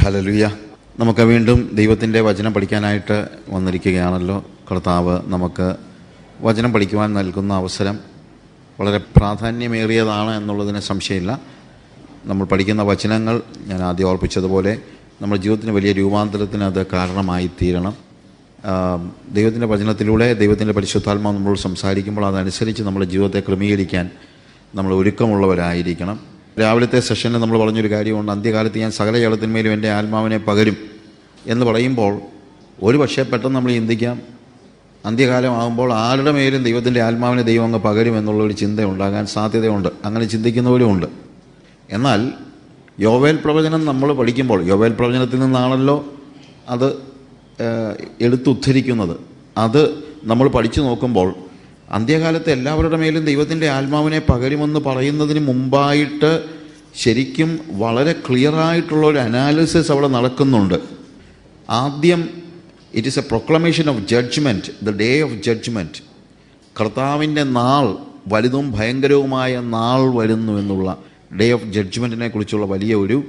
Hallelujah. നമുക്ക് വീണ്ടും ദൈവത്തിൻ്റെ വചനം പഠിക്കാനായിട്ട് വന്നിരിക്കുകയാണല്ലോ. കർത്താവ് നമുക്ക് വചനം പഠിക്കുവാൻ നൽകുന്ന അവസരം വളരെ പ്രാധാന്യമേറിയതാണ് എന്നുള്ളതിന് സംശയമില്ല. നമ്മൾ പഠിക്കുന്ന വചനങ്ങൾ ഞാൻ ആദ്യം ഓർപ്പിച്ചതുപോലെ നമ്മുടെ ജീവിതത്തിന് വലിയ രൂപാന്തരത്തിന് അത് കാരണമായി തീരണം. ദൈവത്തിൻ്റെ വചനത്തിലൂടെ ദൈവത്തിൻ്റെ പരിശുദ്ധാത്മാവ് നമ്മളോട് സംസാരിക്കുമ്പോൾ അതനുസരിച്ച് നമ്മുടെ ജീവിതത്തെ ക്രമീകരിക്കാൻ നമ്മൾ ഒരുക്കമുള്ളവരായിരിക്കണം. രാവിലത്തെ സെഷനിൽ നമ്മൾ പറഞ്ഞൊരു കാര്യമുണ്ട്, അന്ത്യകാലത്ത് ഞാൻ സകല ജഡത്തിന്മേലും എൻ്റെ ആത്മാവിനെ പകരും എന്ന് പറയുമ്പോൾ ഒരു പക്ഷേ പെട്ടെന്ന് നമ്മൾ ചിന്തിക്കാം, അന്ത്യകാലമാകുമ്പോൾ ആരുടെ മേലും ദൈവത്തിൻ്റെ ആത്മാവിനെ ദൈവം അങ്ങ് പകരും എന്നുള്ളൊരു ചിന്ത ഉണ്ടാകാൻ സാധ്യതയുണ്ട്. അങ്ങനെ ചിന്തിക്കുന്നവരുമുണ്ട്. എന്നാൽ യോവേൽ പ്രവചനം നമ്മൾ പഠിക്കുമ്പോൾ, യോവേൽ പ്രവചനത്തിൽ നിന്നാണല്ലോ അത് എടുത്തുദ്ധരിക്കുന്നത്. അത് നമ്മൾ പഠിച്ചു നോക്കുമ്പോൾ അന്ത്യകാലത്ത് എല്ലാവരുടെ മേലും ദൈവത്തിൻ്റെ ആത്മാവിനെ പകരുമെന്ന് പറയുന്നതിന് മുമ്പായിട്ട് ശരിക്കും വളരെ ക്ലിയറായിട്ടുള്ളൊരു അനാലിസിസ് അവിടെ നടക്കുന്നുണ്ട്. ആദ്യം it is a proclamation of judgment, the day of judgment. കർത്താവിൻ്റെ നാൾ, വലുതും ഭയങ്കരവുമായ നാൾ വരുന്നു എന്നുള്ള ഡേ ഓഫ് ജഡ്ജ്മെൻറ്റിനെ കുറിച്ചുള്ള വലിയ ഒരു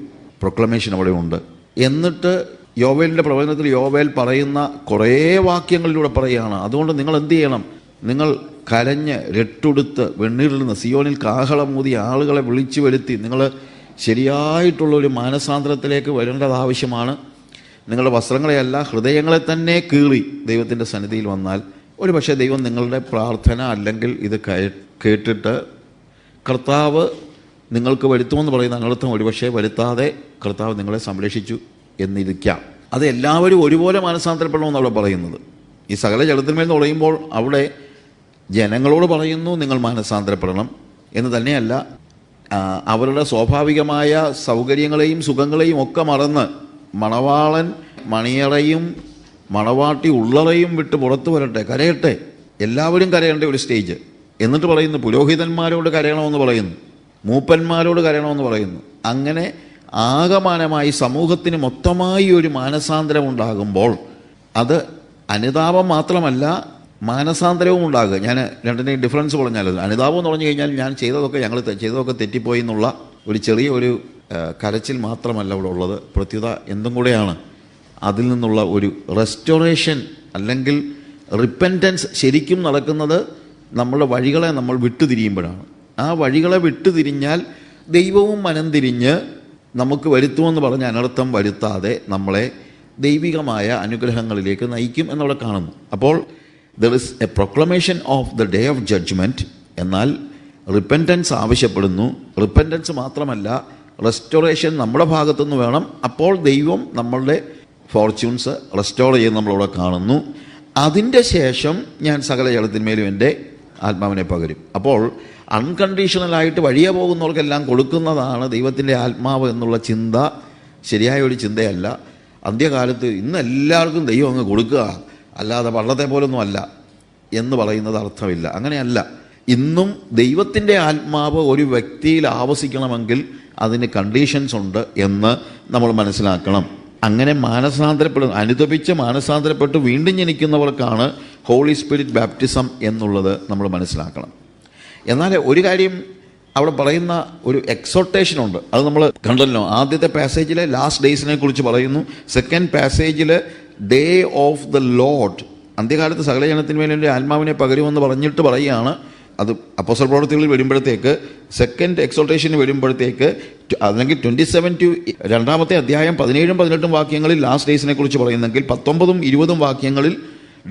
പ്രൊക്ലമേഷൻ അവിടെ ഉണ്ട്. എന്നിട്ട് യോവേലിൻ്റെ പ്രവചനത്തിൽ യോവേൽ പറയുന്ന കുറേ വാക്യങ്ങളിലൂടെ പറയുകയാണ്, അതുകൊണ്ട് നിങ്ങൾ എന്ത് ചെയ്യണം, നിങ്ങൾ കരഞ്ഞ് രട്ടുടുത്ത് വെണ്ണീരിൽ നിന്ന് സിയോനിൽ കാഹളമൂതി ആളുകളെ വിളിച്ചു വരുത്തി നിങ്ങൾ ശരിയായിട്ടുള്ളൊരു മാനസാന്തരത്തിലേക്ക് വരേണ്ടത് ആവശ്യമാണ്. നിങ്ങളുടെ വസ്ത്രങ്ങളെയല്ല ഹൃദയങ്ങളെ തന്നെ കീറി ദൈവത്തിൻ്റെ സന്നിധിയിൽ വന്നാൽ ഒരു പക്ഷേ ദൈവം നിങ്ങളുടെ പ്രാർത്ഥന അല്ലെങ്കിൽ ഇത് കേട്ടിട്ട് കർത്താവ് നിങ്ങൾക്ക് വരുത്തുമെന്ന് പറയുന്ന അനർത്ഥം ഒരുപക്ഷെ വരുത്താതെ കർത്താവ് നിങ്ങളെ സംരക്ഷിച്ചു എന്നിരിക്കാം. അത് എല്ലാവരും ഒരുപോലെ മാനസാന്തരപ്പെടണമെന്ന് അവിടെ പറയുന്നത്. ഈ സകല ജഡത്തിന്മേൽ എന്ന് പറയുമ്പോൾ അവിടെ ജനങ്ങളോട് പറയുന്നു നിങ്ങൾ മാനസാന്തരപ്പെടണം എന്ന് തന്നെയല്ല, അവരുടെ സ്വാഭാവികമായ സൗകര്യങ്ങളെയും സുഖങ്ങളെയും ഒക്കെ മറന്ന് മണവാളൻ മണിയറയും മണവാട്ടി ഉള്ളറയും വിട്ട് പുറത്തു വരട്ടെ, കരയട്ടെ, എല്ലാവരും കരയേണ്ട ഒരു സ്റ്റേജ്. എന്നിട്ട് പറയുന്നു പുരോഹിതന്മാരോട് കരയണമെന്ന് പറയുന്നു, മൂപ്പന്മാരോട് കരയണമെന്ന് പറയുന്നു. അങ്ങനെ ആകമാനമായി സമൂഹത്തിന് മൊത്തമായി ഒരു മാനസാന്തരം ഉണ്ടാകുമ്പോൾ അത് അനുതാപം മാത്രമല്ല മാനസാന്തരവും ഉണ്ടാകുക. ഞാൻ രണ്ടിൻ്റെയും ഡിഫറൻസ് പറഞ്ഞാലോ, അനുതാപം എന്ന് പറഞ്ഞു കഴിഞ്ഞാൽ ഞാൻ ചെയ്തതൊക്കെ തെറ്റിപ്പോയി എന്നുള്ള ഒരു ചെറിയ ഒരു കരച്ചിൽ മാത്രമല്ല ഇവിടെ ഉള്ളത്, പ്രത്യുത എന്തും കൂടെയാണ് അതിൽ നിന്നുള്ള ഒരു റെസ്റ്റോറേഷൻ അല്ലെങ്കിൽ റിപ്പൻറ്റൻസ് ശരിക്കും നടക്കുന്നത് നമ്മളുടെ വഴികളെ നമ്മൾ വിട്ടുതിരിയുമ്പോഴാണ്. ആ വഴികളെ വിട്ടുതിരിഞ്ഞാൽ ദൈവവും മനം തിരിഞ്ഞ് നമുക്ക് വരുത്തുമെന്ന് പറഞ്ഞ അനർത്ഥം വരുത്താതെ നമ്മളെ ദൈവികമായ അനുഗ്രഹങ്ങളിലേക്ക് നയിക്കും എന്നവിടെ കാണുന്നു. അപ്പോൾ there is a proclamation of the day of judgment. എന്നാൽ റിപ്പൻറ്റൻസ് ആവശ്യപ്പെടുന്നു. റിപ്പൻറ്റൻസ് മാത്രമല്ല, റെസ്റ്റോറേഷൻ നമ്മുടെ ഭാഗത്തുനിന്ന് വേണം. അപ്പോൾ ദൈവം നമ്മളുടെ ഫോർച്യൂൺസ് റെസ്റ്റോർ ചെയ്ത് നമ്മളവിടെ കാണുന്നു. അതിൻ്റെ ശേഷം ഞാൻ സകല ജഡത്തിന്മേലും എൻ്റെ ആത്മാവിനെ പകരും. അപ്പോൾ അൺകണ്ടീഷണലായിട്ട് വഴിയെ പോകുന്നവർക്കെല്ലാം കൊടുക്കുന്നതാണ് ദൈവത്തിൻ്റെ ആത്മാവ് എന്നുള്ള ചിന്ത ശരിയായ ഒരു ചിന്തയല്ല. അന്ത്യകാലത്ത് ഇന്ന് എല്ലാവർക്കും ദൈവം അങ്ങ് കൊടുക്കുക, അല്ലാതെ പണ്ടത്തെ പോലൊന്നും അല്ല എന്ന് പറയുന്നത് അർത്ഥമില്ല. അങ്ങനെയല്ല. ഇന്നും ദൈവത്തിൻ്റെ ആത്മാവ് ഒരു വ്യക്തിയിൽ ആവസിക്കണമെങ്കിൽ അതിന് കണ്ടീഷൻസ് ഉണ്ട് എന്ന് നമ്മൾ മനസ്സിലാക്കണം. അങ്ങനെ അനുതപിച്ച് മാനസാന്തരപ്പെട്ട് വീണ്ടും ജനിക്കുന്നവർക്കാണ് ഹോളി സ്പിരിറ്റ് ബാപ്റ്റിസം എന്നുള്ളത് നമ്മൾ മനസ്സിലാക്കണം. എന്നാൽ ഒരു കാര്യം അവിടെ പറയുന്ന ഒരു എക്സോർട്ടേഷനുണ്ട്, അത് നമ്മൾ കണ്ടല്ലോ. ആദ്യത്തെ പാസേജിൽ ലാസ്റ്റ് ഡേയ്സിനെ കുറിച്ച് പറയുന്നു. സെക്കൻഡ് പാസേജിൽ ഡേ ഓഫ് ദ ലോർഡ്, അന്ത്യകാലത്ത് സകല ജനത്തിന്മേൽ എൻ്റെ ആത്മാവിനെ പകരുമെന്ന് പറഞ്ഞിട്ട് പറയുകയാണ്. അത് അപ്പോസ്തല പ്രവൃത്തികളിൽ വരുമ്പോഴത്തേക്ക്, സെക്കൻഡ് എക്സോൾട്ടേഷന് വരുമ്പോഴത്തേക്ക്, അല്ലെങ്കിൽ 27 to 2-ാമത്തെ അധ്യായം 17-18 വാക്യങ്ങളിൽ ലാസ്റ്റ് ഡേയ്സിനെ കുറിച്ച് പറയുന്നെങ്കിൽ 19-20 വാക്യങ്ങളിൽ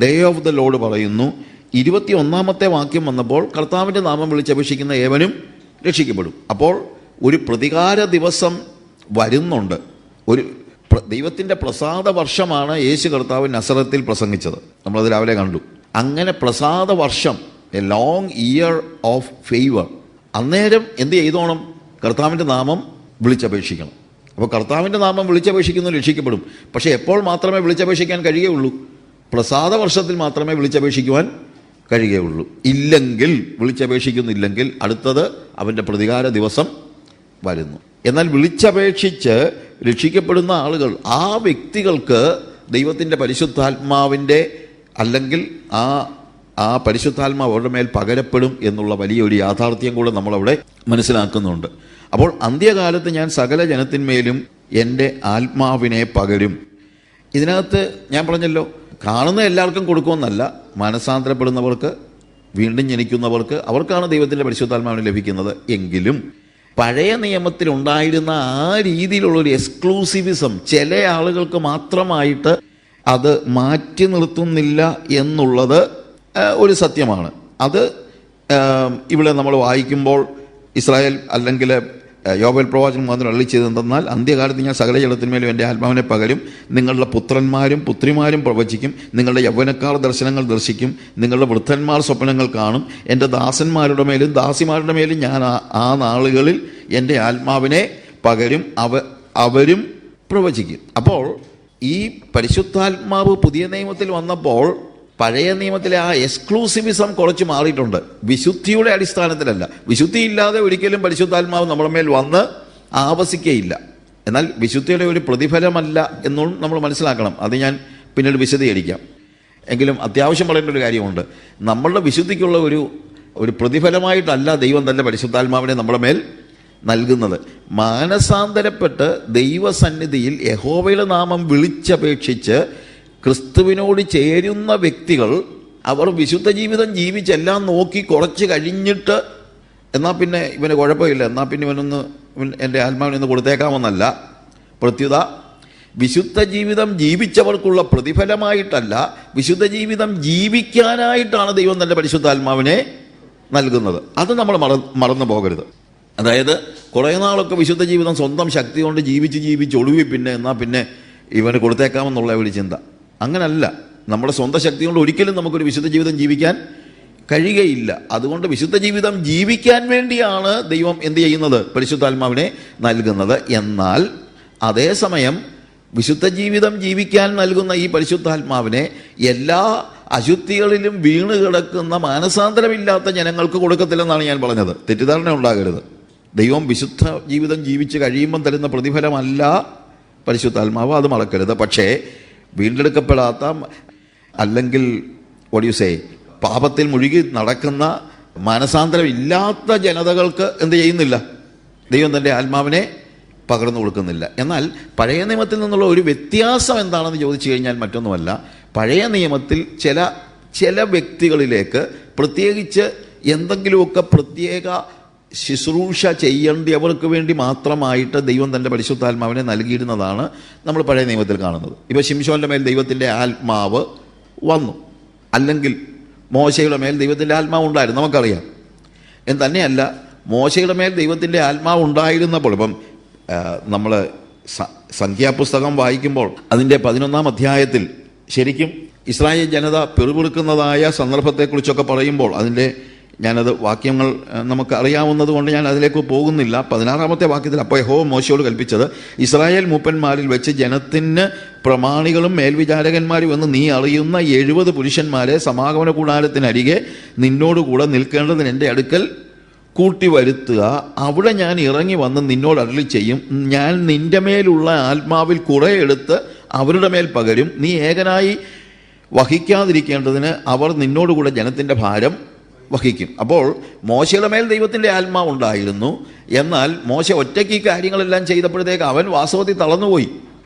ഡേ ഓഫ് ദ ലോർഡ് പറയുന്നു. 21-ാമത്തെ വാക്യം വന്നപ്പോൾ കർത്താവിൻ്റെ നാമം വിളിച്ചപേക്ഷിക്കുന്ന ഏവനും രക്ഷിക്കപ്പെടും. അപ്പോൾ ഒരു പ്രതികാര ദിവസം വരുന്നുണ്ട്. ഒരു ദൈവത്തിൻ്റെ പ്രസാദ വർഷമാണ് യേശു കർത്താവ് നസറത്തിൽ പ്രസംഗിച്ചത്, നമ്മളത് രാവിലെ കണ്ടു. അങ്ങനെ പ്രസാദ വർഷം, A long year of favour. അന്നേരം എന്ത് ചെയ്തോണം? കർത്താവിൻ്റെ നാമം വിളിച്ചപേക്ഷിക്കണം. അപ്പോൾ കർത്താവിൻ്റെ നാമം വിളിച്ചപേക്ഷിക്കുന്നു രക്ഷിക്കപ്പെടും. പക്ഷേ എപ്പോൾ മാത്രമേ വിളിച്ചപേക്ഷിക്കാൻ കഴിയുകയുള്ളൂ? പ്രസാദ വർഷത്തിൽ മാത്രമേ വിളിച്ചപേക്ഷിക്കുവാൻ കഴിയുകയുള്ളൂ. ഇല്ലെങ്കിൽ, വിളിച്ചപേക്ഷിക്കുന്നില്ലെങ്കിൽ അടുത്തത് അവൻ്റെ പ്രതികാര ദിവസം വരുന്നു. എന്നാൽ വിളിച്ചപേക്ഷിച്ച് രക്ഷിക്കപ്പെടുന്ന ആളുകൾ, ആ വ്യക്തികൾക്ക് ദൈവത്തിൻ്റെ പരിശുദ്ധാത്മാവിൻ്റെ അല്ലെങ്കിൽ ആ പരിശുദ്ധാത്മാവ് അവരുടെ മേൽ പകരപ്പെടും എന്നുള്ള വലിയൊരു യാഥാർത്ഥ്യം കൂടെ നമ്മളവിടെ മനസ്സിലാക്കുന്നുണ്ട്. അപ്പോൾ അന്ത്യകാലത്ത് ഞാൻ സകല ജനത്തിന്മേലും എൻ്റെ ആത്മാവിനെ പകരും. ഇതിനകത്ത് ഞാൻ പറഞ്ഞല്ലോ, കാണുന്ന എല്ലാവർക്കും കൊടുക്കുമെന്നല്ല, മനസാന്തരപ്പെടുന്നവർക്ക്, വീണ്ടും ജനിക്കുന്നവർക്ക്, അവർക്കാണ് ദൈവത്തിൻ്റെ പരിശുദ്ധാത്മാവിനെ ലഭിക്കുന്നത്. എങ്കിലും പഴയ നിയമത്തിലുണ്ടായിരുന്ന ആ രീതിയിലുള്ളൊരു എക്സ്ക്ലൂസിവിസം ചില ആളുകൾക്ക് മാത്രമായിട്ട് അത് മാറ്റി നിർത്തുന്നില്ല എന്നുള്ളത് ഒരു സത്യമാണ്. അത് ഇവിടെ നമ്മൾ വായിക്കുമ്പോൾ ഇസ്രായേൽ അല്ലെങ്കിൽ യോവേൽ പ്രവാചകൻ മാത്രം അരുളി ചെയ്തെന്നാൽ, അന്ത്യകാലത്ത് ഞാൻ സകല ജഡത്തിന്മേലും എൻ്റെ ആത്മാവിനെ പകരും, നിങ്ങളുടെ പുത്രന്മാരും പുത്രിമാരും പ്രവചിക്കും, നിങ്ങളുടെ യൗവനക്കാർ ദർശനങ്ങൾ ദർശിക്കും, നിങ്ങളുടെ വൃദ്ധന്മാർ സ്വപ്നങ്ങൾ കാണും, എൻ്റെ ദാസന്മാരുടെ മേലും ദാസിമാരുടെ മേലും ഞാൻ ആ നാളുകളിൽ എൻ്റെ ആത്മാവിനെ പകരും, അവരും പ്രവചിക്കും. അപ്പോൾ ഈ പരിശുദ്ധാത്മാവ് പുതിയ നിയമത്തിൽ വന്നപ്പോൾ പഴയ നിയമത്തിലെ ആ എക്സ്ക്ലൂസിവിസം കുറച്ച് മാറിയിട്ടുണ്ട്. വിശുദ്ധിയുടെ അടിസ്ഥാനത്തിലല്ല. വിശുദ്ധിയില്ലാതെ ഒരിക്കലും പരിശുദ്ധാത്മാവ് നമ്മുടെ മേൽ വന്ന് ആവസിക്കുകയില്ല. എന്നാൽ വിശുദ്ധിയുടെ ഒരു പ്രതിഫലമല്ല എന്നും നമ്മൾ മനസ്സിലാക്കണം. അത് ഞാൻ പിന്നീട് വിശദീകരിക്കാം. എങ്കിലും അത്യാവശ്യം പറയേണ്ട ഒരു കാര്യമുണ്ട്. നമ്മളുടെ വിശുദ്ധിക്കുള്ള ഒരു പ്രതിഫലമായിട്ടല്ല ദൈവം തന്നെ പരിശുദ്ധാത്മാവിനെ നമ്മുടെ മേൽ നൽകുന്നത്. മാനസാന്തരപ്പെട്ട് ദൈവസന്നിധിയിൽ യഹോവയുടെ നാമം വിളിച്ചപേക്ഷിച്ച് ക്രിസ്തുവിനോട് ചേരുന്ന വ്യക്തികൾ, അവർ വിശുദ്ധ ജീവിതം ജീവിച്ചെല്ലാം നോക്കി കുറച്ച് കഴിഞ്ഞിട്ട് എന്നാൽ പിന്നെ ഇവന് കുഴപ്പമില്ല, എന്നാൽ പിന്നെ എൻ്റെ ആത്മാവിനൊന്ന് കൊടുത്തേക്കാമെന്നല്ല. പ്രത്യുത വിശുദ്ധ ജീവിതം ജീവിച്ചവർക്കുള്ള പ്രതിഫലമായിട്ടല്ല, വിശുദ്ധ ജീവിതം ജീവിക്കാനായിട്ടാണ് ദൈവം തൻ്റെ പരിശുദ്ധാത്മാവിനെ നൽകുന്നത്. അത് നമ്മൾ മറന്നു പോകരുത്. അതായത് കുറേ നാളൊക്കെ വിശുദ്ധ ജീവിതം സ്വന്തം ശക്തി കൊണ്ട് ജീവിച്ച് ഒടുവി പിന്നെ എന്നാൽ പിന്നെ ഇവന് കൊടുത്തേക്കാമെന്നുള്ള ഒരു ചിന്ത. അങ്ങനല്ല. നമ്മുടെ സ്വന്തം ശക്തി കൊണ്ട് ഒരിക്കലും നമുക്കൊരു വിശുദ്ധ ജീവിതം ജീവിക്കാൻ കഴിയുകയില്ല. അതുകൊണ്ട് വിശുദ്ധ ജീവിതം ജീവിക്കാൻ വേണ്ടിയാണ് ദൈവം എന്ത് ചെയ്യുന്നത്? പരിശുദ്ധാത്മാവിനെ നൽകുന്നത്. എന്നാൽ അതേസമയം വിശുദ്ധ ജീവിതം ജീവിക്കാൻ നൽകുന്ന ഈ പരിശുദ്ധാത്മാവിനെ എല്ലാ അശുദ്ധികളിലും വീണ് കിടക്കുന്ന മാനസാന്തരമില്ലാത്ത ജനങ്ങൾക്ക് കൊടുക്കത്തില്ലെന്നാണ് ഞാൻ പറഞ്ഞത്. തെറ്റിദ്ധാരണ ഉണ്ടാകരുത്. ദൈവം വിശുദ്ധ ജീവിതം ജീവിച്ച് കഴിയുമ്പം തരുന്ന പ്രതിഫലമല്ല പരിശുദ്ധാത്മാവ്, അത് മറക്കരുത്. പക്ഷേ വീണ്ടെടുക്കപ്പെടാത്ത അല്ലെങ്കിൽ പാപത്തിൽ മുഴുകി നടക്കുന്ന മാനസാന്തരം ഇല്ലാത്ത ജനതകൾക്ക് എന്ത് ചെയ്യുന്നില്ല? ദൈവം തൻ്റെ ആത്മാവിനെ പകർന്നു കൊടുക്കുന്നില്ല. എന്നാൽ പഴയ നിയമത്തിൽ നിന്നുള്ള ഒരു വ്യത്യാസം എന്താണെന്ന് ചോദിച്ചു കഴിഞ്ഞാൽ മറ്റൊന്നുമല്ല, പഴയ നിയമത്തിൽ ചില വ്യക്തികളിലേക്ക് പ്രത്യേകിച്ച് എന്തെങ്കിലുമൊക്കെ പ്രത്യേക ശുശ്രൂഷ ചെയ്യേണ്ടിയവർക്ക് വേണ്ടി മാത്രമായിട്ട് ദൈവം തൻ്റെ പരിശുദ്ധാത്മാവിനെ നൽകിയിരുന്നതാണ് നമ്മൾ പഴയ നിയമത്തിൽ കാണുന്നത്. ഇപ്പോൾ ശിംശോൻ്റെ മേൽ ദൈവത്തിൻ്റെ ആത്മാവ് വന്നു, അല്ലെങ്കിൽ മോശയുടെ മേൽ ദൈവത്തിൻ്റെ ആത്മാവ് ഉണ്ടായിരുന്നു, നമുക്കറിയാം. എന്ന് തന്നെയല്ല, മോശയുടെ മേൽ ദൈവത്തിൻ്റെ ആത്മാവ് ഉണ്ടായിരുന്നപ്പോൾ, ഇപ്പം നമ്മൾ സംഖ്യാപുസ്തകം വായിക്കുമ്പോൾ അതിൻ്റെ 11-ാം അധ്യായത്തിൽ ശരിക്കും ഇസ്രായേൽ ജനത പിറുപിറുക്കുന്നതായ സന്ദർഭത്തെക്കുറിച്ചൊക്കെ പറയുമ്പോൾ ഞാനത് വാക്യങ്ങൾ നമുക്ക് അറിയാവുന്നത് കൊണ്ട് ഞാൻ അതിലേക്ക് പോകുന്നില്ല. 16-ാമത്തെ വാക്യത്തിൽ, അപ്പോൾ യഹോവ മോശയോട് കൽപ്പിച്ചത്, ഇസ്രായേൽ മൂപ്പന്മാരിൽ വെച്ച് ജനത്തിന് പ്രമാണികളും മേൽവിചാരകന്മാരും എന്ന് നീ അറിയുന്ന 70 പുരുഷന്മാരെ സമാഗമന കൂടാരത്തിനരികെ നിന്നോടുകൂടെ നിൽക്കേണ്ടതിന് എൻ്റെ അടുക്കൽ കൂട്ടി വരുത്തുക. അവിടെ ഞാൻ ഇറങ്ങി വന്ന് നിന്നോട് അരുളി ചെയ്യും. ഞാൻ നിൻ്റെ മേലുള്ള ആത്മാവിൽ കുറെ എടുത്ത് അവരുടെ മേൽ പകരും. നീ ഏകനായി വഹിക്കാതിരിക്കേണ്ടതിന് അവർ നിന്നോടുകൂടെ ജനത്തിൻ്റെ ഭാരം വഹിക്കും. അപ്പോൾ മോശയുടെ മേൽ ദൈവത്തിൻ്റെ ആത്മാവ് ഉണ്ടായിരുന്നു. എന്നാൽ മോശ ഒറ്റയ്ക്ക് ഈ കാര്യങ്ങളെല്ലാം ചെയ്തപ്പോഴത്തേക്ക് അവൻ വാസ്തവത്തിൽ തളർന്നുപോയി.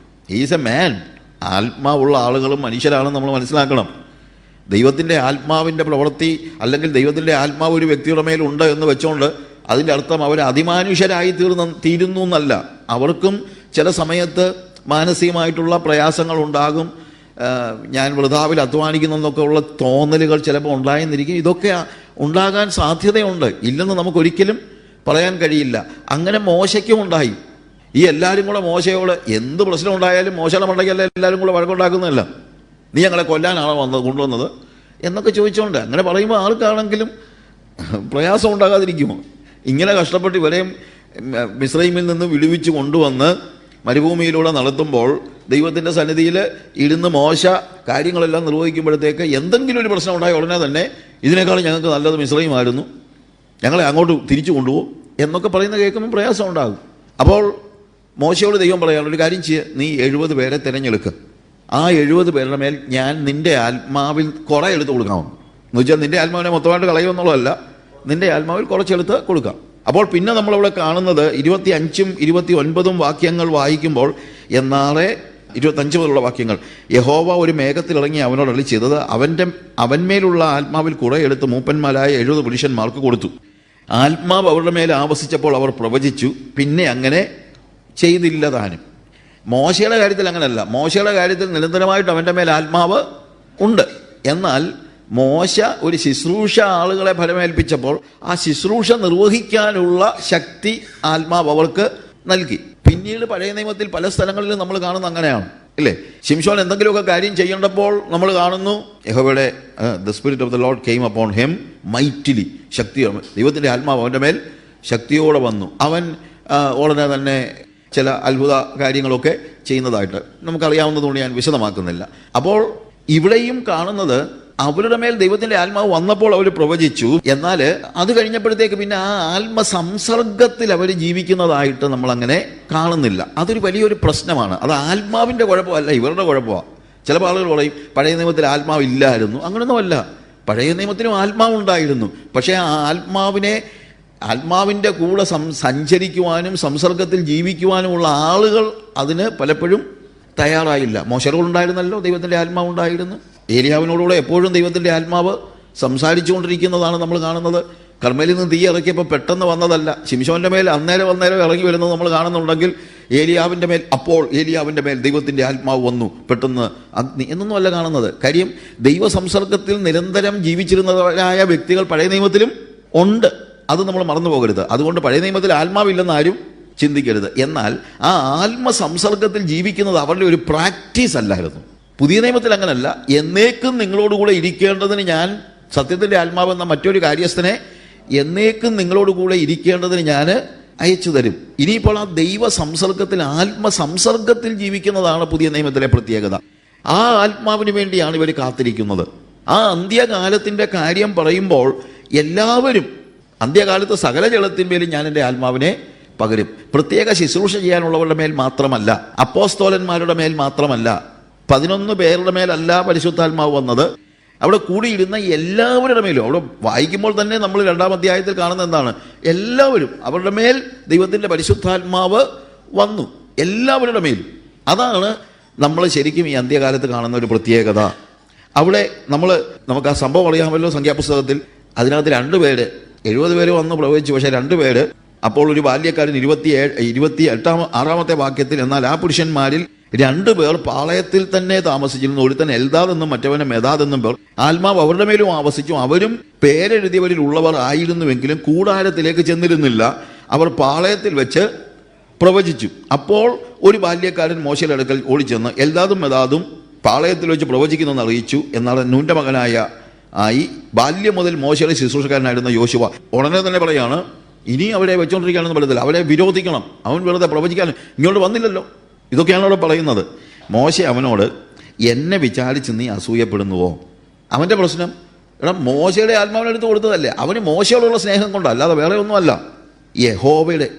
Is a man. ആത്മാവുള്ള ആളുകളും മനുഷ്യരാണെന്ന് നമ്മൾ മനസ്സിലാക്കണം. ദൈവത്തിൻ്റെ ആത്മാവിൻ്റെ പ്രവൃത്തി അല്ലെങ്കിൽ ദൈവത്തിൻ്റെ ആത്മാവ് ഒരു വ്യക്തിയുടെ മേലുണ്ട് എന്ന് വെച്ചുകൊണ്ട് അതിൻ്റെ അർത്ഥം അവർ അതിമാനുഷ്യരായി തീരുന്നു എന്നല്ല. അവർക്കും ചില സമയത്ത് മാനസികമായിട്ടുള്ള പ്രയാസങ്ങൾ ഉണ്ടാകും. ഞാൻ വൃഥാവിൽ അധ്വാനിക്കുന്നതൊക്കെ ഉള്ള തോന്നലുകൾ ചിലപ്പോൾ ഉണ്ടായെന്നിരിക്കും. ഇതൊക്കെ ഉണ്ടാകാൻ സാധ്യതയുണ്ട്, ഇല്ലെന്ന് നമുക്കൊരിക്കലും പറയാൻ കഴിയില്ല. അങ്ങനെ മോശയ്ക്കും ഉണ്ടായി. ഈ എല്ലാവരും കൂടെ മോശയോട് എന്ത് പ്രശ്നം ഉണ്ടായാലും മോശയുടെ മണ്ടയ്ക്കല്ല എല്ലാവരും കൂടെ വഴക്കുണ്ടാക്കുന്നതല്ല. നീ ഞങ്ങളെ കൊല്ലാനാണോ കൊണ്ടുവന്നത് എന്നൊക്കെ ചോദിച്ചുകൊണ്ട് അങ്ങനെ പറയുമ്പോൾ ആർക്കാണെങ്കിലും പ്രയാസം ഉണ്ടാകാതിരിക്കുമോ? ഇങ്ങനെ കഷ്ടപ്പെട്ട് ഇവരെയും മിസ്രൈമിൽ നിന്ന് വിടുവിച്ച് കൊണ്ടുവന്ന് മരുഭൂമിയിലൂടെ നടത്തുമ്പോൾ ദൈവത്തിൻ്റെ സന്നിധിയിൽ ഇരുന്ന് മോശ കാര്യങ്ങളെല്ലാം നിർവഹിക്കുമ്പോഴത്തേക്ക് എന്തെങ്കിലും ഒരു പ്രശ്നം ഉണ്ടായ ഉടനെ തന്നെ ഇതിനേക്കാളും ഞങ്ങൾക്ക് നല്ലത് മിസ്രൈമായിരുന്നു, ഞങ്ങളെ അങ്ങോട്ട് തിരിച്ചു കൊണ്ടുപോകും എന്നൊക്കെ പറയുന്ന കേൾക്കുമ്പോൾ പ്രയാസം ഉണ്ടാകും. അപ്പോൾ മോശയോട് ദൈവം പറയാനുള്ള ഒരു കാര്യം ചെയ്യുക, നീ 70 പേരെ തിരഞ്ഞെടുക്കുക. ആ 70 പേരുടെ മേൽ ഞാൻ നിൻ്റെ ആത്മാവിൽ കുറേ എടുത്ത് കൊടുക്കാമെന്ന് വെച്ചാൽ നിൻ്റെ ആത്മാവിനെ മൊത്തമായിട്ട് കളയുമെന്നുള്ളതല്ല, നിൻ്റെ ആത്മാവിൽ കുറച്ചെടുത്ത് കൊടുക്കാം. അപ്പോൾ പിന്നെ നമ്മളിവിടെ കാണുന്നത് 25ഉം 29ഉം വാക്യങ്ങൾ വായിക്കുമ്പോൾ, എന്നാറെ 25 മുതലുള്ള വാക്യങ്ങൾ, യഹോവ ഒരു മേഘത്തിലിറങ്ങി അവനോട് അരുളി ചെയ്തത് അവന്മേലുള്ള ആത്മാവിൽ കുറെ എടുത്ത് മൂപ്പന്മാരായ 70 പുരുഷന്മാർക്ക് കൊടുത്തു. ആത്മാവ് അവരുടെ മേൽ ആവസിച്ചപ്പോൾ അവർ പ്രവചിച്ചു. പിന്നെ അങ്ങനെ ചെയ്തില്ല താനും. മോശയുടെ കാര്യത്തിൽ അങ്ങനെയല്ല. മോശയുടെ കാര്യത്തിൽ നിരന്തരമായിട്ട് അവൻ്റെ മേൽ ആത്മാവ് ഉണ്ട്. എന്നാൽ മോശ ഒരു ശുശ്രൂഷ ആളുകളെ ഫലമേൽപ്പിച്ചപ്പോൾ ആ ശുശ്രൂഷ നിർവഹിക്കാനുള്ള ശക്തി ആത്മാവ് അവർക്ക് നൽകി. പിന്നീട് പഴയ നിയമത്തിൽ പല സ്ഥലങ്ങളിലും നമ്മൾ കാണുന്നത് അങ്ങനെയാണ്, ഇല്ലേ? ശിംശോൻ എന്തെങ്കിലുമൊക്കെ കാര്യം ചെയ്യേണ്ടപ്പോൾ നമ്മൾ കാണുന്നു, യഹോവയുടെ the spirit of the Lord came upon him mightily, ശക്തിയോടെ ദൈവത്തിൻ്റെ ആത്മാവ് അവൻ്റെ മേൽ ശക്തിയോടെ വന്നു. അവൻ ഉടനെ തന്നെ ചില അത്ഭുത കാര്യങ്ങളൊക്കെ ചെയ്യുന്നതായിട്ട് നമുക്കറിയാവുന്നതുകൊണ്ട് ഞാൻ വിശദമാക്കുന്നില്ല. അപ്പോൾ ഇവിടെയും കാണുന്നത് അവരുടെ മേൽ ദൈവത്തിൻ്റെ ആത്മാവ് വന്നപ്പോൾ അവർ പ്രവചിച്ചു. എന്നാൽ അത് കഴിഞ്ഞപ്പോഴത്തേക്ക് പിന്നെ ആ ആത്മസംസർഗത്തിൽ അവർ ജീവിക്കുന്നതായിട്ട് നമ്മളങ്ങനെ കാണുന്നില്ല. അതൊരു വലിയൊരു പ്രശ്നമാണ്. അത് ആത്മാവിൻ്റെ കുഴപ്പമല്ല, ഇവരുടെ കുഴപ്പമാണ്. ചിലപ്പോൾ ആളുകൾ പറയും പഴയ നിയമത്തിൽ ആത്മാവില്ലായിരുന്നു. അങ്ങനെയൊന്നുമല്ല, പഴയ നിയമത്തിനും ആത്മാവുണ്ടായിരുന്നു. പക്ഷേ ആ ആത്മാവിൻ്റെ കൂടെ സഞ്ചരിക്കുവാനും സംസർഗത്തിൽ ജീവിക്കുവാനുമുള്ള ആളുകൾ അതിന് പലപ്പോഴും തയ്യാറായില്ല. മോശയോടുണ്ടായിരുന്നല്ലോ ദൈവത്തിൻ്റെ ആത്മാവുണ്ടായിരുന്നു. ഏലിയാവിനോടുകൂടെ എപ്പോഴും ദൈവത്തിൻ്റെ ആത്മാവ് സംസാരിച്ചുകൊണ്ടിരിക്കുന്നതാണ് നമ്മൾ കാണുന്നത്. കർമ്മേലിൽ നിന്ന് തീ ഇറക്കിയപ്പോൾ പെട്ടെന്ന് വന്നതല്ല. ശിംശോൻ്റെ മേൽ അന്നേരം ഇറങ്ങി വരുന്നത് നമ്മൾ കാണുന്നുണ്ടെങ്കിൽ ഏലിയാവിൻ്റെ മേൽ ദൈവത്തിൻ്റെ ആത്മാവ് വന്നു, പെട്ടെന്ന് അഗ്നി എന്നൊന്നുമല്ല കാണുന്നത്. കാര്യം ദൈവ സംസർഗത്തിൽ നിരന്തരം ജീവിച്ചിരുന്നവരായ വ്യക്തികൾ പഴയ നിയമത്തിലും ഉണ്ട്. അത് നമ്മൾ മറന്നു പോകരുത്. അതുകൊണ്ട് പഴയ നിയമത്തിൽ ആത്മാവില്ലെന്ന് ആരും ചിന്തിക്കരുത്. എന്നാൽ ആ ആത്മസംസർഗത്തിൽ ജീവിക്കുന്നത് അവരുടെ ഒരു പ്രാക്ടീസ് അല്ലായിരുന്നു. പുതിയ നിയമത്തിൽ അങ്ങനല്ല. എന്നേക്കും നിങ്ങളോടുകൂടെ ഇരിക്കേണ്ടതിന് ഞാൻ, സത്യത്തിൻ്റെ ആത്മാവെന്ന മറ്റൊരു കാര്യസ്ഥനെ എന്നേക്കും നിങ്ങളോടുകൂടെ ഇരിക്കേണ്ടതിന് ഞാൻ അയച്ചു തരും. ഇനിയിപ്പോൾ ആ ദൈവ സംസർഗത്തിൽ, ആത്മസംസർഗത്തിൽ ജീവിക്കുന്നതാണ് പുതിയ നിയമത്തിലെ പ്രത്യേകത. ആ ആത്മാവിന് വേണ്ടിയാണ് ഇവർ കാത്തിരിക്കുന്നത്. ആ അന്ത്യകാലത്തിൻ്റെ കാര്യം പറയുമ്പോൾ എല്ലാവരും, അന്ത്യകാലത്ത് സകല ജഡത്തിന്മേലും ഞാൻ എൻ്റെ ആത്മാവിനെ പകരും. പ്രത്യേക ശുശ്രൂഷ ചെയ്യാനുള്ളവരുടെ മേൽ മാത്രമല്ല, അപ്പോസ്തോലന്മാരുടെ മേൽ മാത്രമല്ല, 11 പേരുടെ മേലല്ല പരിശുദ്ധാത്മാവ് വന്നത്, അവിടെ കൂടിയിരുന്ന എല്ലാവരുടെ മേലും. അവിടെ വായിക്കുമ്പോൾ തന്നെ നമ്മൾ 2-ാം അധ്യായത്തിൽ കാണുന്ന എന്താണ്? എല്ലാവരും, അവരുടെ മേൽ ദൈവത്തിൻ്റെ പരിശുദ്ധാത്മാവ് വന്നു, എല്ലാവരുടെ മേലും. അതാണ് നമ്മൾ ശരിക്കും ഈ അന്ത്യകാലത്ത് കാണുന്ന ഒരു പ്രത്യേകത. അവിടെ നമുക്ക് ആ സംഭവം അറിയാമല്ലോ, സംഖ്യാപുസ്തകത്തിൽ. അതിനകത്ത് 2 പേര്, 70 പേര് വന്ന് പ്രവചിച്ചു. പക്ഷേ 2 പേര്, അപ്പോൾ ഒരു ബാല്യക്കാരൻ 26-ാമത്തെ വാക്യത്തിൽ, എന്നാൽ ആ പുരുഷന്മാരിൽ 2 പേർ പാളയത്തിൽ തന്നെ താമസിച്ചിരുന്നു. ഒരുത്തൻ എൽദാദ് എന്നും മറ്റവനെ മെദാദ് എന്നും പേർ. ആത്മാവ് അവരുടെ മേലും ആവസിച്ചു. അവരും പേരെഴുതിയവരിൽ ഉള്ളവർ ആയിരുന്നുവെങ്കിലും കൂടാരത്തിലേക്ക് ചെന്നിരുന്നില്ല. അവർ പാളയത്തിൽ വെച്ച് പ്രവചിച്ചു. അപ്പോൾ ഒരു ബാല്യക്കാരൻ മോശയുടെ അടുക്കൽ ഓടിച്ചെന്ന് എൽദാദും മെദാദും പാളയത്തിൽ വെച്ച് പ്രവചിക്കുന്നെന്ന് അറിയിച്ചു. എന്നാൽ നൂൻ്റെ മകനായ ബാല്യം മുതൽ മോശയുടെ ശുശ്രൂഷക്കാരനായിരുന്ന യോശുവ ഉടനെ തന്നെ പറയാണ്, ഇനി അവരെ വെച്ചുകൊണ്ടിരിക്കുകയാണെന്ന് പറയത്തില്ല, അവരെ വിരോധിക്കണം. അവൻ വെറുതെ പ്രവചിക്കാൻ ഇങ്ങോട്ട് വന്നില്ലല്ലോ. ഇതൊക്കെയാണ് അവിടെ പറയുന്നത്. മോശ അവനോട്, എന്നെ വിചാരിച്ച് നീ അസൂയപ്പെടുന്നുവോ? അവൻ്റെ പ്രശ്നം, മോശയുടെ ആത്മാവിനെടുത്ത് കൊടുത്തതല്ലേ, അവന് മോശയോടുള്ള സ്നേഹം കൊണ്ടല്ല, അല്ലാതെ വേറെ ഒന്നുമല്ല.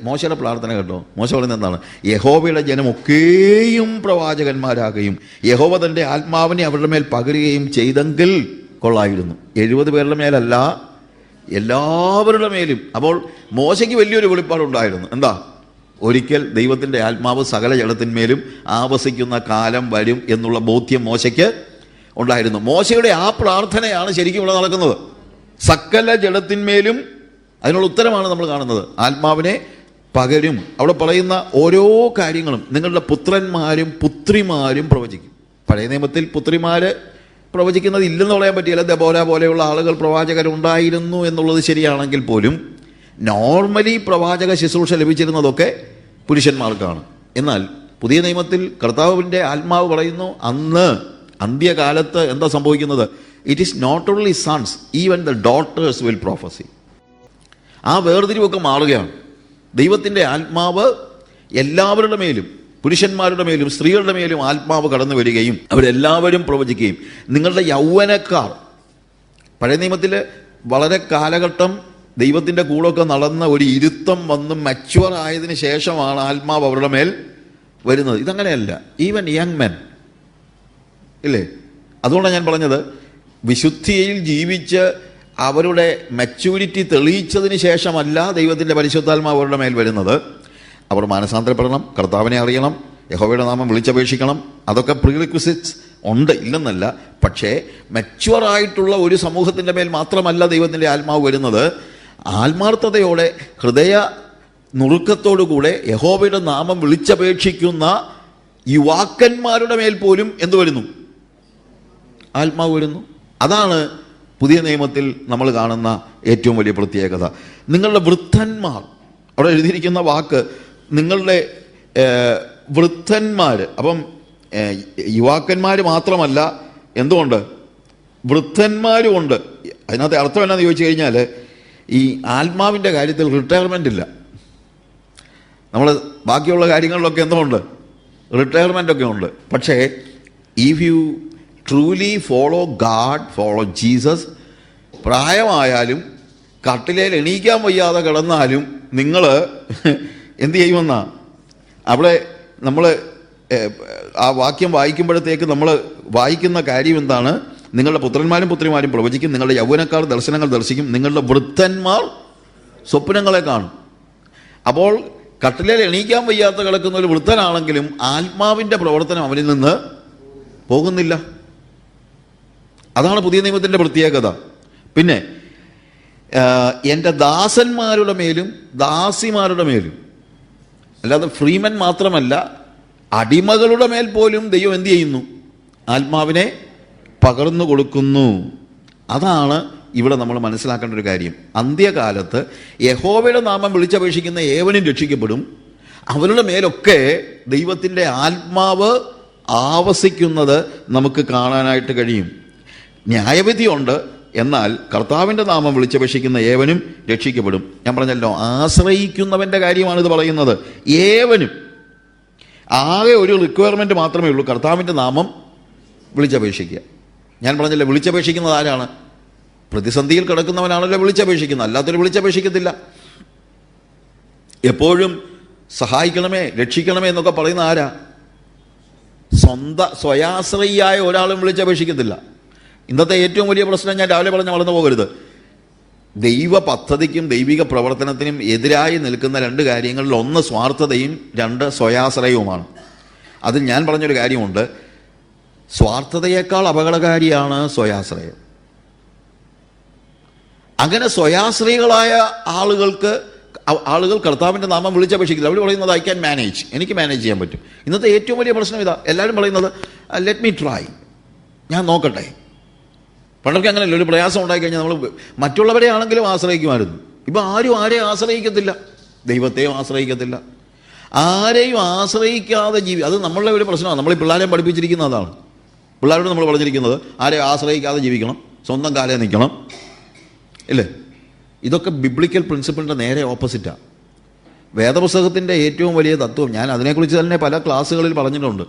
മോശയുടെ പ്രാർത്ഥന കേട്ടോ. മോശ പറയുന്നത് എന്താണ്? യഹോവയുടെ ജനമൊക്കെയും പ്രവാചകന്മാരാകുകയും യഹോവ തൻ്റെ ആത്മാവിനെ അവരുടെ മേൽ പകരുകയും ചെയ്തെങ്കിൽ കൊള്ളായിരുന്നു. 70 പേരുടെ മേലല്ല, എല്ലാവരുടെ മേലും. അപ്പോൾ മോശയ്ക്ക് വലിയൊരു വെളിപ്പാടുണ്ടായിരുന്നു. എന്താ? ഒരിക്കൽ ദൈവത്തിൻ്റെ ആത്മാവ് സകല ജഡത്തിന്മേലും ആവസിക്കുന്ന കാലം വരും എന്നുള്ള ബോധ്യം മോശയ്ക്ക് ഉണ്ടായിരുന്നു. മോശയുടെ ആ പ്രാർത്ഥനയാണ് ശരിക്കും ഇവിടെ നടക്കുന്നത്. സകല ജഡത്തിന്മേലും അതിനുള്ള ഉത്തരമാണ് നമ്മൾ കാണുന്നത്. ആത്മാവിനെ പകരും. അവിടെ പറയുന്ന ഓരോ കാര്യങ്ങളും, നിങ്ങളുടെ പുത്രന്മാരും പുത്രിമാരും പ്രവചിക്കും. പഴയ നിയമത്തിൽ പുത്രിമാര് പ്രവചിക്കുന്നത് ഇല്ലെന്ന് പറയാൻ പറ്റില്ല. ദെബോര പോലെയുള്ള ആളുകൾ പ്രവാചകരുണ്ടായിരുന്നു എന്നുള്ളത് ശരിയാണെങ്കിൽ പോലും നോർമലി പ്രവാചക ശുശ്രൂഷ ലഭിച്ചിരുന്നതൊക്കെ പുരുഷന്മാർക്കാണ്. എന്നാൽ പുതിയ നിയമത്തിൽ കർത്താവിൻ്റെ ആത്മാവ് പറയുന്നു, അന്ന് അന്ത്യകാലത്ത് എന്താ സംഭവിക്കുന്നത്? It is not only sons, even the daughters will prophesy. ആ വേർതിരിവൊക്കെ മാറുകയാണ്. ദൈവത്തിൻ്റെ ആത്മാവ് എല്ലാവരുടെ മേലും, പുരുഷന്മാരുടെ മേലും സ്ത്രീകളുടെ മേലും ആത്മാവ് കടന്നു വരികയും അവരെല്ലാവരും പ്രവചിക്കുകയും. നിങ്ങളുടെ യൗവനക്കാർ, പഴയ നിയമത്തിൽ വളരെ കാലഘട്ടം ദൈവത്തിൻ്റെ കൂടൊക്കെ നടന്ന ഒരു ഇരുത്തം വന്ന് മച്വർ ആയതിനു ശേഷമാണ് ആത്മാവ് അവരുടെ മേൽ വരുന്നത്. ഇതങ്ങനെയല്ല. ഈവൻ യങ് മെൻ ഇല്ലേ? അതുകൊണ്ടാണ് ഞാൻ പറഞ്ഞത്, വിശുദ്ധിയിൽ ജീവിച്ച് അവരുടെ മെച്യൂരിറ്റി തെളിയിച്ചതിന് ശേഷമല്ല ദൈവത്തിൻ്റെ പരിശുദ്ധാത്മാവ് അവരുടെ മേൽ വരുന്നത്. അവർ മാനസാന്തരപ്പെടണം, കർത്താവിനെ അറിയണം, യഹോവയുടെ നാമം വിളിച്ചപേക്ഷിക്കണം. അതൊക്കെ പ്രീറിക്വിസിറ്റ്സ് ഉണ്ട്, ഇല്ലെന്നല്ല. പക്ഷേ മെച്വറായിട്ടുള്ള ഒരു സമൂഹത്തിൻ്റെ മേൽ മാത്രമല്ല ദൈവത്തിൻ്റെ ആത്മാവ് വരുന്നത്. ആത്മാർത്ഥതയോടെ ഹൃദയ നുറുക്കത്തോടുകൂടെ യഹോവയുടെ നാമം വിളിച്ചപേക്ഷിക്കുന്ന യുവാക്കന്മാരുടെ മേൽ പോലും എന്ത് വരുന്നു? ആത്മാവ് വരുന്നു. അതാണ് പുതിയ നിയമത്തിൽ നമ്മൾ കാണുന്ന ഏറ്റവും വലിയ പ്രത്യേകത. നിങ്ങളുടെ വൃദ്ധന്മാർ, അവിടെ എഴുതിയിരിക്കുന്ന വാക്ക് നിങ്ങളുടെ വൃദ്ധന്മാർ. അപ്പം യുവാക്കന്മാർ മാത്രമല്ല, എന്തുകൊണ്ട് വൃദ്ധന്മാരും ഉണ്ട്. അതിനകത്ത് അർത്ഥം എന്നാന്ന് ചോദിച്ചു കഴിഞ്ഞാൽ, ഈ ആത്മാവിൻ്റെ കാര്യത്തിൽ റിട്ടയർമെൻ്റ് ഇല്ല. നമ്മൾ ബാക്കിയുള്ള കാര്യങ്ങളിലൊക്കെ എന്തുകൊണ്ട് റിട്ടയർമെൻ്റ് ഒക്കെ ഉണ്ട്. പക്ഷേ if you truly follow God, follow Jesus, പ്രായമായാലും കട്ടിലേൽ എണീക്കാൻ വയ്യാതെ കിടന്നാലും നിങ്ങൾ എന്ത് ചെയ്യുമെന്നാ അവിടെ നമ്മൾ ആ വാക്യം വായിക്കുമ്പോഴത്തേക്ക് നമ്മൾ വായിക്കുന്ന കാര്യം എന്താണ്? നിങ്ങളുടെ പുത്രന്മാരും പുത്രിമാരും പ്രവചിക്കും, നിങ്ങളുടെ യൗവനക്കാർ ദർശനങ്ങൾ ദർശിക്കും, നിങ്ങളുടെ വൃദ്ധന്മാർ സ്വപ്നങ്ങളെ കാണും. അപ്പോൾ കട്ടിലേൽ എണീക്കാൻ വയ്യാത്ത കിടക്കുന്ന ഒരു വൃദ്ധനാണെങ്കിലും ആത്മാവിൻ്റെ പ്രവർത്തനം അവനിൽ നിന്ന് പോകുന്നില്ല. അതാണ് പുതിയ നിയമത്തിൻ്റെ പ്രത്യേകത. പിന്നെ എൻ്റെ ദാസന്മാരുടെ മേലും ദാസിമാരുടെ മേലും, അല്ലാതെ ഫ്രീമൻ മാത്രമല്ല, അടിമകളുടെ മേൽ പോലും ദൈവം എന്ത് ചെയ്യുന്നു? ആത്മാവിനെ പകർന്നു കൊടുക്കുന്നു. അതാണ് ഇവിടെ നമ്മൾ മനസ്സിലാക്കേണ്ട ഒരു കാര്യം. അന്ത്യകാലത്ത് യഹോവയുടെ നാമം വിളിച്ചപേക്ഷിക്കുന്ന ഏവനും രക്ഷിക്കപ്പെടും. അവരുടെ മേലൊക്കെ ദൈവത്തിൻ്റെ ആത്മാവ് ആവസിക്കുന്നത് നമുക്ക് കാണാനായിട്ട് കഴിയും. ന്യായവിധിയുണ്ട്, എന്നാൽ കർത്താവിൻ്റെ നാമം വിളിച്ചപേക്ഷിക്കുന്ന ഏവനും രക്ഷിക്കപ്പെടും. ഞാൻ പറഞ്ഞല്ലോ, ആശ്രയിക്കുന്നവൻ്റെ കാര്യമാണിത് പറയുന്നത്. ഏവനും. ആകെ ഒരു റിക്വയർമെൻറ്റ് മാത്രമേ ഉള്ളൂ, കർത്താവിൻ്റെ നാമം വിളിച്ചപേക്ഷിക്കുക. ഞാൻ പറഞ്ഞല്ലോ, വിളിച്ചപേക്ഷിക്കുന്നത് ആരാണ്? പ്രതിസന്ധിയിൽ കിടക്കുന്നവനാണല്ലോ വിളിച്ചപേക്ഷിക്കുന്നത്, അല്ലാത്തൊരു വിളിച്ചപേക്ഷിക്കത്തില്ല. എപ്പോഴും സഹായിക്കണമേ, രക്ഷിക്കണമേ എന്നൊക്കെ പറയുന്ന ആരാ? സ്വയാശ്രയിയായ ഒരാളും വിളിച്ചപേക്ഷിക്കത്തില്ല. ഇന്നത്തെ ഏറ്റവും വലിയ പ്രശ്നം, ഞാൻ രാവിലെ പറഞ്ഞ വളർന്നു പോകരുത്, ദൈവ പദ്ധതിക്കും ദൈവിക പ്രവർത്തനത്തിനും എതിരായി നിൽക്കുന്ന രണ്ട് കാര്യങ്ങളിൽ ഒന്ന് സ്വാർത്ഥതയും രണ്ട് സ്വയാശ്രയവുമാണ്. അതിൽ ഞാൻ പറഞ്ഞൊരു കാര്യമുണ്ട്, സ്വാർത്ഥതയേക്കാൾ അപകടകാരിയാണ് സ്വയാശ്രയം. അങ്ങനെ സ്വയാശ്രയികളായ ആളുകൾ കർത്താവിൻ്റെ നാമം വിളിച്ചപേക്ഷിക്കില്ല. അവർ പറയുന്നത് ഐ ക്യാൻ മാനേജ്, എനിക്ക് മാനേജ് ചെയ്യാൻ പറ്റും. ഇന്നത്തെ ഏറ്റവും വലിയ പ്രശ്നം ഇതാ. എല്ലാവരും പറയുന്നത് ലെറ്റ് മീ ട്രൈ, ഞാൻ നോക്കട്ടെ. പണ്ടൊക്കെ അങ്ങനെയല്ല, ഒരു പ്രയാസം ഉണ്ടായിക്കഴിഞ്ഞാൽ നമ്മൾ മറ്റുള്ളവരെ ആണെങ്കിലും ആശ്രയിക്കുമായിരുന്നു. ഇപ്പം ആരും ആരെയും ആശ്രയിക്കത്തില്ല, ദൈവത്തെയും ആശ്രയിക്കത്തില്ല, ആരെയും ആശ്രയിക്കാതെ അത് നമ്മളുടെ ഒരു പ്രശ്നമാണ്. നമ്മൾ ഈ പിള്ളേരെ പഠിപ്പിച്ചിരിക്കുന്ന അതാണ്. പിള്ളേരോട് നമ്മൾ പറഞ്ഞിരിക്കുന്നത് ആരെയും ആശ്രയിക്കാതെ ജീവിക്കണം, സ്വന്തം കാലേ നിൽക്കണം, ഇല്ലേ? ഇതൊക്കെ ബിബ്ലിക്കൽ പ്രിൻസിപ്പിളിൻ്റെ നേരെ ഓപ്പോസിറ്റാണ്. വേദപുസ്തകത്തിൻ്റെ ഏറ്റവും വലിയ തത്വം, ഞാൻ അതിനെക്കുറിച്ച് തന്നെ പല ക്ലാസ്സുകളിൽ പറഞ്ഞിട്ടുണ്ട്.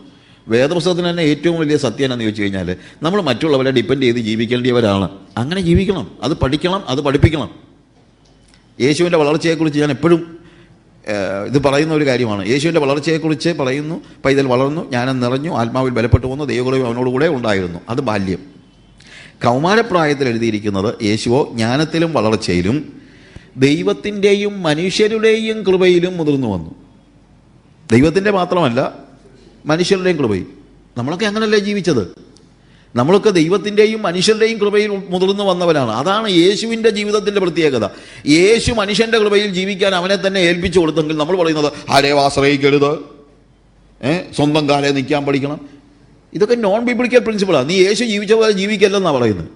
വേദപുസ്തകത്തിന് തന്നെ ഏറ്റവും വലിയ സത്യം എന്നാന്ന് ചോദിച്ചു കഴിഞ്ഞാൽ, നമ്മൾ മറ്റുള്ളവരെ ഡിപ്പെൻഡ് ചെയ്ത് ജീവിക്കേണ്ടവരാണ്. അങ്ങനെ ജീവിക്കണം, അത് പഠിക്കണം, അത് പഠിപ്പിക്കണം. യേശുവിൻ്റെ വളർച്ചയെക്കുറിച്ച് ഞാൻ എപ്പോഴും ഇത് പറയുന്ന ഒരു കാര്യമാണ്. യേശുവിൻ്റെ വളർച്ചയെക്കുറിച്ച് പറയുന്നു, പൈതൽ വളർന്നു, ജ്ഞാനം നിറഞ്ഞു, ആത്മാവിൽ ബലപ്പെട്ടു വന്നു, ദൈവകൃപ അവനോടുകൂടെ ഉണ്ടായിരുന്നു. അത് ബാല്യം. കൗമാരപ്രായത്തിൽ എഴുതിയിരിക്കുന്നത്, യേശുവോ ജ്ഞാനത്തിലും വളർച്ചയിലും ദൈവത്തിൻ്റെയും മനുഷ്യരുടെയും കൃപയിലും മുതിർന്നു വന്നു. ദൈവത്തിൻ്റെ മാത്രമല്ല, മനുഷ്യരുടെയും കൃപയിൽ. നമ്മളൊക്കെ അങ്ങനല്ലേ ജീവിച്ചത്? നമ്മളൊക്കെ ദൈവത്തിൻ്റെയും മനുഷ്യരുടെയും കൃപയിൽ മുതിർന്നു വന്നവരാണ്. അതാണ് യേശുവിൻ്റെ ജീവിതത്തിൻ്റെ പ്രത്യേകത. യേശു മനുഷ്യൻ്റെ കൃപയിൽ ജീവിക്കാൻ അവനെ തന്നെ ഏൽപ്പിച്ചു കൊടുത്തെങ്കിൽ നമ്മൾ പറയുന്നത് ആരെയും ആശ്രയിക്കരുത്, സ്വന്തം കാലേ നിൽക്കാൻ പഠിക്കണം. ഇതൊക്കെ നോൺ ബിബ്ലിക്കൽ പ്രിൻസിപ്പിളാണ്. നീ യേശു ജീവിച്ച പോലെ ജീവിക്കല്ലെന്നാണ് പറയുന്നത്.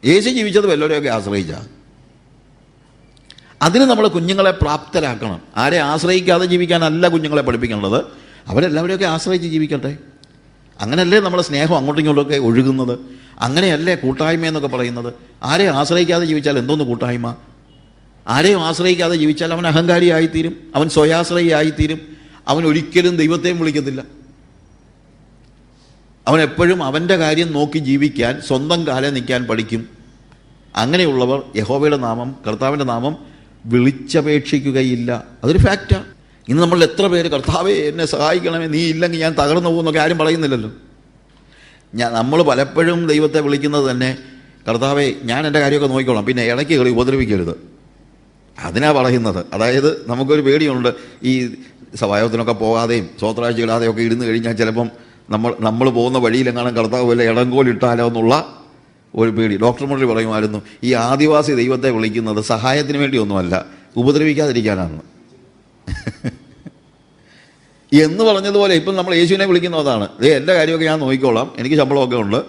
യേശു ജീവിച്ചത് വല്ലവരെയൊക്കെ ആശ്രയിച്ചാൽ. അതിന് നമ്മൾ കുഞ്ഞുങ്ങളെ പ്രാപ്തരാക്കണം. ആരെ ആശ്രയിക്കാതെ ജീവിക്കാനല്ല കുഞ്ഞുങ്ങളെ പഠിപ്പിക്കേണ്ടത്, അവരെല്ലാവരെയൊക്കെ ആശ്രയിച്ച് ജീവിക്കട്ടെ. അങ്ങനെയല്ലേ നമ്മളെ സ്നേഹം അങ്ങോട്ടും ഇങ്ങോട്ടൊക്കെ ഒഴുകുന്നത്. അങ്ങനെയല്ലേ കൂട്ടായ്മ എന്നൊക്കെ പറയുന്നത്. ആരെയും ആശ്രയിക്കാതെ ജീവിച്ചാൽ എന്തോന്ന് കൂട്ടായ്മ? ആരെയും ആശ്രയിക്കാതെ ജീവിച്ചാൽ അവൻ അഹങ്കാരിയായിത്തീരും, അവൻ സ്വയാശ്രയിയായിത്തീരും, അവൻ ഒരിക്കലും ദൈവത്തെയും വിളിക്കത്തില്ല. അവൻ എപ്പോഴും അവൻ്റെ കാര്യം നോക്കി ജീവിക്കാൻ, സ്വന്തം കാലേ നിൽക്കാൻ പഠിക്കും. അങ്ങനെയുള്ളവർ യഹോവയുടെ നാമം, കർത്താവിൻ്റെ നാമം വിളിച്ചപേക്ഷിക്കുകയില്ല. അതൊരു ഫാക്റ്റാണ്. ഇന്ന് നമ്മൾ എത്ര പേര് കർത്താവേ എന്നെ സഹായിക്കണമേ, നീ ഇല്ലെങ്കിൽ ഞാൻ തകർന്നു പോകുന്നൊക്കെ ആരും പറയുന്നില്ലല്ലോ. നമ്മൾ പലപ്പോഴും ദൈവത്തെ വിളിക്കുന്നത് തന്നെ കർത്താവേ ഞാൻ എൻ്റെ കാര്യമൊക്കെ നോക്കിക്കോളാം, പിന്നെ ഇടയ്ക്ക് കളി ഉപദ്രവിക്കരുത്. അതിനാ പറയുന്നത്. അതായത് നമുക്കൊരു പേടിയുണ്ട്, ഈ സഭായോഗത്തിനൊക്കെ പോകാതെയും സ്വത്രാഴ്ചയിടാതെയും ഒക്കെ ഇരുന്ന് കഴിഞ്ഞാൽ ചിലപ്പം നമ്മൾ പോകുന്ന വഴിയിലെങ്ങാനും കർത്താവ് വല്ല ഇടങ്കോലിട്ടാലോ എന്നുള്ള ഒരു പേടി. ഡോക്ടർ മുരളി പറയുമായിരുന്നു, ഈ ആദിവാസി ദൈവത്തെ വിളിക്കുന്നത് സഹായത്തിന് വേണ്ടിയൊന്നുമല്ല, ഉപദ്രവിക്കാതിരിക്കാനാണ് എന്ന് പറഞ്ഞതുപോലെ ഇപ്പം നമ്മൾ യേശുവിനെ വിളിക്കുന്നതാണ്. എൻ്റെ കാര്യമൊക്കെ ഞാൻ നോക്കിക്കോളാം, എനിക്ക് ശമ്പളമൊക്കെ ഉണ്ട്,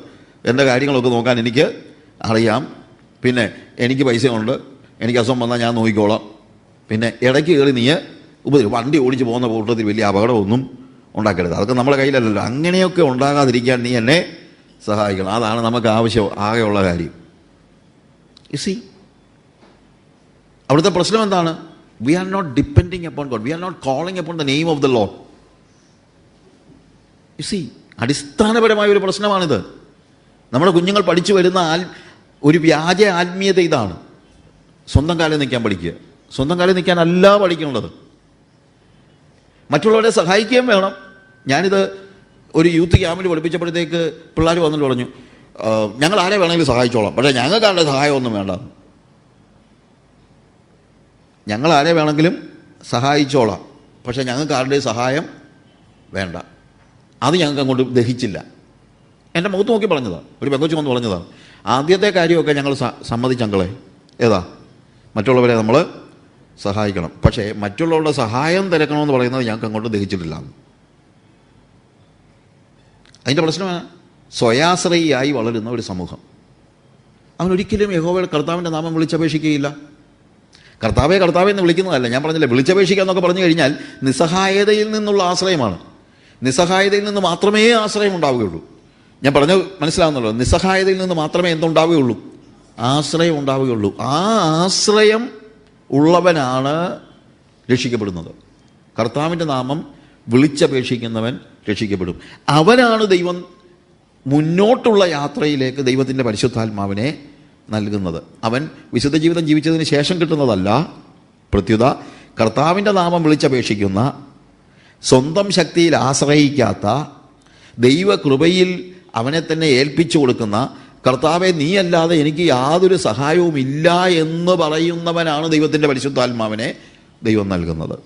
എൻ്റെ കാര്യങ്ങളൊക്കെ നോക്കാൻ എനിക്ക് അറിയാം, പിന്നെ എനിക്ക് പൈസയുണ്ട്, എനിക്ക് അസുഖം വന്നാൽ ഞാൻ നോക്കിക്കോളാം, പിന്നെ ഇടയ്ക്ക് കയറി നീ വണ്ടി ഓടിച്ച് പോകുന്ന കൂട്ടത്തിൽ വലിയ അപകടമൊന്നും ഉണ്ടാക്കരുത്, അതൊക്കെ നമ്മുടെ കയ്യിലല്ലല്ലോ. അങ്ങനെയൊക്കെ ഉണ്ടാകാതിരിക്കാൻ നീ എന്നെ സഹായിക്കണം. അതാണ് നമുക്ക് ആവശ്യം ആകെയുള്ള കാര്യം. സി, അവിടുത്തെ പ്രശ്നം എന്താണ്? We are not depending upon God, we are not calling upon the name of the Lord. See, അടിസ്ഥാനപരമായ ഒരു പ്രശ്നമാണിത്. നമ്മുടെ കുഞ്ഞുങ്ങൾ പഠിച്ചു വരുന്ന ഒരു വ്യാജ ആത്മീയത ഇതാണ്. സ്വന്തം കാലിൽ നിൽക്കാൻ പഠിക്കുക. സ്വന്തം കാലിൽ നിൽക്കാനല്ല പഠിക്കേണ്ടത്, മറ്റുള്ളവരെ സഹായിക്കുകയും വേണം. ഞാനിത് ഒരു യൂത്ത് ക്യാമ്പിൽ പഠിപ്പിച്ചപ്പോഴത്തേക്ക് പിള്ളേർ വന്നിട്ട് പറഞ്ഞു, ഞങ്ങൾ ആരെ വേണമെങ്കിലും സഹായിച്ചോളാം, പക്ഷേ ഞങ്ങൾക്ക് ആരുടെ സഹായമൊന്നും വേണ്ട. ഞങ്ങൾ ആരെ വേണമെങ്കിലും സഹായിച്ചോളാം, പക്ഷേ ഞങ്ങൾക്ക് ആരുടെയും സഹായം വേണ്ട. അത് ഞങ്ങൾക്ക് അങ്ങോട്ട് ദഹിച്ചില്ല. എൻ്റെ മുഖത്ത് നോക്കി പറഞ്ഞതാണ്, ഒരു പെങ്കൊച്ചു വന്ന് പറഞ്ഞതാണ്. ആദ്യത്തെ കാര്യമൊക്കെ ഞങ്ങൾ സമ്മതിച്ചങ്കളെ, ഏതാ മറ്റുള്ളവരെ നമ്മൾ സഹായിക്കണം, പക്ഷേ മറ്റുള്ളവരുടെ സഹായം തിരക്കണമെന്ന് പറയുന്നത് ഞങ്ങൾക്ക് അങ്ങോട്ട് ദഹിച്ചിട്ടില്ല. അതിൻ്റെ പ്രശ്നമാണ് സ്വയാശ്രയിയായി വളരുന്ന ഒരു സമൂഹം. അവനൊരിക്കലും യഹോവയുടെ കർത്താവിൻ്റെ നാമം വിളിച്ചപേക്ഷിക്കുകയില്ല. കർത്താവെ കർത്താവെ എന്ന് വിളിക്കുന്നതല്ല, ഞാൻ പറഞ്ഞില്ലേ, വിളിച്ചപേക്ഷിക്കുക എന്നൊക്കെ പറഞ്ഞു കഴിഞ്ഞാൽ നിസ്സഹായതയിൽ നിന്നുള്ള ആശ്രയമാണ്. നിസ്സഹായതയിൽ നിന്ന് മാത്രമേ ആശ്രയം ഉണ്ടാവുകയുള്ളൂ. ഞാൻ പറഞ്ഞത് മനസ്സിലാവുന്നല്ലോ. നിസ്സഹായതയിൽ നിന്ന് മാത്രമേ എന്തുണ്ടാവുകയുള്ളൂ? ആശ്രയം ഉണ്ടാവുകയുള്ളൂ. ആ ആശ്രയം ഉള്ളവനാണ് രക്ഷിക്കപ്പെടുന്നത്. കർത്താവിൻ്റെ നാമം വിളിച്ചപേക്ഷിക്കുന്നവൻ രക്ഷിക്കപ്പെടും. അവനാണ് ദൈവം മുന്നോട്ടുള്ള യാത്രയിലേക്ക് ദൈവത്തിൻ്റെ പരിശുദ്ധാത്മാവിനെ നൽകുന്നത്. അവൻ വിശുദ്ധ ജീവിതം ജീവിച്ചതിന് ശേഷം കിട്ടുന്നതല്ല. പ്രത്യുത കർത്താവിൻ്റെ നാമം വിളിച്ചപേക്ഷിക്കുന്ന, സ്വന്തം ശക്തിയിൽ ആശ്രയിക്കാത്ത, ദൈവകൃപയിൽ അവനെ തന്നെ ഏൽപ്പിച്ചു കൊടുക്കുന്ന, കർത്താവെ നീയല്ലാതെ എനിക്ക് യാതൊരു സഹായവും ഇല്ല എന്ന് പറയുന്നവനാണ് ദൈവത്തിൻ്റെ പരിശുദ്ധാത്മാവിനെ ദൈവം നൽകുന്നത്.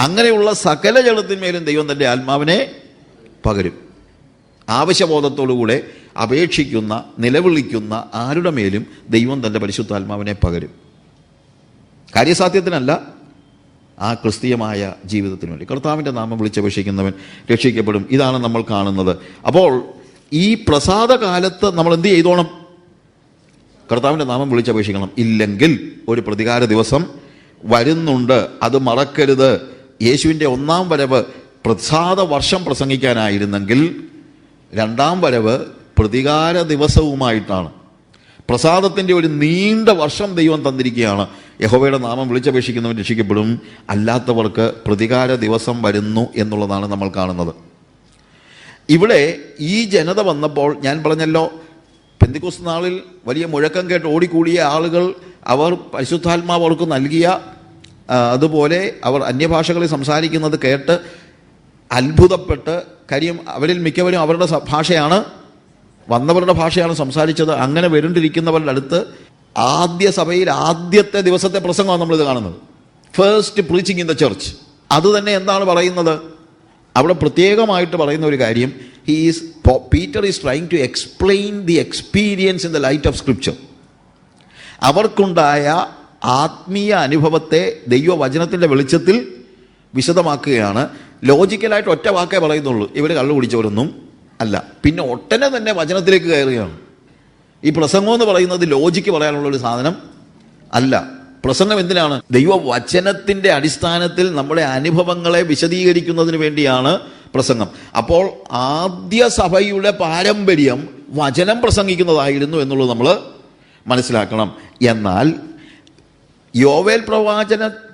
അങ്ങനെയുള്ള സകല ജഡത്തിന്മേലും ദൈവം തൻ്റെ ആത്മാവിനെ പകരും. ആവശ്യബോധത്തോടുകൂടെ അപേക്ഷിക്കുന്ന, നിലവിളിക്കുന്ന ആരുടെ മേലും ദൈവം തൻ്റെ പരിശുദ്ധാത്മാവിനെ പകരും. കാര്യസാധ്യത്തിനല്ല, ആ ക്രിസ്തീയമായ ജീവിതത്തിന് വേണ്ടി. കർത്താവിൻ്റെ നാമം വിളിച്ചപേക്ഷിക്കുന്നവൻ രക്ഷിക്കപ്പെടും. ഇതാണ് നമ്മൾ കാണുന്നത്. അപ്പോൾ ഈ പ്രസാദകാലത്ത് നമ്മൾ എന്ത് ചെയ്തോണം? കർത്താവിൻ്റെ നാമം വിളിച്ചപേക്ഷിക്കണം. ഇല്ലെങ്കിൽ ഒരു പ്രതികാര ദിവസം വരുന്നുണ്ട്, അത് മറക്കരുത്. യേശുവിൻ്റെ ഒന്നാം വരവ് പ്രസാദ വർഷം പ്രസംഗിക്കാനായിരുന്നെങ്കിൽ രണ്ടാം വരവ് പ്രതികാര ദിവസവുമായിട്ടാണ്. പ്രസാദത്തിൻ്റെ ഒരു നീണ്ട വർഷം ദൈവം തന്നിരിക്കുകയാണ്. യഹോവയുടെ നാമം വിളിച്ചപേക്ഷിക്കുന്നവൻ രക്ഷിക്കപ്പെടും, അല്ലാത്തവർക്ക് പ്രതികാര ദിവസം വരുന്നു എന്നുള്ളതാണ് നമ്മൾ കാണുന്നത്. ഇവിടെ ഈ ജനത വന്നപ്പോൾ ഞാൻ പറഞ്ഞല്ലോ, പെന്തിക്കോസ്ത് നാളിൽ വലിയ മുഴക്കം കേട്ട് ഓടിക്കൂടിയ ആളുകൾ, അവർ പരിശുദ്ധാത്മാവ് അവർക്ക് നൽകിയ, അതുപോലെ അവർ അന്യഭാഷകളിൽ സംസാരിക്കുന്നത് കേട്ട് അത്ഭുതപ്പെട്ട്, കാര്യം അവരിൽ മിക്കവരും അവരുടെ ഭാഷയാണ്, വന്നവരുടെ ഭാഷയാണ് സംസാരിച്ചത്. അങ്ങനെ വരണ്ടിരിക്കുന്നവരുടെ അടുത്ത് ആദ്യ സഭയിൽ ആദ്യത്തെ ദിവസത്തെ പ്രസംഗമാണ് നമ്മളിത് കാണുന്നത്. First preaching in the church. അതുതന്നെ എന്താണ് പറയുന്നത്? അവിടെ പ്രത്യേകമായിട്ട് പറയുന്ന ഒരു കാര്യം, Peter is trying to explain the experience in the light of scripture. അവർക്കുണ്ടായ ആത്മീയ അനുഭവത്തെ ദൈവവചനത്തിൻ്റെ വെളിച്ചത്തിൽ വിശദമാക്കുകയാണ്. ലോജിക്കലായിട്ട് ഒറ്റ വാക്കേ പറയുന്നുള്ളൂ, ഇവർ കള്ളു കുടിച്ചവരൊന്നും അല്ല. പിന്നെ ഒട്ടനെ തന്നെ വചനത്തിലേക്ക് കയറുകയാണ്. ഈ പ്രസംഗം എന്ന് പറയുന്നത് ലോജിക്ക് പറയാനുള്ളൊരു സാധനം അല്ല. പ്രസംഗം എന്തിനാണ്? ദൈവവചനത്തിൻ്റെ അടിസ്ഥാനത്തിൽ നമ്മുടെ അനുഭവങ്ങളെ വിശദീകരിക്കുന്നതിന് വേണ്ടിയാണ് പ്രസംഗം. അപ്പോൾ ആദ്യ സഭയുടെ പാരമ്പര്യം വചനം പ്രസംഗിക്കുന്നതായിരുന്നു എന്നുള്ളത് നമ്മൾ മനസ്സിലാക്കണം. എന്നാൽ യോവേൽ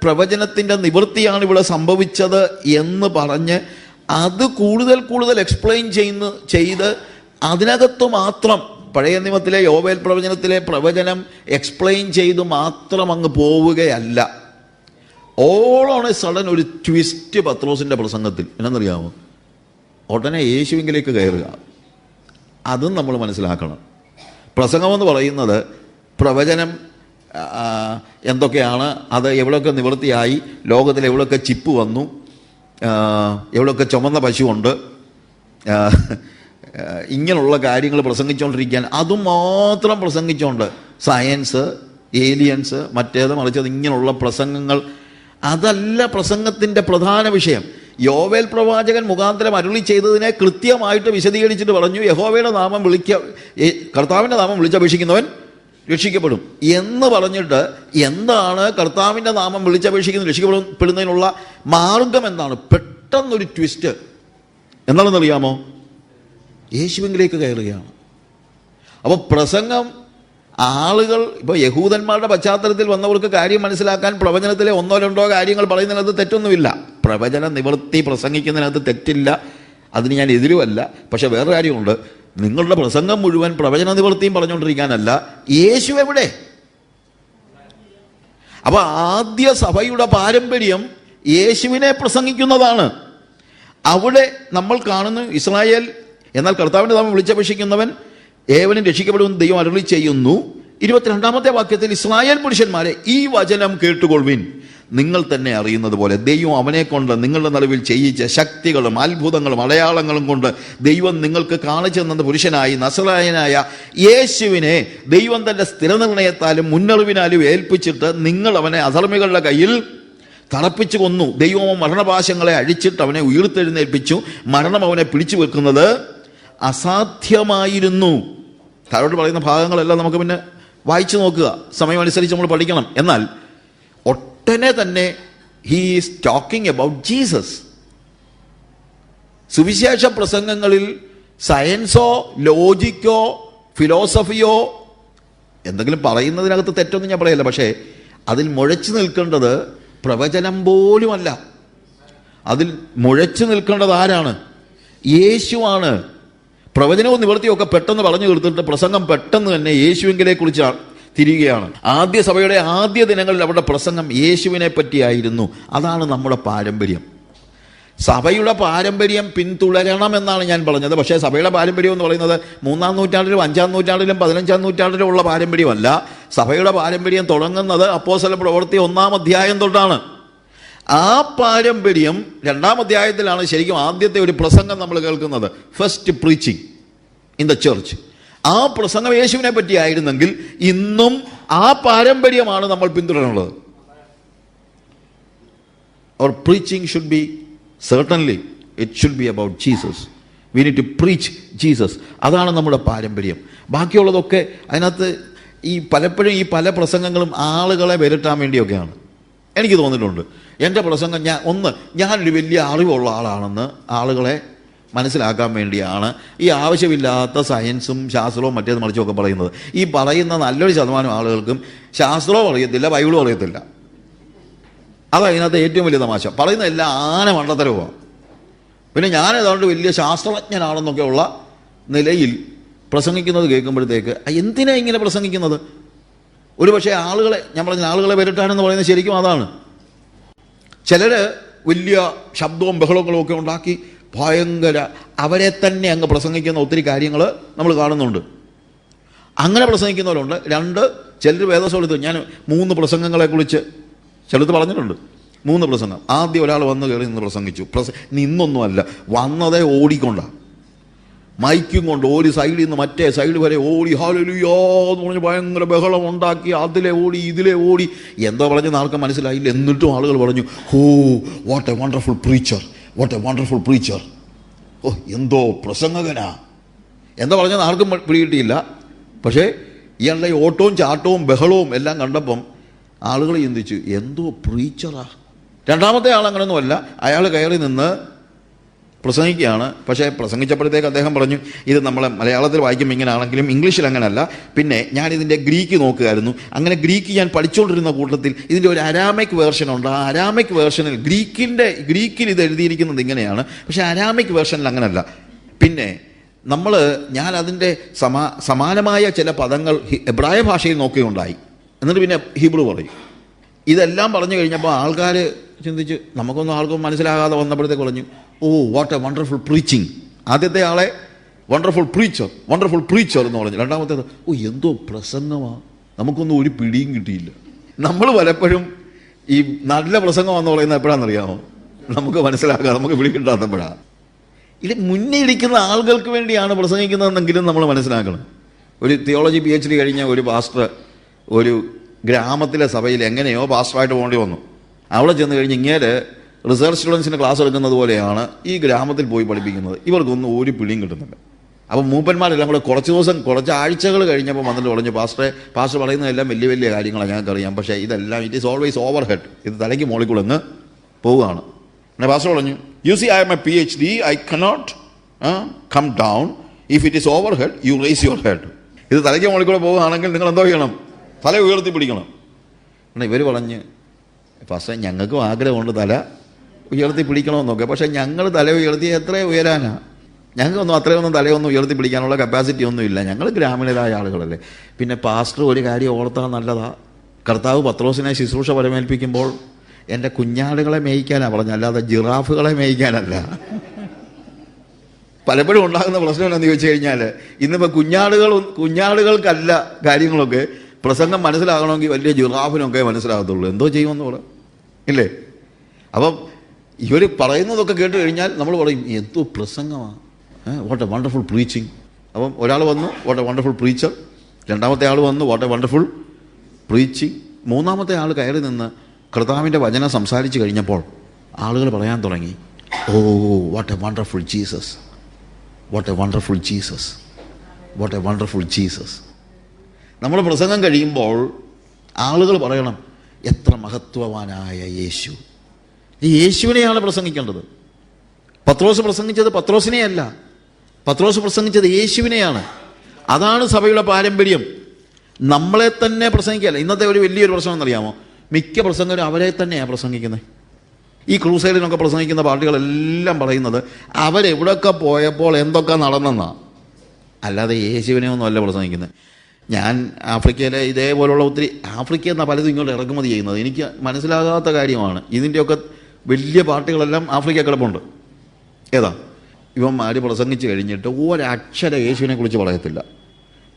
പ്രവചനത്തിൻ്റെ നിവൃത്തിയാണ് ഇവിടെ സംഭവിച്ചത് എന്ന് പറഞ്ഞ് അത് കൂടുതൽ എക്സ്പ്ലെയിൻ ചെയ്ത് അതിനകത്ത് മാത്രം പഴയ നിയമത്തിലെ യോവേൽ പ്രവചനത്തിലെ പ്രവചനം എക്സ്പ്ലെയിൻ ചെയ്ത് മാത്രം അങ്ങ് പോവുകയല്ല. ഓൾ ഓൺ എ സഡൻ ഒരു ട്വിസ്റ്റ് പത്രോസിൻ്റെ പ്രസംഗത്തിൽ എന്നറിയാമോ? ഉടനെ യേശുവിലേക്ക് കയറുക. അതും നമ്മൾ മനസ്സിലാക്കണം. പ്രസംഗമെന്ന് പറയുന്നത് പ്രവചനം എന്തൊക്കെയാണ്, അത് എവിടെയൊക്കെ നിവൃത്തിയായി, ലോകത്തിൽ എവിടെയൊക്കെ ചിപ്പ് വന്നു, എവിടെയൊക്കെ ചുമന്ന പശുവുണ്ട്, ഇങ്ങനെയുള്ള കാര്യങ്ങൾ പ്രസംഗിച്ചുകൊണ്ടിരിക്കാൻ, അതുമാത്രം പ്രസംഗിച്ചുകൊണ്ട് സയൻസ്, ഏലിയൻസ്, മറ്റേത് മറിച്ചത്, ഇങ്ങനെയുള്ള പ്രസംഗങ്ങൾ അതല്ല പ്രസംഗത്തിൻ്റെ പ്രധാന വിഷയം. യോവേൽ പ്രവാചകൻ മുഖാന്തരം അരുളി ചെയ്തതിനെ കൃത്യമായിട്ട് വിശദീകരിച്ചിട്ട് പറഞ്ഞു, യഹോവയുടെ നാമം കർത്താവിൻ്റെ നാമം വിളിച്ചപേക്ഷിക്കുന്നവൻ രക്ഷിക്കപ്പെടും എന്ന് പറഞ്ഞിട്ട് എന്താണ് കർത്താവിൻ്റെ നാമം വിളിച്ചപേക്ഷിക്കുന്നത് രക്ഷിക്കപ്പെടുന്നതിനുള്ള മാർഗം എന്താണ്? പെട്ടെന്നൊരു ട്വിസ്റ്റ് എന്താണെന്നറിയാമോ? യേശുവിലേക്ക് കയറുകയാണ്. അപ്പോൾ പ്രസംഗം ആളുകൾ ഇപ്പോൾ യഹൂദന്മാരുടെ പശ്ചാത്തലത്തിൽ വന്നവർക്ക് കാര്യം മനസ്സിലാക്കാൻ പ്രവചനത്തിലെ 1-2 കാര്യങ്ങൾ പറയുന്നതിനകത്ത് തെറ്റൊന്നുമില്ല. പ്രവചന നിവൃത്തി പ്രസംഗിക്കുന്നതിനകത്ത് തെറ്റില്ല, അതിന് ഞാൻ എതിരുമല്ല. പക്ഷെ വേറെ കാര്യമുണ്ട്, നിങ്ങളുടെ പ്രസംഗം മുഴുവൻ പ്രവചന നിവൃത്തിയും പറഞ്ഞുകൊണ്ടിരിക്കാനല്ല. യേശു എവിടെ? അപ്പോൾ ആദ്യ സഭയുടെ പാരമ്പര്യം യേശുവിനെ പ്രസംഗിക്കുന്നതാണ്. അവിടെ നമ്മൾ കാണുന്നു ഇസ്രായേൽ എന്നാൽ കർത്താവിൻ്റെ നാമം വിളിച്ചപേക്ഷിക്കുന്നവൻ ഏവനും രക്ഷിക്കപ്പെടുമെന്ന് ദൈവം അരുളി ചെയ്യുന്നു. 22-ാമത്തെ വാക്യത്തിൽ ഇസ്രായേൽ പുരുഷന്മാരെ ഈ വചനം കേട്ടുകൊള്ളുവിൻ, നിങ്ങൾ തന്നെ അറിയുന്നത് പോലെ ദൈവം അവനെ കൊണ്ട് നിങ്ങളുടെ നടുവിൽ ചെയ്യിച്ച ശക്തികളും അത്ഭുതങ്ങളും അടയാളങ്ങളും കൊണ്ട് ദൈവം നിങ്ങൾക്ക് കാണിച്ചു തന്ന പുരുഷനായി നസറായനായ യേശുവിനെ ദൈവം തൻ്റെ സ്ഥിരനിർണയത്താലും മുന്നറിവിനാലും ഏൽപ്പിച്ചിട്ട് നിങ്ങൾ അവനെ അധർമ്മികളുടെ കയ്യിൽ തറപ്പിച്ചു കൊന്നു. ദൈവം മരണപാശങ്ങളെ അഴിച്ചിട്ട് അവനെ ഉയർത്തെഴുന്നേൽപ്പിച്ചു. മരണം അവനെ പിടിച്ചു വെക്കുന്നത് അസാധ്യമായിരുന്നു. താഴോട്ട് പറയുന്ന ഭാഗങ്ങളെല്ലാം നമുക്ക് പിന്നെ വായിച്ചു നോക്കുക, സമയമനുസരിച്ച് നമ്മൾ പഠിക്കണം. എന്നാൽ ഒട്ടനെ തന്നെ he is talking about Jesus. സുവിശേഷ പ്രസംഗങ്ങളിൽ സയൻസോ ലോജിക്കോ ഫിലോസഫിയോ എന്തെങ്കിലും പറയുന്നതിനകത്ത് തെറ്റൊന്നും ഞാൻ പറയല്ല. പക്ഷേ അതിൽ മുഴച്ചു നിൽക്കേണ്ടത് പ്രവചനം പോലുമല്ല. അതിൽ മുഴച്ചു നിൽക്കേണ്ടത് ആരാണ്? യേശുവാണ്. പ്രവചനവും നിവൃത്തിയും ഒക്കെ പെട്ടെന്ന് പറഞ്ഞു തീർത്തിട്ട് പ്രസംഗം പെട്ടെന്ന് തന്നെ യേശുവിനെ കുറിച്ച് തിരികെയാണ്. ആദ്യ സഭയുടെ ആദ്യ ദിനങ്ങളിൽ അവരുടെ പ്രസംഗം യേശുവിനെ പറ്റിയായിരുന്നു. അതാണ് നമ്മുടെ പാരമ്പര്യം. സഭയുടെ പാരമ്പര്യം പിന്തുടരണമെന്നാണ് ഞാൻ പറഞ്ഞത്. പക്ഷേ സഭയുടെ പാരമ്പര്യം എന്ന് പറയുന്നത് 3-ാം നൂറ്റാണ്ടിലും 5-ാം നൂറ്റാണ്ടിലും 15-ാം നൂറ്റാണ്ടിലും ഉള്ള പാരമ്പര്യമല്ല. സഭയുടെ പാരമ്പര്യം തുടങ്ങുന്നത് അപ്പോസ്തല പ്രവൃത്തി 1-ാം അധ്യായം തൊട്ടാണ്. ആ പാരമ്പര്യം 2-ാം അധ്യായത്തിലാണ് ശരിക്കും ആദ്യത്തെ ഒരു പ്രസംഗം നമ്മൾ കേൾക്കുന്നത്. First preaching in the church. ആ പ്രസംഗം യേശുവിനെ പറ്റിയായിരുന്നെങ്കിൽ ഇന്നും ആ പാരമ്പര്യമാണ് നമ്മൾ പിന്തുടരുന്നത്. Our preaching should be, certainly it should be about Jesus. We need to preach Jesus. അതാണ് നമ്മുടെ പാരമ്പര്യം. ബാക്കിയുള്ളതൊക്കെ അതിനകത്ത് പലപ്പോഴും ഈ പല പ്രസംഗങ്ങളും ആളുകളെ വിരട്ടാൻ വേണ്ടിയൊക്കെയാണ്. എനിക്ക് തോന്നിയിട്ടുണ്ട് എൻ്റെ പ്രസംഗം ഞാനൊരു വലിയ അറിവുള്ള ആളാണെന്ന് ആളുകളെ മനസ്സിലാക്കാൻ വേണ്ടിയാണ് ഈ ആവശ്യമില്ലാത്ത സയൻസും ശാസ്ത്രവും മറ്റേത് മറിച്ചുമൊക്കെ പറയുന്നത്. ഈ പറയുന്ന നല്ലൊരു ശതമാനം ആളുകൾക്കും ശാസ്ത്രവും അറിയത്തില്ല, ബൈബിളും അറിയത്തില്ല. അതതിനകത്ത് ഏറ്റവും വലിയ തമാശ. പറയുന്ന എല്ലാം ആന മണ്ടത്തരവുമാണ്. പിന്നെ ഞാൻ ഏതാണ്ട് വലിയ ശാസ്ത്രജ്ഞനാണെന്നൊക്കെയുള്ള നിലയിൽ പ്രസംഗിക്കുന്നത് കേൾക്കുമ്പോഴത്തേക്ക് എന്തിനാ ഇങ്ങനെ പ്രസംഗിക്കുന്നത്? ഒരു പക്ഷേ ഞാൻ പറഞ്ഞ ആളുകളെ വരട്ടാനെന്ന് പറയുന്നത് ശരിക്കും അതാണ്. ചിലർ വലിയ ശബ്ദവും ബഹളങ്ങളും ഒക്കെ ഉണ്ടാക്കി ഭയങ്കര അവരെ തന്നെ അങ്ങ് പ്രസംഗിക്കുന്ന ഒത്തിരി കാര്യങ്ങൾ നമ്മൾ കാണുന്നുണ്ട്. അങ്ങനെ പ്രസംഗിക്കുന്നവരുണ്ട്. ചിലർ വേദസ്വലത്ത് ഞാൻ 3 പ്രസംഗങ്ങളെക്കുറിച്ച് ചിലത് പറഞ്ഞിട്ടുണ്ട്. 3 പ്രസംഗം. ആദ്യം ഒരാൾ വന്ന് കയറി നിന്ന് പ്രസംഗിച്ചു. നിന്നൊന്നുമല്ല, വന്നതേ ഓടിക്കൊണ്ടാണ്. മൈക്കും കൊണ്ട് ഒരു സൈഡിൽ നിന്ന് മറ്റേ സൈഡ് വരെ ഓടി ഹല്ലേലൂയ എന്ന് പറഞ്ഞ് ഭയങ്കര ബഹളം ഉണ്ടാക്കി. അതിലെ ഓടി ഇതിലെ ഓടി. എന്തോ പറഞ്ഞെന്ന് ആർക്കും മനസ്സിലായില്ല. എന്നിട്ടും ആളുകൾ പറഞ്ഞു, oh what a wonderful preacher, what a wonderful preacher. Oh എന്തോ പ്രസംഗകനാ. എന്താ പറഞ്ഞെന്ന് ആർക്കും പിടികിട്ടിയില്ല. പക്ഷേ ഇയാളുടെ ഓട്ടവും ചാട്ടവും ബഹളവും എല്ലാം കണ്ടപ്പം ആളുകൾ ചിന്തിച്ചു, എന്തോ പ്രീച്ചറാ. 2-ാമത്തെ ആൾ അങ്ങനെയൊന്നുമല്ല. അയാൾ കയറി നിന്ന് പ്രസംഗിക്കുകയാണ്. പക്ഷേ പ്രസംഗിച്ചപ്പോഴത്തേക്ക് അദ്ദേഹം പറഞ്ഞു, ഇത് നമ്മളെ മലയാളത്തിൽ വായിക്കുമ്പോൾ ഇങ്ങനെയാണെങ്കിലും ഇംഗ്ലീഷിൽ അങ്ങനെയല്ല. പിന്നെ ഞാനിതിൻ്റെ ഗ്രീക്ക് നോക്കുകയായിരുന്നു. അങ്ങനെ ഗ്രീക്ക് ഞാൻ പഠിച്ചുകൊണ്ടിരുന്ന കൂട്ടത്തിൽ ഇതിൻ്റെ ഒരു അരാമിക് വേർഷനുണ്ട്. ആ അരാമിക് വേർഷനിൽ ഗ്രീക്കിൽ ഇത് എഴുതിയിരിക്കുന്നത് ഇങ്ങനെയാണ്. പക്ഷേ അരാമിക് വേർഷനിൽ അങ്ങനെയല്ല. പിന്നെ ഞാൻ അതിൻ്റെ സമാനമായ ചില പദങ്ങൾ എബ്രായ ഭാഷയിൽ നോക്കുകയുണ്ടായി. എന്നിട്ട് പിന്നെ ഹീബ്രു പറയും. ഇതെല്ലാം പറഞ്ഞു കഴിഞ്ഞപ്പോൾ ആൾക്കാർ ചിന്തിച്ച് നമുക്കൊന്നും ആർക്കും മനസ്സിലാകാതെ വന്നപ്പോഴത്തേക്ക് പറഞ്ഞു, oh what a wonderful preaching. ആദ്യത്തെ ആളെ വണ്ടർഫുൾ പ്രീച്ചർ എന്ന് പറഞ്ഞു. രണ്ടാമത്തേത് എന്തോ പ്രസംഗമാ, നമുക്കൊന്നും ഒരു പിടിയും കിട്ടിയില്ല. നമ്മൾ പലപ്പോഴും ഈ നല്ല പ്രസംഗമാണെന്ന് പറയുന്നത് എപ്പോഴാണെന്നറിയാമോ? നമുക്ക് മനസ്സിലാക്കാം, നമുക്ക് പിടി കിട്ടാത്തപ്പോഴാണ്. ഇത് മുന്നേ ഇരിക്കുന്ന ആളുകൾക്ക് വേണ്ടിയാണ് പ്രസംഗിക്കുന്നതെന്നെങ്കിലും നമ്മൾ മനസ്സിലാക്കണം. ഒരു തിയോളജി PhD കഴിഞ്ഞ ഒരു പാസ്റ്റർ ഒരു ഗ്രാമത്തിലെ സഭയിൽ എങ്ങനെയോ പാസ്റ്ററായിട്ട് പോകേണ്ടി വന്നു. അവിടെ ചെന്ന് കഴിഞ്ഞ് ഇങ്ങേര് റിസർച്ച് സ്റ്റുഡൻസിന് ക്ലാസ് എടുക്കുന്നത് പോലെയാണ് ഈ ഗ്രാമത്തിൽ പോയി പഠിപ്പിക്കുന്നത്. ഇവർക്കൊന്നും ഒരു പിടിയും കിട്ടുന്നില്ല. അപ്പം മൂപ്പന്മാരെല്ലാം കൂടെ കുറച്ച് ആഴ്ചകൾ കഴിഞ്ഞപ്പോൾ വന്നിട്ട് പറഞ്ഞു, പാസ്റ്റർ പറയുന്നതെല്ലാം വലിയ വലിയ കാര്യങ്ങളാണ്, ഞങ്ങൾക്കറിയാം, പക്ഷേ ഇതെല്ലാം it is always over head, ഇത് തലയ്ക്ക് മുകളിൽ കൂടെ അങ്ങ് പോവുകയാണ്. പിന്നെ പാസ്റ്റർ പറഞ്ഞു, you see I am a PhD, I cannot come down, if it is over head you raise your head. ഇത് തലയ്ക്ക് മുകളിൽ കൂടെ പോവുകയാണെങ്കിൽ നിങ്ങൾ എന്തോ ചെയ്യണം? തല ഉയർത്തി പിടിക്കണം. എന്നാൽ ഇവർ പറഞ്ഞ്, പാസ്റ്റർ ഞങ്ങൾക്കും ആഗ്രഹമുണ്ട് തല ഉയർത്തി പിടിക്കണമെന്നൊക്കെ, പക്ഷേ ഞങ്ങൾ തല ഉയർത്തി എത്ര ഉയരാനാ? ഞങ്ങൾക്കൊന്നും അത്രയൊന്നും തലയൊന്നും ഉയർത്തി പിടിക്കാനുള്ള കപ്പാസിറ്റി ഒന്നുമില്ല, ഞങ്ങൾ ഗ്രാമീണരായ ആളുകളല്ലേ. പിന്നെ പാസ്റ്റർ ഒരു കാര്യം ഓർത്താൽ നല്ലതാ, കർത്താവ് പത്രോസിനെ ശുശ്രൂഷ പരമേൽപ്പിക്കുമ്പോൾ എൻ്റെ കുഞ്ഞാടുകളെ മേയിക്കാനാണ് പറഞ്ഞത്, അല്ലാതെ ജിറാഫുകളെ മേയിക്കാനല്ല. പലപ്പോഴും ഉണ്ടാകുന്ന പ്രശ്നം എന്താണെന്ന് ചോദിച്ചു കഴിഞ്ഞാൽ, ഇന്നിപ്പോൾ കുഞ്ഞാടുകൾക്കല്ല കാര്യങ്ങളൊക്കെ, പ്രസംഗം മനസ്സിലാകണമെങ്കിൽ വലിയ ജിറാഫിനൊക്കെ മനസ്സിലാകത്തുള്ളൂ. എന്തോ ചെയ്യുമെന്ന് പറ ഇല്ലേ? അപ്പം ഇവർ പറയുന്നതൊക്കെ കേട്ട് കഴിഞ്ഞാൽ നമ്മൾ പറയും എന്തോ പ്രസംഗമാണ്, വാട്ട് എ വണ്ടർഫുൾ പ്രീച്ചിങ്. അപ്പം ഒരാൾ വന്നു, വാട്ട് എ വണ്ടർഫുൾ പ്രീച്ചർ. രണ്ടാമത്തെ ആൾ വന്നു, വാട്ട് എ വണ്ടർഫുൾ പ്രീച്ചിങ്. മൂന്നാമത്തെ ആൾ കയറി നിന്ന് കർത്താവിൻ്റെ വചനം സംസാരിച്ച് കഴിഞ്ഞപ്പോൾ ആളുകൾ പറയാൻ തുടങ്ങി, oh what a wonderful Jesus, what a wonderful Jesus, what a wonderful Jesus. നമ്മൾ പ്രസംഗം കഴിയുമ്പോൾ ആളുകൾ പറയണം, എത്ര മഹത്വവാനായ യേശു. ഈ യേശുവിനെയാണ് പ്രസംഗിക്കേണ്ടത്. പത്രോസ് പ്രസംഗിച്ചത് പത്രോസിനെയല്ല, പത്രോസ് പ്രസംഗിച്ചത് യേശുവിനെയാണ്. അതാണ് സഭയുടെ പാരമ്പര്യം. നമ്മളെ തന്നെ പ്രസംഗിക്കുകയല്ല. ഇന്നത്തെ ഒരു വലിയൊരു പ്രശ്നം എന്നറിയാമോ? മിക്ക പ്രസംഗരും അവരെ തന്നെയാണ് പ്രസംഗിക്കുന്നത്. ഈ ക്രൂസൈഡിനൊക്കെ പ്രസംഗിക്കുന്ന പാർട്ടികളെല്ലാം പറയുന്നത് അവരെവിടെയൊക്കെ പോയപ്പോൾ എന്തൊക്കെ നടന്നെന്നാണ്, അല്ലാതെ യേശുവിനെ ഒന്നും അല്ല പ്രസംഗിക്കുന്നത്. ഞാൻ ആഫ്രിക്കയിലെ ഇതേപോലുള്ള ആഫ്രിക്കയിൽ നിന്നാണ് പലതും ഇങ്ങോട്ട് ഇറക്കുമതി ചെയ്യുന്നത്. എനിക്ക് മനസ്സിലാകാത്ത കാര്യമാണ്. ഇതിൻ്റെയൊക്കെ വലിയ പാർട്ടികളെല്ലാം ആഫ്രിക്ക കിടപ്പുണ്ട്. ഏതാ ഇവന്മാർ പ്രസംഗിച്ച് കഴിഞ്ഞിട്ട് ഒരക്ഷര യേശുവിനെ കുറിച്ച് പറയത്തില്ല.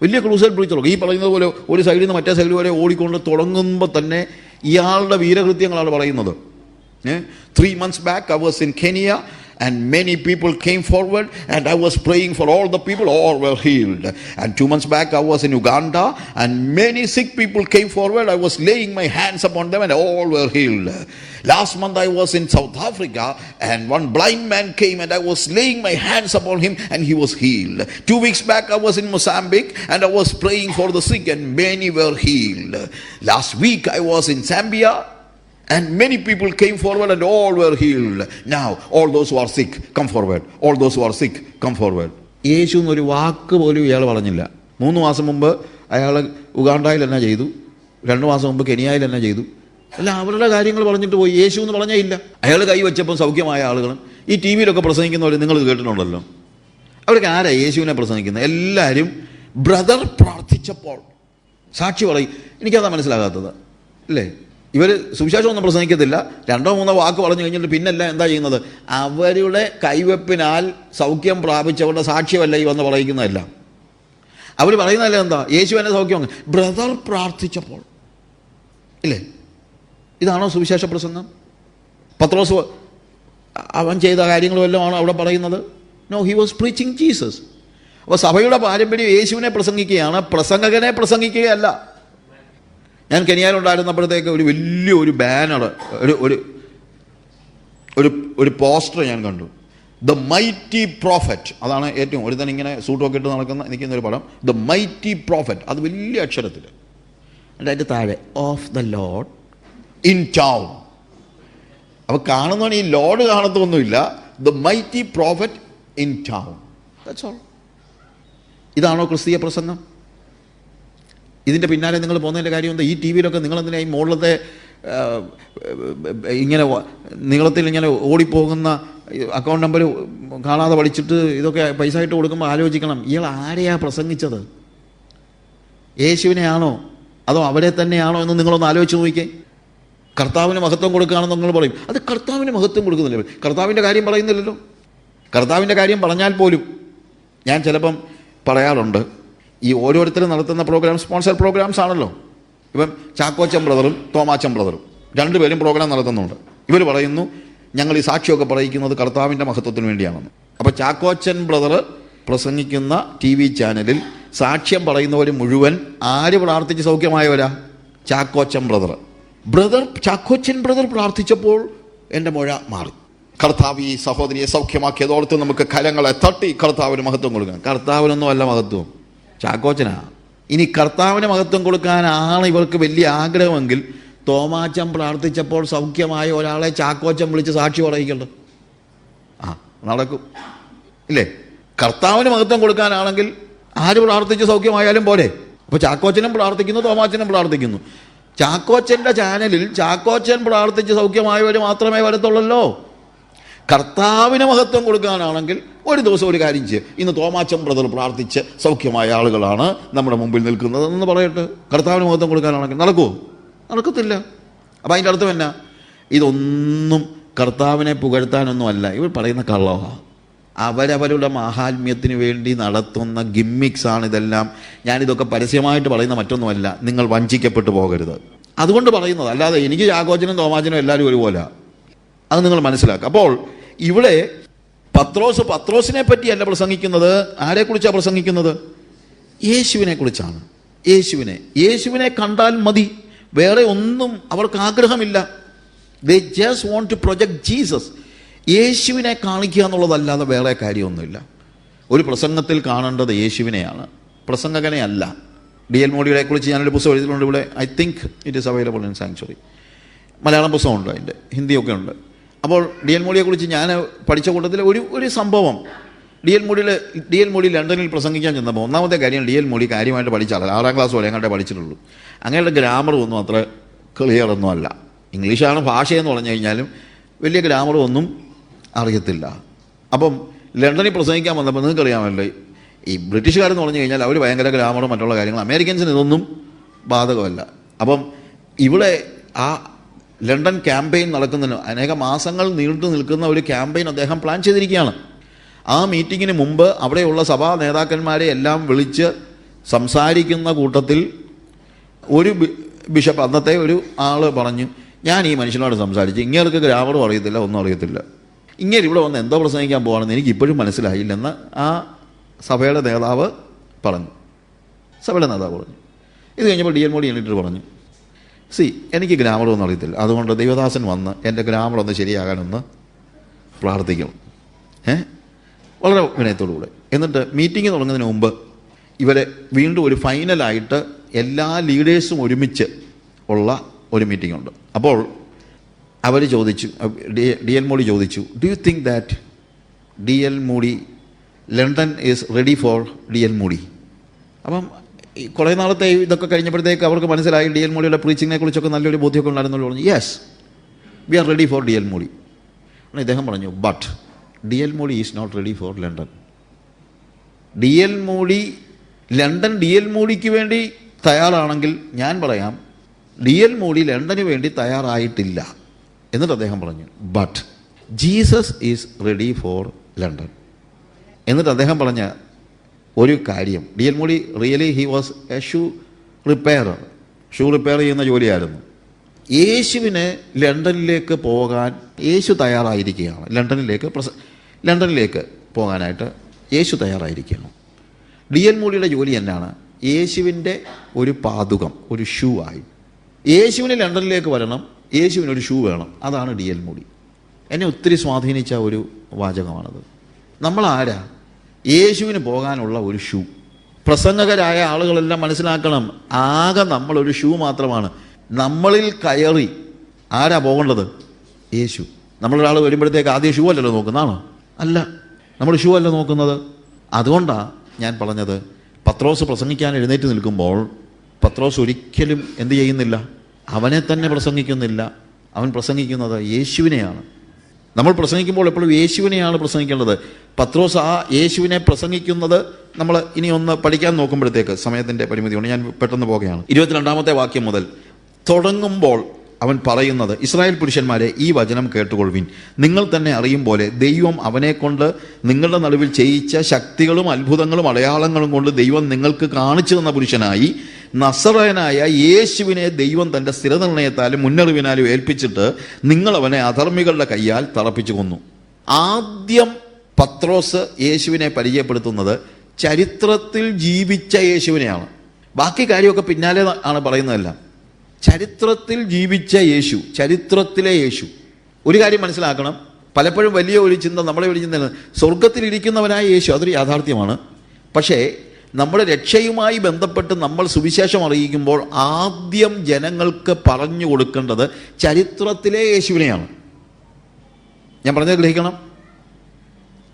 വലിയ ക്രൂസൈഡ് പ്രീച്ചറൊക്കെ ഈ പറയുന്നത് പോലെ ഒരു സൈഡിൽ നിന്ന് മറ്റേ സൈഡ് വരെ ഓടിക്കൊണ്ട് തുടങ്ങുമ്പോൾ തന്നെ ഇയാളുടെ വീരകൃത്യങ്ങളാണ് പറയുന്നത്. 3 months back I was in Kenya and many people came forward and I was praying for all the people, all were healed. And 2 months back I was in Uganda and many sick people came forward, I was laying my hands upon them and all were healed. Last month I was in South Africa and one blind man came and I was laying my hands upon him and he was healed. 2 weeks back I was in Mozambique and I was praying for the sick and many were healed. Last week I was in Zambia and many people came forward and all were healed. Now all those who are sick come forward, all those who are sick come forward. യേശു എന്നൊരു വാക്ക് പോലും ഇയാൾ പറഞ്ഞില്ല. 3 മാസം മുമ്പ് അയാൾ ഉഗാണ്ടയിൽ എന്നാ ചെയ്തു, 2 മാസം മുമ്പ് കെനിയയിൽ എന്നാ ചെയ്തു, അല്ല അവരുടെ കാര്യങ്ങൾ പറഞ്ഞിട്ട് പോയി. യേശു എന്ന് പറഞ്ഞേ ഇല്ല. അയാൾ കൈ വെച്ചപ്പോൾ സൗഖ്യമായ ആളുകളും ഈ TV യിലൊക്കെ പ്രസംഗിക്കുന്നവർ നിങ്ങൾ കേട്ടിട്ടുണ്ടല്ലോ. അവർക്ക് ആരാ യേശുവിനെ പ്രസംഗിക്കുന്നത്? എല്ലാവരും ബ്രദർ പ്രാർത്ഥിച്ചപ്പോൾ സാക്ഷി പറയും. എനിക്കതാ മനസ്സിലാകാത്തത് അല്ലേ? ഇവർ സുവിശേഷമൊന്നും പ്രസംഗിക്കത്തില്ല, 2-3 വാക്ക് പറഞ്ഞു കഴിഞ്ഞിട്ട് പിന്നെല്ല എന്താ ചെയ്യുന്നത്? അവരുടെ കൈവെപ്പിനാൽ സൗഖ്യം പ്രാപിച്ചവരുടെ സാക്ഷ്യമല്ല ഈ വന്ന് പറയിക്കുന്നതല്ല. അവർ പറയുന്നതല്ല എന്താ? യേശു എന്നെ സൗഖ്യം, ബ്രദർ പ്രാർത്ഥിച്ചപ്പോൾ ഇല്ലേ? ഇതാണോ സുവിശേഷ പ്രസംഗം? പത്രോസ് അവൻ ചെയ്ത കാര്യങ്ങളുമെല്ലാം ആണോ അവിടെ പറയുന്നത്? No, he was preaching Jesus. അപ്പോൾ സഭയുടെ പാരമ്പര്യം യേശുവിനെ പ്രസംഗിക്കുകയാണ്, പ്രസംഗകനെ പ്രസംഗിക്കുകയല്ല. ഞാൻ കെനിയയിലുണ്ടായിരുന്നപ്പോഴത്തേക്ക് ഒരു വലിയൊരു ബാനർ, ഒരു പോസ്റ്റർ ഞാൻ കണ്ടു. ദ മൈറ്റി പ്രോഫറ്റ്, അതാണ് ഏറ്റവും ഒരുത്തൻ ഇങ്ങനെ സൂട്ടൊക്കെ ഇട്ട് നടക്കുന്ന നിൽക്കുന്നൊരു പടം. ദ മൈറ്റി പ്രോഫറ്റ്, അത് വലിയ അക്ഷരത്തിൽ. അതിൻ്റെ താഴെ of the Lord in town. അപ്പോൾ കാണുന്നവന് ഈ ലോർഡ് കാണത്തൊന്നുമില്ല. The mighty prophet in town, that's all. ഇതാണോ ക്രിസ്തീയ പ്രസംഗം? ഇതിൻ്റെ പിന്നാലെ നിങ്ങൾ പോകുന്നതിൻ്റെ കാര്യം എന്താ? ഈ TV യിലൊക്കെ നിങ്ങളെന്തിനാ ഈ മുകളിലത്തെ ഇങ്ങനെ നീളത്തിൽ ഇങ്ങനെ ഓടിപ്പോകുന്ന അക്കൗണ്ട് നമ്പർ കാണാതെ പഠിച്ചിട്ട് ഇതൊക്കെ പൈസ ഇട്ട് കൊടുക്കുമ്പോൾ ആലോചിക്കണം, ഇയാൾ ആരെയാണ് പ്രസംഗിച്ചത്? യേശുവിനെയാണോ അതോ അവരെ തന്നെയാണോ എന്ന് നിങ്ങളൊന്ന് ആലോചിച്ച് നോക്കിക്കേ. കർത്താവിന് മഹത്വം കൊടുക്കുകയാണെന്ന് നിങ്ങൾ പറയും. അത് കർത്താവിന് മഹത്വം കൊടുക്കുന്നില്ല, കർത്താവിൻ്റെ കാര്യം പറയുന്നില്ലല്ലോ. കർത്താവിൻ്റെ കാര്യം പറഞ്ഞാൽ പോലും ഞാൻ ചിലപ്പം പറയാറുണ്ട്, ഈ ഓരോരുത്തരും നടത്തുന്ന പ്രോഗ്രാം സ്പോൺസർ പ്രോഗ്രാംസ് ആണല്ലോ. ഇപ്പം ചാക്കോച്ചൻ ബ്രദറും തോമാച്ചൻ ബ്രദറും രണ്ടുപേരും പ്രോഗ്രാം നടത്തുന്നുണ്ട്. ഇവർ പറയുന്നു ഞങ്ങൾ ഈ സാക്ഷിയൊക്കെ പറയിക്കുന്നത് കർത്താവിൻ്റെ മഹത്വത്തിന് വേണ്ടിയാണെന്ന്. അപ്പോൾ ചാക്കോച്ചൻ ബ്രദർ പ്രസംഗിക്കുന്ന TV ചാനലിൽ സാക്ഷ്യം പറയുന്നവർ മുഴുവൻ ആര് പ്രാർത്ഥിച്ച് സൗഖ്യമായവരാ? ചാക്കോച്ചൻ ബ്രദർ. ചാക്കോച്ചൻ ബ്രദർ പ്രാർത്ഥിച്ചപ്പോൾ എൻ്റെ മുഴ മാറി. കർത്താവ് ഈ സഹോദരിയെ സൗഖ്യമാക്കിയതോടത്ത് നമുക്ക് കരങ്ങളെ തട്ടി കർത്താവിന് മഹത്വം കൊടുക്കണം. കർത്താവിനൊന്നും അല്ല മഹത്വം, ചാക്കോച്ചനാ. ഇനി കർത്താവിന് മഹത്വം കൊടുക്കാനാണ് ഇവർക്ക് വലിയ ആഗ്രഹമെങ്കിൽ തോമാച്ചൻ പ്രാർത്ഥിച്ചപ്പോൾ സൗഖ്യമായ ഒരാളെ ചാക്കോച്ചൻ വിളിച്ച് സാക്ഷി പറയിക്കണ്ട. നടക്കും ഇല്ലേ? കർത്താവിന് മഹത്വം കൊടുക്കാനാണെങ്കിൽ ആര് പ്രാർത്ഥിച്ച് സൗഖ്യമായാലും പോരെ. അപ്പോൾ ചാക്കോച്ചനും പ്രാർത്ഥിക്കുന്നു, തോമാച്ചനും പ്രാർത്ഥിക്കുന്നു. ചാക്കോച്ചൻ്റെ ചാനലിൽ ചാക്കോച്ചൻ പ്രാർത്ഥിച്ച് സൗഖ്യമായവർ മാത്രമേ വരത്തുള്ളല്ലോ. കർത്താവിന് മഹത്വം കൊടുക്കാനാണെങ്കിൽ ഒരു ദിവസം ഒരു കാര്യം ചെയ്യും, ഇന്ന് തോമാച്ചൻ ബ്രദർ പ്രാർത്ഥിച്ച് സൗഖ്യമായ ആളുകളാണ് നമ്മുടെ മുമ്പിൽ നിൽക്കുന്നതെന്ന് പറയട്ടെ. കർത്താവിന് മഹത്വം കൊടുക്കാനാണെങ്കിൽ നടക്കുമോ? നടക്കത്തില്ല. അപ്പം അതിൻ്റെ അർത്ഥം എന്നാ? ഇതൊന്നും കർത്താവിനെ പുകഴ്ത്താനൊന്നും അല്ല, ഇവർ പറയുന്ന കള്ളമാണ്. അവരവരുടെ മാഹാത്മ്യത്തിന് വേണ്ടി നടത്തുന്ന ഗിമ്മിക്സ് ആണ് ഇതെല്ലാം. ഞാനിതൊക്കെ പരസ്യമായിട്ട് പറയുന്ന മറ്റൊന്നുമല്ല, നിങ്ങൾ വഞ്ചിക്കപ്പെട്ടു പോകരുത്, അതുകൊണ്ട് പറയുന്നത്. അല്ലാതെ എനിക്ക് ചാക്കോച്ചനും തോമാച്ചനും എല്ലാവരും ഒരുപോലെ, അത് നിങ്ങൾ മനസ്സിലാക്കുക. അപ്പോൾ ഇവിടെ പത്രോസിനെ പറ്റിയല്ല പ്രസംഗിക്കുന്നത്. ആരെക്കുറിച്ചാണ് പ്രസംഗിക്കുന്നത്? യേശുവിനെ കുറിച്ചാണ്. യേശുവിനെ കണ്ടാൽ മതി, വേറെ ഒന്നും അവർക്ക് ആഗ്രഹമില്ല. They just want to project Jesus. യേശുവിനെ കാണിക്കുക എന്നുള്ളതല്ലാതെ വേറെ കാര്യമൊന്നുമില്ല. ഒരു പ്രസംഗത്തിൽ കാണേണ്ടത് യേശുവിനെയാണ്, പ്രസംഗകനെ അല്ല. D.L. മോഡിയെ കുറിച്ച് ഞാനൊരു പുസ്തകം എഴുതിയിട്ടുണ്ട്. ഇവിടെ I think it is available in sanctuary. Malayalam പുസ്തകമുണ്ട്, അതിൻ്റെ ഹിന്ദിയൊക്കെ ഉണ്ട്. അപ്പോൾ D.L. മോഡിയെ കുറിച്ച് ഞാൻ പഠിച്ച കൂട്ടത്തിൽ ഒരു സംഭവം, D.L. മോഡി ലണ്ടനിൽ പ്രസംഗിക്കാൻ ചെന്നപ്പോൾ ഒന്നാമത്തെ കാര്യം, D.L. മോഡി കാര്യമായിട്ട് പഠിച്ചാൽ 6ാം ക്ലാസ് വരെ എങ്ങാണ്ടേ പഠിച്ചിട്ടുള്ളൂ. അങ്ങനെയുള്ള ഗ്രാമർ ഒന്നും അത്ര ക്ലിയറൊന്നും അല്ല. ഇംഗ്ലീഷാണ് ഭാഷയെന്ന് പറഞ്ഞു കഴിഞ്ഞാലും വലിയ ഗ്രാമർ ഒന്നും അറിയത്തില്ല. അപ്പം ലണ്ടനിൽ പ്രസംഗിക്കാൻ വന്നപ്പോൾ നിങ്ങൾക്കറിയാമല്ലോ, ഈ ബ്രിട്ടീഷുകാരെന്ന് പറഞ്ഞു കഴിഞ്ഞാൽ അവർ ഭയങ്കര ഗ്രാമറും മറ്റുള്ള കാര്യങ്ങൾ. അമേരിക്കൻസിന് ഇതൊന്നും ബാധകമല്ല. അപ്പം ഇവിടെ ആ ലണ്ടൻ ക്യാമ്പയിൻ നടക്കുന്നതിന് അനേക മാസങ്ങൾ നീണ്ടു നിൽക്കുന്ന ഒരു ക്യാമ്പയിൻ അദ്ദേഹം പ്ലാൻ ചെയ്തിരിക്കുകയാണ്. ആ മീറ്റിങ്ങിന് മുമ്പ് അവിടെയുള്ള സഭാ നേതാക്കന്മാരെ എല്ലാം വിളിച്ച് സംസാരിക്കുന്ന കൂട്ടത്തിൽ ഒരു ബിഷപ്പ്, അന്നത്തെ ഒരു ആൾ പറഞ്ഞു, ഞാൻ ഈ മനുഷ്യനോട് സംസാരിച്ച് ഇങ്ങേർക്ക് ഗ്രാമറും അറിയത്തില്ല, ഒന്നും അറിയത്തില്ല, ഇങ്ങനെ ഇവിടെ വന്ന് എന്തോ പ്രസംഗിക്കാൻ പോകണമെന്ന് എനിക്ക് ഇപ്പോഴും മനസ്സിലായില്ലെന്ന് ആ സഭയുടെ നേതാവ് പറഞ്ഞു. ഇത് കഴിഞ്ഞപ്പോൾ D.L. മോഡി എന്നിട്ട് പറഞ്ഞു, എനിക്ക് ഗ്രാമറൊന്നും അറിയത്തില്ല, അതുകൊണ്ട് ദൈവദാസൻ വന്ന് എൻ്റെ ഗ്രാമറൊന്ന് ശരിയാകാനൊന്ന് പ്രാർത്ഥിക്കണം, വളരെ വിനയത്തോടുകൂടെ. എന്നിട്ട് മീറ്റിംഗ് തുടങ്ങുന്നതിന് മുമ്പ് ഇവരെ വീണ്ടും ഒരു ഫൈനലായിട്ട് എല്ലാ ലീഡേഴ്സും ഒരുമിച്ച് ഉള്ള ഒരു മീറ്റിംഗ് ഉണ്ട്. അപ്പോൾ അവർ ചോദിച്ചു, D.L. മോഡി ചോദിച്ചു, do you think that D.L. Moody London is ready for D.L. Modi? അപ്പം കുറേ നാളത്തെ ഇതൊക്കെ കഴിഞ്ഞപ്പോഴത്തേക്ക് അവർക്ക് മനസ്സിലായി D.L. മോഡിയുടെ പ്രീച്ചിങ്ങിനെ കുറിച്ചൊക്കെ നല്ലൊരു ബോധ്യമൊക്കെ ഉണ്ടായിരുന്നല്ലോ. പറഞ്ഞു, yes, we are ready for D.L. Moody. ഇദ്ദേഹം പറഞ്ഞു, but D.L. Moody is not ready for London. D.L. Moody London D.L. മോഡിക്ക് വേണ്ടി തയ്യാറാണെങ്കിൽ ഞാൻ പറയാം, D.L. മോഡി ലണ്ടന് വേണ്ടി തയ്യാറായിട്ടില്ല. എന്നിട്ട് അദ്ദേഹം പറഞ്ഞു, but Jesus is ready for London. എന്നിട്ട് അദ്ദേഹം പറഞ്ഞ ഒരു കാര്യം, D.L. Modi really he was A shoe repair ചെയ്യുന്ന ജോലിയായിരുന്നു. യേശുവിന് ലണ്ടനിലേക്ക് പോകാൻ യേശു തയ്യാറായിരിക്കുകയാണ്. ലണ്ടനിലേക്ക് പോകാനായിട്ട് യേശു തയ്യാറായിരിക്കുകയാണ്. D.L. മോഡിയുടെ ജോലി എന്നാണ്? യേശുവിൻ്റെ ഒരു പാദുകം, ഒരു ഷൂ ആയി. യേശുവിന് ലണ്ടനിലേക്ക് വരണം, യേശുവിനൊരു ഷൂ വേണം. അതാണ് D.L. മോഡി. എന്നെ ഒത്തിരി സ്വാധീനിച്ച ഒരു വാചകമാണത്. നമ്മളാരാ? യേശുവിന് പോകാനുള്ള ഒരു ഷൂ. പ്രസംഗകരായ ആളുകളെല്ലാം മനസ്സിലാക്കണം, ആകെ നമ്മളൊരു ഷൂ മാത്രമാണ്. നമ്മളിൽ കയറി ആരാ പോകേണ്ടത്? യേശു. നമ്മളൊരാൾ വരുമ്പോഴത്തേക്ക് ആദ്യം ഷൂ അല്ലല്ലോ നോക്കുന്നതാണോ? അല്ല, നമ്മൾ ഷൂ അല്ല നോക്കുന്നത്. അതുകൊണ്ടാണ് ഞാൻ പറഞ്ഞത്, പത്രോസ് പ്രസംഗിക്കാൻ എഴുന്നേറ്റ് നിൽക്കുമ്പോൾ പത്രോസ് ഒരിക്കലും എന്ത് ചെയ്യുന്നില്ല? അവനെ തന്നെ പ്രസംഗിക്കുന്നില്ല. അവൻ പ്രസംഗിക്കുന്നത് യേശുവിനെയാണ്. നമ്മൾ പ്രസംഗിക്കുമ്പോൾ എപ്പോഴും യേശുവിനെയാണ് പ്രസംഗിക്കേണ്ടത്. പത്രോസ് ആ യേശുവിനെ പ്രസംഗിക്കുന്നത് നമ്മൾ ഇനി ഒന്ന് പഠിക്കാൻ നോക്കുമ്പോഴത്തേക്ക് സമയത്തിൻ്റെ പരിമിതിയുണ്ട്, ഞാൻ പെട്ടെന്ന് പോകുകയാണ്. 22-ാമത്തെ വാക്യം മുതൽ തുടങ്ങുമ്പോൾ അവൻ പറയുന്നത്, ഇസ്രായേൽ പുരുഷന്മാരെ, ഈ വചനം കേട്ടുകൊള്ളുവിൻ. നിങ്ങൾ തന്നെ അറിയും പോലെ ദൈവം അവനെക്കൊണ്ട് നിങ്ങളുടെ നടുവിൽ ചെയ്യിച്ച ശക്തികളും അത്ഭുതങ്ങളും അടയാളങ്ങളും കൊണ്ട് ദൈവം നിങ്ങൾക്ക് കാണിച്ചു തന്ന പുരുഷനായി നസറയനായ യേശുവിനെ ദൈവം തൻ്റെ സ്ഥിരനിർണയത്താലും മുന്നറിവിനാലും ഏൽപ്പിച്ചിട്ട് നിങ്ങൾ അവനെ അധർമ്മികളുടെ കയ്യാൽ തറപ്പിച്ചു കൊന്നു. ആദ്യം പത്രോസ് യേശുവിനെ പരിചയപ്പെടുത്തുന്നത് ചരിത്രത്തിൽ ജീവിച്ച യേശുവിനെയാണ്. ബാക്കി കാര്യമൊക്കെ പിന്നാലെ ആണ് പറയുന്നതല്ല. ചരിത്രത്തിൽ ജീവിച്ച യേശു, ചരിത്രത്തിലെ യേശു. ഒരു കാര്യം മനസ്സിലാക്കണം, പലപ്പോഴും വലിയ ഒരു ചിന്ത, നമ്മളെ ഒരു ചിന്ത, സ്വർഗത്തിലിരിക്കുന്നവനായ യേശു, അതൊരു യാഥാർത്ഥ്യമാണ്. പക്ഷേ നമ്മുടെ രക്ഷയുമായി ബന്ധപ്പെട്ട് നമ്മൾ സുവിശേഷം അറിയിക്കുമ്പോൾ ആദ്യം ജനങ്ങൾക്ക് പറഞ്ഞു കൊടുക്കേണ്ടത് ചരിത്രത്തിലെ യേശുവിനെയാണ്. ഞാൻ പറഞ്ഞത് ഗ്രഹിക്കണം.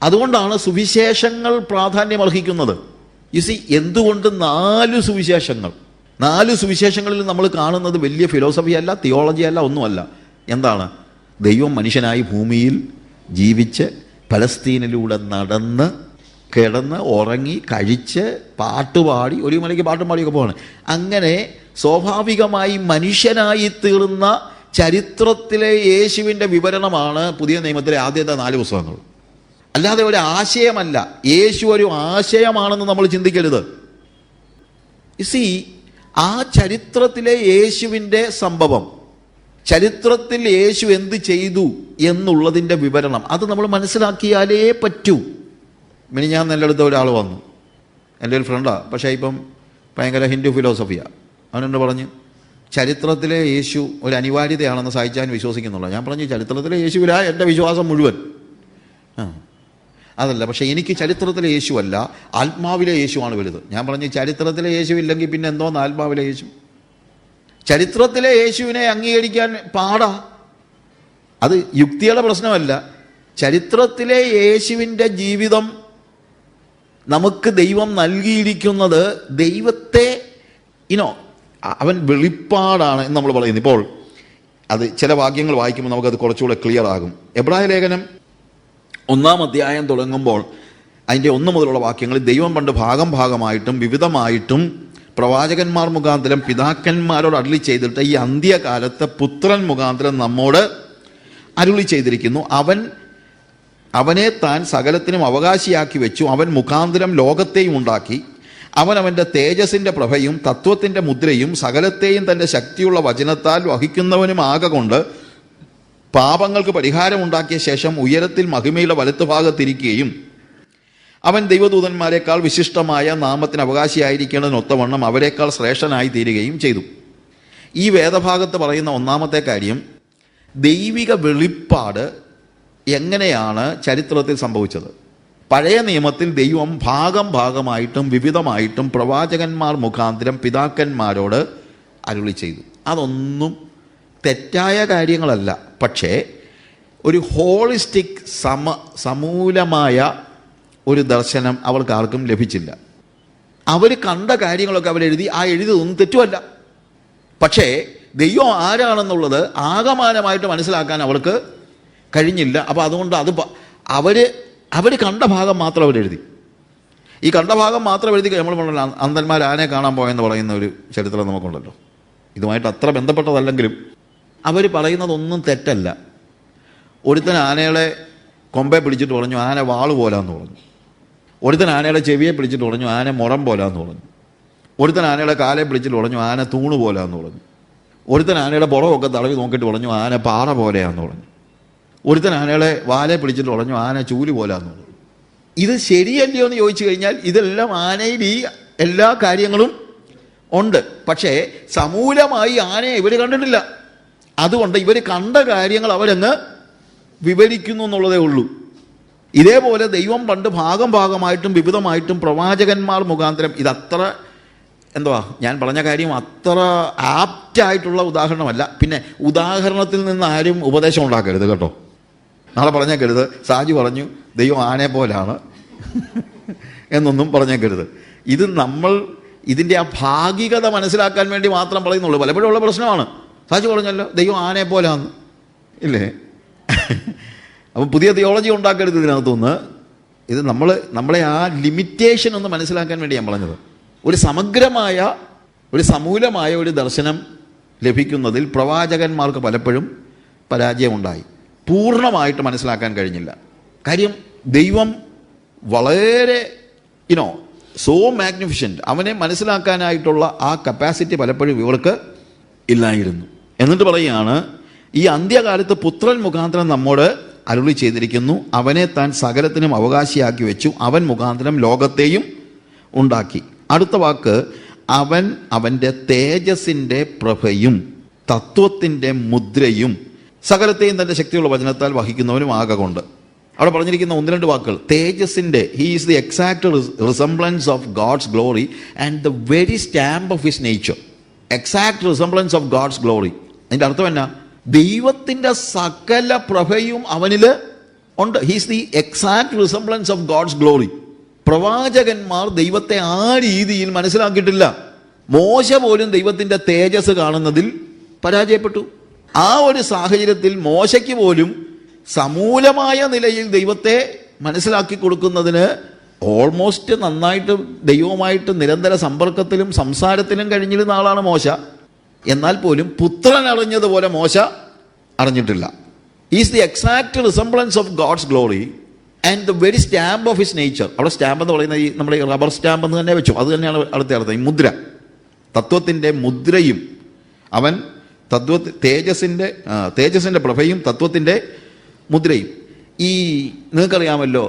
അതുകൊണ്ടാണ് സുവിശേഷങ്ങൾ പ്രാധാന്യമർഹിക്കുന്നത്. എന്തുകൊണ്ട് 4 സുവിശേഷങ്ങൾ? 4 സുവിശേഷങ്ങളിൽ നമ്മൾ കാണുന്നത് വലിയ ഫിലോസഫി അല്ല, തിയോളജി അല്ല, ഒന്നുമല്ല. എന്താണ്? ദൈവം മനുഷ്യനായി ഭൂമിയിൽ ജീവിച്ച് പലസ്തീനിലൂടെ നടന്ന് കിടന്ന് ഉറങ്ങി കഴിച്ച് പാട്ടുപാടി, ഒരു മലയ്ക്ക് പാട്ടും പാടിയൊക്കെ പോവാണ്. അങ്ങനെ സ്വാഭാവികമായി മനുഷ്യനായി തീർന്ന ചരിത്രത്തിലെ യേശുവിൻ്റെ വിവരണമാണ് പുതിയ നിയമത്തിലെ ആദ്യത്തെ 4 പുസ്തകങ്ങൾ. അല്ലാതെ ഒരു ആശയമല്ല. യേശു ഒരു ആശയമാണെന്ന് നമ്മൾ ചിന്തിക്കരുത്. ആ ചരിത്രത്തിലെ യേശുവിൻ്റെ സംഭവം, ചരിത്രത്തിൽ യേശു എന്ത് ചെയ്തു എന്നുള്ളതിൻ്റെ വിവരണം, അത് നമ്മൾ മനസ്സിലാക്കിയാലേ പറ്റൂ. ഞാൻ എൻ്റെ അടുത്ത ഒരാൾ വന്നു, എൻ്റെ ഒരു ഫ്രണ്ടാണ്, പക്ഷേ ഇപ്പം ഭയങ്കര ഹിന്ദു ഫിലോസഫിയാണ്. അവനെന്നോട് പറഞ്ഞു, ചരിത്രത്തിലെ യേശു ഒരു അനിവാര്യതയാണെന്ന് സായിച്ചാൻ വിശ്വസിക്കുന്നുള്ളൂ. ഞാൻ പറഞ്ഞു, ചരിത്രത്തിലെ യേശുവിലാണ് എൻ്റെ വിശ്വാസം മുഴുവൻ. അതല്ല, പക്ഷേ എനിക്ക് ചരിത്രത്തിലെ യേശു അല്ല, ആത്മാവിലെ യേശുവാണ് വലുത്. ഞാൻ പറഞ്ഞു, ചരിത്രത്തിലെ യേശു ഇല്ലെങ്കിൽ പിന്നെ എന്തോന്ന് ആത്മാവിലെ യേശു? ചരിത്രത്തിലെ യേശുവിനെ അംഗീകരിക്കാൻ പാടാ. അത് യുക്തിയുടെ പ്രശ്നമല്ല. ചരിത്രത്തിലെ യേശുവിൻ്റെ ജീവിതം നമുക്ക് ദൈവം നൽകിയിരിക്കുന്നത് ദൈവത്തെ അവൻ വെളിപ്പാടാണ് എന്ന് നമ്മൾ പറയുന്നു. ഇപ്പോൾ അത് ചില വാക്യങ്ങൾ വായിക്കുമ്പോൾ നമുക്കത് കുറച്ചുകൂടെ ക്ലിയർ ആകും. എബ്രായ ലേഖനം 1-ാം അധ്യായം തുടങ്ങുമ്പോൾ അതിൻ്റെ 1 മുതലുള്ള വാക്യങ്ങളിൽ ദൈവം പണ്ട് ഭാഗമായിട്ടും വിവിധമായിട്ടും പ്രവാചകന്മാർ മുഖാന്തരം പിതാക്കന്മാരോട് അരുളി ചെയ്തിട്ട് ഈ അന്ത്യകാലത്ത് പുത്രൻ മുഖാന്തരം നമ്മോട് അരുളി ചെയ്തിരിക്കുന്നു. അവനെ താൻ സകലത്തിനും അവകാശിയാക്കി വെച്ചു. അവൻ മുഖാന്തരം ലോകത്തെയും ഉണ്ടാക്കി. അവൻ്റെ തേജസ്സിൻ്റെ പ്രഭയും തത്വത്തിൻ്റെ മുദ്രയും സകലത്തെയും തൻ്റെ ശക്തിയുള്ള വചനത്താൽ വഹിക്കുന്നവനും ആകൊണ്ട് പാപങ്ങൾക്ക് പരിഹാരമുണ്ടാക്കിയ ശേഷം ഉയരത്തിൽ മഹിമയുടെ വലത്തുഭാഗത്തിരിക്കുകയും അവൻ ദൈവദൂതന്മാരെക്കാൾ വിശിഷ്ടമായ നാമത്തിന് അവകാശിയായിരിക്കേണ്ടതിനൊത്തവണ്ണം അവരെക്കാൾ ശ്രേഷ്ഠനായി തീരുകയും ചെയ്തു. ഈ വേദഭാഗത്ത് പറയുന്ന 1-ാമത്തെ കാര്യം, ദൈവിക വെളിപ്പാട് എങ്ങനെയാണ് ചരിത്രത്തിൽ സംഭവിച്ചത്. പഴയ നിയമത്തിൽ ദൈവം ഭാഗമായിട്ടും വിവിധമായിട്ടും പ്രവാചകന്മാർ മുഖാന്തരം പിതാക്കന്മാരോട് അരുളി ചെയ്തു. അതൊന്നും തെറ്റായ കാര്യങ്ങളല്ല. പക്ഷേ ഒരു ഹോളിസ്റ്റിക് സമൂലമായ ഒരു ദർശനം അവർക്ക് ആർക്കും ലഭിച്ചില്ല. അവർ കണ്ട കാര്യങ്ങളൊക്കെ അവരെഴുതി, ആ എഴുതിയതൊന്നും തെറ്റുമല്ല. പക്ഷേ ദൈവം ആരാണെന്നുള്ളത് ആകമാനമായിട്ട് മനസ്സിലാക്കാൻ അവർക്ക് കഴിഞ്ഞില്ല. അപ്പോൾ അതുകൊണ്ട് അവർ കണ്ട ഭാഗം മാത്രം അവരെഴുതി. ഈ കണ്ട ഭാഗം മാത്രം എഴുതി നമ്മൾ പറഞ്ഞല്ലോ, അന്ധന്മാർ ആനയെ കാണാൻ പോയെന്ന് പറയുന്ന ഒരു ചരിത്രം നമുക്കുണ്ടല്ലോ. ഇതുമായിട്ട് അത്ര ബന്ധപ്പെട്ടതല്ലെങ്കിലും അവർ പറയുന്നതൊന്നും തെറ്റല്ല. ഒരുത്തൻ ആനയുടെ കൊമ്പെ പിടിച്ചിട്ട് പറഞ്ഞു ആന വാള് പോലാന്ന് പറഞ്ഞു. ഒരുത്തൻ ആനയുടെ ചെവിയെ പിടിച്ചിട്ട് പറഞ്ഞു ആന മുറം പോലാന്ന് പറഞ്ഞു. ഒരുത്തൻ ആനയുടെ കാലെ പിടിച്ചിട്ട് പറഞ്ഞു ആന തൂണ് പോലാന്ന് പറഞ്ഞു. ഒരുത്തൻ ആനയുടെ പുറമൊക്കെ തടവി നോക്കിയിട്ട് പറഞ്ഞു ആന പാറ പോലെയാന്ന് പറഞ്ഞു. ഒരുത്തൻ ആനയുടെ വാലെ പിടിച്ചിട്ട് പറഞ്ഞു ആന ചൂല് പോലാന്ന് പറഞ്ഞു. ഇത് ശരിയല്ലയോ എന്ന് ചോദിച്ചു കഴിഞ്ഞാൽ ഇതെല്ലാം ആനയിൽ ഈ എല്ലാ കാര്യങ്ങളും ഉണ്ട്. പക്ഷേ സമൂലമായി ആനയെ ഇവർ കണ്ടിട്ടില്ല. അതുകൊണ്ട് ഇവർ കണ്ട കാര്യങ്ങൾ അവരങ്ങ് വിവരിക്കുന്നു എന്നുള്ളതേ ഉള്ളൂ. ഇതേപോലെ ദൈവം പണ്ട് ഭാഗമായിട്ടും വിവിധമായിട്ടും പ്രവാചകന്മാർ മുഖാന്തരം, ഇതത്ര ഞാൻ പറഞ്ഞ കാര്യം അത്ര ആപ്റ്റായിട്ടുള്ള ഉദാഹരണമല്ല. പിന്നെ ഉദാഹരണത്തിൽ നിന്ന് ആരും ഉപദേശം ഉണ്ടാക്കരുത് കേട്ടോ. നാളെ പറഞ്ഞേക്കരുത് സാജു പറഞ്ഞു ദൈവം ആനയെ പോലാണ് എന്നൊന്നും പറഞ്ഞേക്കരുത്. ഇത് നമ്മൾ ഇതിൻ്റെ ആ ഭാഗികത മനസ്സിലാക്കാൻ വേണ്ടി മാത്രം പറയുന്നുള്ളൂ. പലപ്പോഴും ഉള്ള പ്രശ്നമാണ്. സാജു പറഞ്ഞല്ലോ ദൈവം ആനയെ പോലാന്ന്, ഇല്ലേ? അപ്പം പുതിയ തിയോളജി ഉണ്ടാക്കരുത് ഇതിനകത്തുനിന്ന്. ഇത് നമ്മളെ ആ ലിമിറ്റേഷൻ ഒന്ന് മനസ്സിലാക്കാൻ വേണ്ടി ഞാൻ പറഞ്ഞത്. ഒരു സമഗ്രമായ ഒരു സമൂലമായ ഒരു ദർശനം ലഭിക്കുന്നതിൽ പ്രവാചകന്മാർക്ക് പലപ്പോഴും പരാജയമുണ്ടായി. പൂർണ്ണമായിട്ട് മനസ്സിലാക്കാൻ കഴിഞ്ഞില്ല. കാര്യം ദൈവം വളരെ സോ മാഗ്നിഫിഷ്യൻ്റ്, അവനെ മനസ്സിലാക്കാനായിട്ടുള്ള ആ കപ്പാസിറ്റി പലപ്പോഴും ഇവർക്ക് ഇല്ലായിരുന്നു. എന്നിട്ട് പറയുകയാണ്, ഈ അന്ത്യകാലത്ത് പുത്രൻ മുഖാന്തരം നമ്മോട് അരുളി ചെയ്തിരിക്കുന്നു, അവനെ താൻ സകലത്തിനും അവകാശിയാക്കി വെച്ചു, അവൻ മുഖാന്തരം ലോകത്തെയും ഉണ്ടാക്കി. അടുത്ത വാക്ക്, അവൻ അവൻ്റെ തേജസ്സിൻ്റെ പ്രഭയും തത്വത്തിൻ്റെ മുദ്രയും സകലത്തെയും തൻ്റെ ശക്തിയുള്ള വചനത്താൽ വഹിക്കുന്നവനും ആകൊണ്ട്. അവിടെ പറഞ്ഞിരിക്കുന്ന ഒന്ന് രണ്ട് വാക്കുകൾ, തേജസ്സിൻ്റെ, he is the exact resemblance of God's glory and the very stamp of his nature. Exact resemblance of God's glory, അതിൻ്റെ അർത്ഥം എന്നാ? ദൈവത്തിൻ്റെ സകല പ്രഭയും അവനിൽ ഉണ്ട്. He's the exact resemblance of God's glory. പ്രവാചകന്മാർ ദൈവത്തെ ആ രീതിയിൽ മനസ്സിലാക്കിയിട്ടില്ല. മോശ പോലും ദൈവത്തിൻ്റെ തേജസ് കാണുന്നതിൽ പരാജയപ്പെട്ടു. ആ ഒരു സാഹചര്യത്തിൽ മോശയ്ക്ക് പോലും സമൂലമായ നിലയിൽ ദൈവത്തെ മനസ്സിലാക്കി കൊടുക്കുന്നതിന് ഓൾമോസ്റ്റ് നന്നായിട്ട് ദൈവവുമായിട്ട് നിരന്തര സമ്പർക്കത്തിലും സംസാരത്തിലും കഴിഞ്ഞിരുന്ന ആളാണ് മോശ. എന്നാൽ പോലും പുത്രൻ അറിഞ്ഞതുപോലെ മോശ അറിഞ്ഞിട്ടില്ല. Is the exact resemblance of God's glory and the very stamp of his nature. അവിടെ സ്റ്റാമ്പ് എന്ന് പറയുന്നത് ഈ നമ്മുടെ റബ്ബർ സ്റ്റാമ്പ് എന്ന് തന്നെ വെച്ചു, അത് തന്നെയാണ് അടുത്ത അർത്ഥം. ഈ മുദ്ര, തത്വത്തിൻ്റെ മുദ്രയും, അവൻ തേജസ്സിൻ്റെ പ്രഭയും തത്വത്തിൻ്റെ മുദ്രയും. ഈ നിങ്ങൾക്കറിയാമല്ലോ,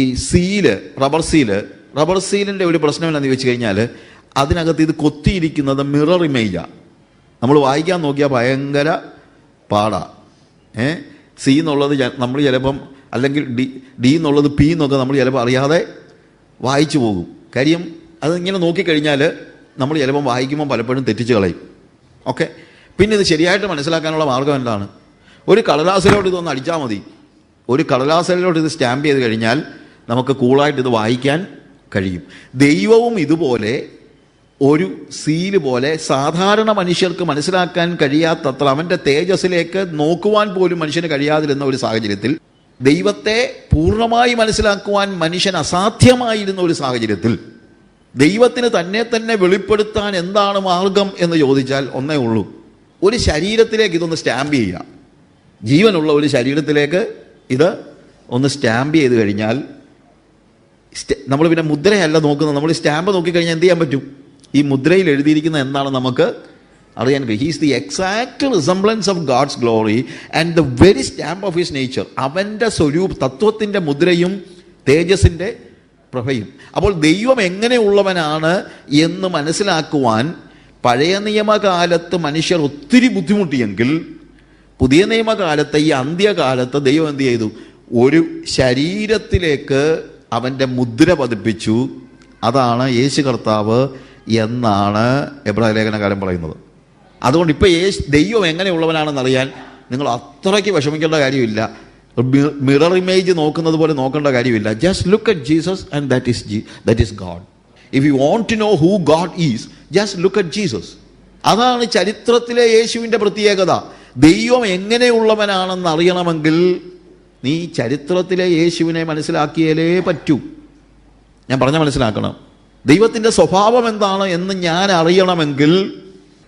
ഈ സീല്, റബ്ബർ സീലിൻ്റെ ഒരു പ്രശ്നം എന്താണെന്ന് ചോദിച്ചു കഴിഞ്ഞാൽ, അതിനകത്ത് ഇത് കൊത്തിയിരിക്കുന്നത് മിറർ ഇമേജാണ്. നമ്മൾ വായിക്കാൻ നോക്കിയാൽ ഭയങ്കര പാടാ. സി എന്നുള്ളത് നമ്മൾ ചിലപ്പം, അല്ലെങ്കിൽ ഡി എന്നുള്ളത് പി എന്നൊക്കെ നമ്മൾ ചിലപ്പോൾ അറിയാതെ വായിച്ചു പോകും. കാര്യം അതിങ്ങനെ നോക്കിക്കഴിഞ്ഞാൽ നമ്മൾ ചിലപ്പം വായിക്കുമ്പോൾ പലപ്പോഴും തെറ്റിച്ച് കളയും. ഓക്കെ, പിന്നെ ഇത് ശരിയായിട്ട് മനസ്സിലാക്കാനുള്ള മാർഗം എന്താണ്? ഒരു കടലാസിലോട്ട് ഇതൊന്ന് അടിച്ചാൽ മതി. ഒരു കടലാസിലോട്ട് ഇത് സ്റ്റാമ്പ് ചെയ്ത് കഴിഞ്ഞാൽ നമുക്ക് കൂളായിട്ട് ഇത് വായിക്കാൻ കഴിയും. ദൈവവും ഇതുപോലെ ഒരു സീല് പോലെ സാധാരണ മനുഷ്യർക്ക് മനസ്സിലാക്കാൻ കഴിയാത്തത്ര, അവൻ്റെ തേജസ്സിലേക്ക് നോക്കുവാൻ പോലും മനുഷ്യന് കഴിയാതിരുന്ന ഒരു സാഹചര്യത്തിൽ, ദൈവത്തെ പൂർണ്ണമായി മനസ്സിലാക്കുവാൻ മനുഷ്യൻ അസാധ്യമായിരുന്ന ഒരു സാഹചര്യത്തിൽ, ദൈവത്തിന് തന്നെ വെളിപ്പെടുത്താൻ എന്താണ് മാർഗം എന്ന് ചോദിച്ചാൽ ഒന്നേ ഉള്ളൂ, ഒരു ശരീരത്തിലേക്ക് ഇതൊന്ന് സ്റ്റാമ്പ് ചെയ്യുക. ജീവനുള്ള ഒരു ശരീരത്തിലേക്ക് ഇത് ഒന്ന് സ്റ്റാമ്പ് ചെയ്ത് കഴിഞ്ഞാൽ, നമ്മൾ പിന്നെ മുദ്രയല്ല നോക്കുന്നത്, നമ്മൾ സ്റ്റാമ്പ് നോക്കിക്കഴിഞ്ഞാൽ എന്ത് ചെയ്യാൻ പറ്റും? ഈ മുദ്രയിൽ എഴുതിയിരിക്കുന്ന എന്താണ് നമുക്ക് അറിയാൻ കഴിയും. He's the exact resemblance of God's glory and the very stamp of his nature. അവൻ്റെ തത്വത്തിൻ്റെ മുദ്രയും തേജസ്സിൻ്റെ പ്രഭയും. അപ്പോൾ ദൈവം എങ്ങനെയുള്ളവനാണ് എന്ന് മനസ്സിലാക്കുവാൻ പഴയ നിയമകാലത്ത് മനുഷ്യർ ഒത്തിരി ബുദ്ധിമുട്ടിയെങ്കിൽ, പുതിയ നിയമകാലത്ത്, ഈ അന്ത്യകാലത്ത് ദൈവം എന്ത് ചെയ്തു? ഒരു ശരീരത്തിലേക്ക് അവൻ്റെ മുദ്ര പതിപ്പിച്ചു. അതാണ് യേശു കർത്താവ് എന്നാണ് എബ്രായ ലേഖനകാരൻ പറയുന്നത്. അതുകൊണ്ട് ഇപ്പോൾ ദൈവം എങ്ങനെയുള്ളവനാണെന്നറിയാൻ നിങ്ങൾ അത്രയ്ക്ക് വിഷമിക്കേണ്ട കാര്യമില്ല. മിറർ ഇമേജ് നോക്കുന്നത് പോലെ നോക്കേണ്ട കാര്യമില്ല. Just look at Jesus and that is God. If you want to know who God is, just look at Jesus. അതാണ് ചരിത്രത്തിലെ യേശുവിൻ്റെ പ്രത്യേകത. ദൈവം എങ്ങനെയുള്ളവനാണെന്ന് അറിയണമെങ്കിൽ നീ ചരിത്രത്തിലെ യേശുവിനെ മനസ്സിലാക്കിയാലേ പറ്റൂ. ഞാൻ പറഞ്ഞ മനസ്സിലാക്കണം. ദൈവത്തിൻ്റെ സ്വഭാവം എന്താണ് എന്ന് ഞാൻ അറിയണമെങ്കിൽ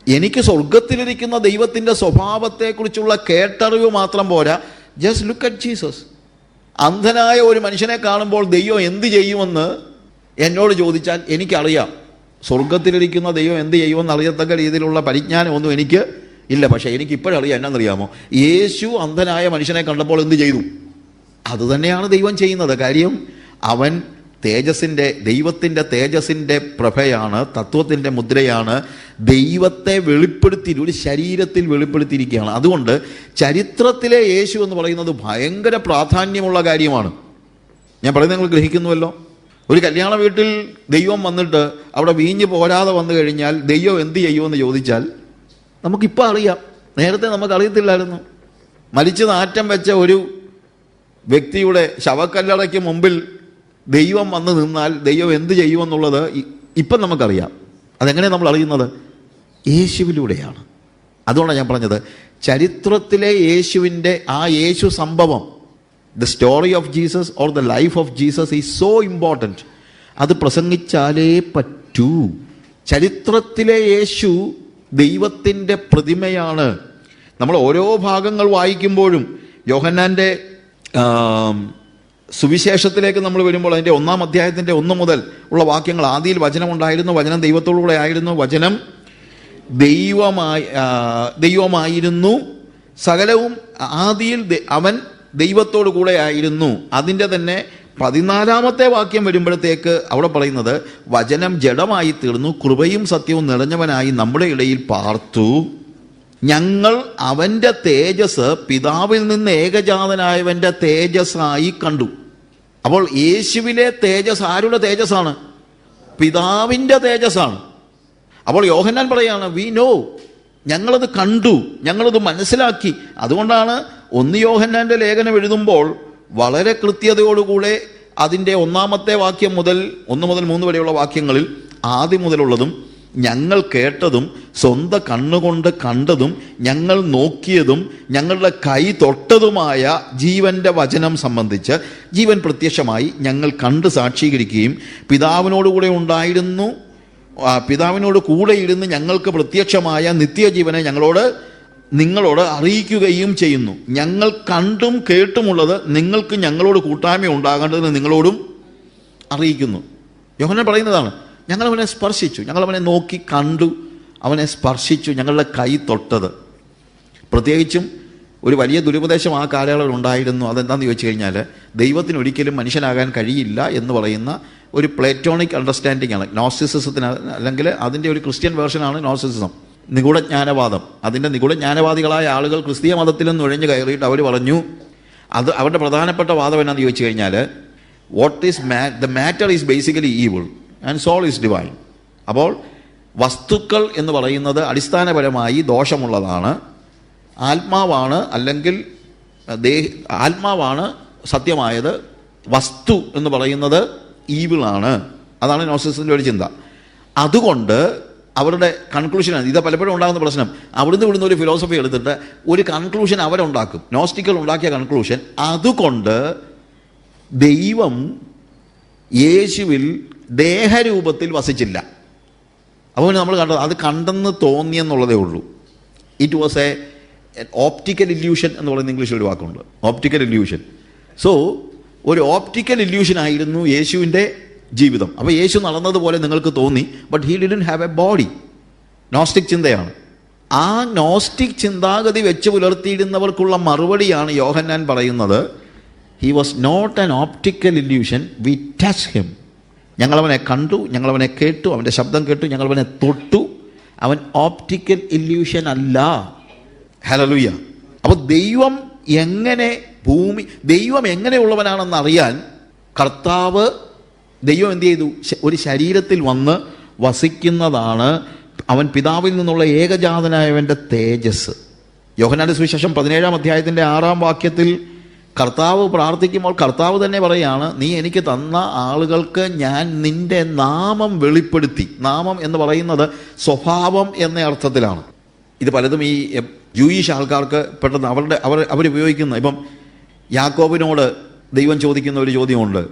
എനിക്ക് സ്വർഗത്തിലിരിക്കുന്ന ദൈവത്തിൻ്റെ സ്വഭാവത്തെക്കുറിച്ചുള്ള കേട്ടറിവ് മാത്രം പോരാ. Just look at Jesus. അന്ധനായ ഒരു മനുഷ്യനെ കാണുമ്പോൾ ദൈവം എന്ത് ചെയ്യുമെന്ന് എന്നോട് ചോദിച്ചാൽ എനിക്കറിയാം. സ്വർഗത്തിലിരിക്കുന്ന ദൈവം എന്ത് ചെയ്യുമെന്ന് അറിയത്തക്ക രീതിയിലുള്ള പരിജ്ഞാനമൊന്നും എനിക്ക് ഇല്ല. പക്ഷേ എനിക്കിപ്പോഴറിയാം. എന്നാണെന്നറിയാമോ? യേശു അന്ധനായ മനുഷ്യനെ കണ്ടപ്പോൾ എന്ത് ചെയ്തു? അതുതന്നെയാണ് ദൈവം ചെയ്യുന്നത്. കാര്യം അവൻ ദൈവത്തിൻ്റെ തേജസ്സിൻ്റെ പ്രഭയാണ്, തത്വത്തിൻ്റെ മുദ്രയാണ്. ദൈവത്തെ വെളിപ്പെടുത്തി ഒരു ശരീരത്തിൽ വെളിപ്പെടുത്തിയിരിക്കുകയാണ്. അതുകൊണ്ട് ചരിത്രത്തിലെ യേശു എന്ന് പറയുന്നത് ഭയങ്കര പ്രാധാന്യമുള്ള കാര്യമാണ്. ഞാൻ പറയുന്നത് നിങ്ങൾ ഗ്രഹിക്കുന്നുവല്ലോ. ഒരു കല്യാണ വീട്ടിൽ ദൈവം വന്നിട്ട് അവിടെ വീഞ്ഞ് പോരാതെ വന്നു കഴിഞ്ഞാൽ ദൈവം എന്ത് ചെയ്യുമെന്ന് ചോദിച്ചാൽ നമുക്കിപ്പോൾ അറിയാം. നേരത്തെ നമുക്കറിയത്തില്ലായിരുന്നു. മരിച്ച് നാറ്റം വെച്ച ഒരു വ്യക്തിയുടെ ശവക്കല്ലറയ്ക്ക് മുമ്പിൽ ദൈവം വന്ന് നിന്നാൽ ദൈവം എന്ത് ചെയ്യുമെന്നുള്ളത് ഇപ്പം നമുക്കറിയാം. അതെങ്ങനെ നമ്മൾ അറിയുന്നത്? യേശുവിലൂടെയാണ്. അതുകൊണ്ടാണ് ഞാൻ പറഞ്ഞത്, ചരിത്രത്തിലെ യേശുവിൻ്റെ ആ യേശു സംഭവം, the story of Jesus or the life of Jesus is so important. അത് പ്രസംഗിച്ചാലേ പറ്റൂ. ചരിത്രത്തിലെ യേശു ദൈവത്തിൻ്റെ പ്രതിമയാണ്. നമ്മൾ ഓരോ ഭാഗങ്ങൾ വായിക്കുമ്പോഴും യോഹന്നാൻ്റെ സുവിശേഷത്തിലേക്ക് നമ്മൾ വരുമ്പോൾ അതിൻ്റെ 1-ാം അധ്യായത്തിൻ്റെ 1 മുതൽ ഉള്ള വാക്യങ്ങൾ, ആദിയിൽ വചനമുണ്ടായിരുന്നു, വചനം ദൈവത്തോടുകൂടെ ആയിരുന്നു, വചനം ദൈവമായിരുന്നു, സകലവും ആദിയിൽ അവൻ ദൈവത്തോടു കൂടെ ആയിരുന്നു. അതിൻ്റെ തന്നെ 14-ാമത്തെ വാക്യം വരുമ്പോഴത്തേക്ക് അവിടെ പറയുന്നത്, വചനം ജഡമായി തീർന്നു, കൃപയും സത്യവും നിറഞ്ഞവനായി നമ്മുടെ ഇടയിൽ പാർത്തു, ഞങ്ങൾ അവൻ്റെ തേജസ് പിതാവിൽ നിന്ന് ഏകജാതനായവൻ്റെ തേജസ്സായി കണ്ടു. അപ്പോൾ യേശുവിലെ തേജസ് ആരുടെ തേജസ്സാണ്? പിതാവിൻ്റെ തേജസ്സാണ്. അപ്പോൾ യോഹന്നാൻ പറയാണ്, വി നോ, ഞങ്ങളത് കണ്ടു, ഞങ്ങളത് മനസ്സിലാക്കി. അതുകൊണ്ടാണ് 1 യോഹന്നാൻ്റെ ലേഖനം എഴുതുമ്പോൾ വളരെ കൃത്യതയോടുകൂടെ അതിൻ്റെ 1-ാമത്തെ വാക്യം മുതൽ 1 മുതൽ 3 വരെയുള്ള വാക്യങ്ങളിൽ ആദ്യം മുതലുള്ളതും ഞങ്ങൾ കേട്ടതും സ്വന്തം കണ്ണുകൊണ്ട് കണ്ടതും ഞങ്ങൾ നോക്കിയതും ഞങ്ങളുടെ കൈ തൊട്ടതുമായ ജീവൻ്റെ വചനം സംബന്ധിച്ച് ജീവൻ പ്രത്യക്ഷമായി ഞങ്ങൾ കണ്ട് സാക്ഷീകരിക്കുകയും പിതാവിനോടുകൂടെ ഉണ്ടായിരുന്നു, പിതാവിനോട് കൂടെ ഇരുന്ന് ഞങ്ങൾക്ക് പ്രത്യക്ഷമായ നിത്യജീവനെ നിങ്ങളോട് അറിയിക്കുകയും ചെയ്യുന്നു. ഞങ്ങൾ കണ്ടും കേട്ടുമുള്ളത് നിങ്ങൾക്ക് ഞങ്ങളോട് കൂട്ടായ്മ ഉണ്ടാകേണ്ടതിന് നിങ്ങളോടും അറിയിക്കുന്നു. യോഹന്നാൻ പറയുന്നതാണ്, ഞങ്ങളവനെ സ്പർശിച്ചു, ഞങ്ങളവനെ നോക്കി കണ്ടു, അവനെ സ്പർശിച്ചു, ഞങ്ങളുടെ കൈ തൊട്ടത്. പ്രത്യേകിച്ചും ഒരു വലിയ ദുരുപദേശം ആ കാലയളവിൽ ഉണ്ടായിരുന്നു. അതെന്താണെന്ന് ചോദിച്ചു കഴിഞ്ഞാൽ, ദൈവത്തിന് ഒരിക്കലും മനുഷ്യനാകാൻ കഴിയില്ല എന്ന് പറയുന്ന ഒരു പ്ലേറ്റോണിക് അണ്ടർസ്റ്റാൻഡിംഗ് ആണ് നോസ്റ്റിസിസത്തിന്, അല്ലെങ്കിൽ അതിൻ്റെ ഒരു ക്രിസ്ത്യൻ വേർഷനാണ് നോസ്റ്റിസിസം, നിഗൂഢജ്ഞാനവാദം. അതിൻ്റെ നിഗൂഢജ്ഞാനവാദികളായ ആളുകൾ ക്രിസ്തീയ മതത്തിലും നുഴഞ്ഞു കയറിയിട്ട് അവർ പറഞ്ഞു, അത് അവരുടെ പ്രധാനപ്പെട്ട വാദം എന്നാന്ന് ചോദിച്ചു കഴിഞ്ഞാൽ, the matter is basically evil and soul is divine. അപ്പോൾ വസ്തുക്കൾ എന്ന് പറയുന്നത് അടിസ്ഥാനപരമായി ദോഷമുള്ളതാണ്, ആത്മാവാണ്, അല്ലെങ്കിൽ ആത്മാവാണ് സത്യമായത്, വസ്തു എന്ന് പറയുന്നത് ഈവിളാണ്. അതാണ് നോസ്റ്റിസിൻ്റെ ഒരു ചിന്ത. അതുകൊണ്ട് അവരുടെ കൺക്ലൂഷനാണ് ഇത്. പലപ്പോഴും ഉണ്ടാകുന്ന പ്രശ്നം, ഇവിടുന്ന് ഒരു ഫിലോസഫി എടുത്തിട്ട് ഒരു കൺക്ലൂഷൻ അവരുണ്ടാക്കും, നോസ്റ്റിക്കൽ ഉണ്ടാക്കിയ കൺക്ലൂഷൻ. അതുകൊണ്ട് ദൈവം യേശുവിൽ ദേഹരൂപത്തിൽ വസിച്ചില്ല. അപ്പോൾ നമ്മൾ കണ്ടത് അത് കണ്ടെന്ന് തോന്നിയെന്നുള്ളതേ ഉള്ളൂ. It was a optical illusion എന്ന് പറയുന്ന ഇംഗ്ലീഷിൽ ഒരു വാക്കുണ്ട്, ഓപ്റ്റിക്കൽ ഇല്യൂഷൻ. സോ ഒരു ഓപ്റ്റിക്കൽ ഇല്യൂഷൻ ആയിരുന്നു യേശുവിൻ്റെ ജീവിതം. അപ്പോൾ യേശു നടന്നതുപോലെ നിങ്ങൾക്ക് തോന്നി, but he didn't have a body. Gnostic ചിന്തയാണ്. ആ നോസ്റ്റിക് ചിന്താഗതി വെച്ച് പുലർത്തിയിരുന്നവർക്കുള്ള മറുപടിയാണ് യോഹന്നാൻ പറയുന്നത്, he was not an optical illusion, we touch him. ഞങ്ങളവനെ കണ്ടു, ഞങ്ങളവനെ കേട്ടു, അവൻ്റെ ശബ്ദം കേട്ടു, ഞങ്ങളവനെ തൊട്ടു. അവൻ ഓപ്റ്റിക്കൽ ഇല്യൂഷൻ അല്ല. ഹല്ലേലൂയ. അപ്പോൾ ദൈവം എങ്ങനെയുള്ളവനാണെന്ന് അറിയാൻ ദൈവം എന്ത് ചെയ്തു? ഒരു ശരീരത്തിൽ വന്ന് വസിക്കുന്നതാണ് അവൻ പിതാവിൽ നിന്നുള്ള ഏകജാതനായവൻ്റെ തേജസ്. യോഹന്നാന്റെ സുവിശേഷം 17-ാം അധ്യായത്തിൻ്റെ 6-ാം വാക്യത്തിൽ കർത്താവ് പ്രാർത്ഥിക്കുമ്പോൾ കർത്താവ് തന്നെ പറയുകയാണ്, നീ എനിക്ക് തന്ന ആളുകൾക്ക് ഞാൻ നിന്റെ നാമം വെളിപ്പെടുത്തി. നാമം എന്ന് പറയുന്നത് സ്വഭാവം എന്ന അർത്ഥത്തിലാണ്. ഇത് പലതും ഈ ജൂയിഷ് ആൾക്കാർക്ക് പെട്ടെന്ന് അവരുപയോഗിക്കുന്ന, ഇപ്പം യാക്കോബിനോട് ദൈവം ചോദിക്കുന്ന ഒരു ചോദ്യമുണ്ട്,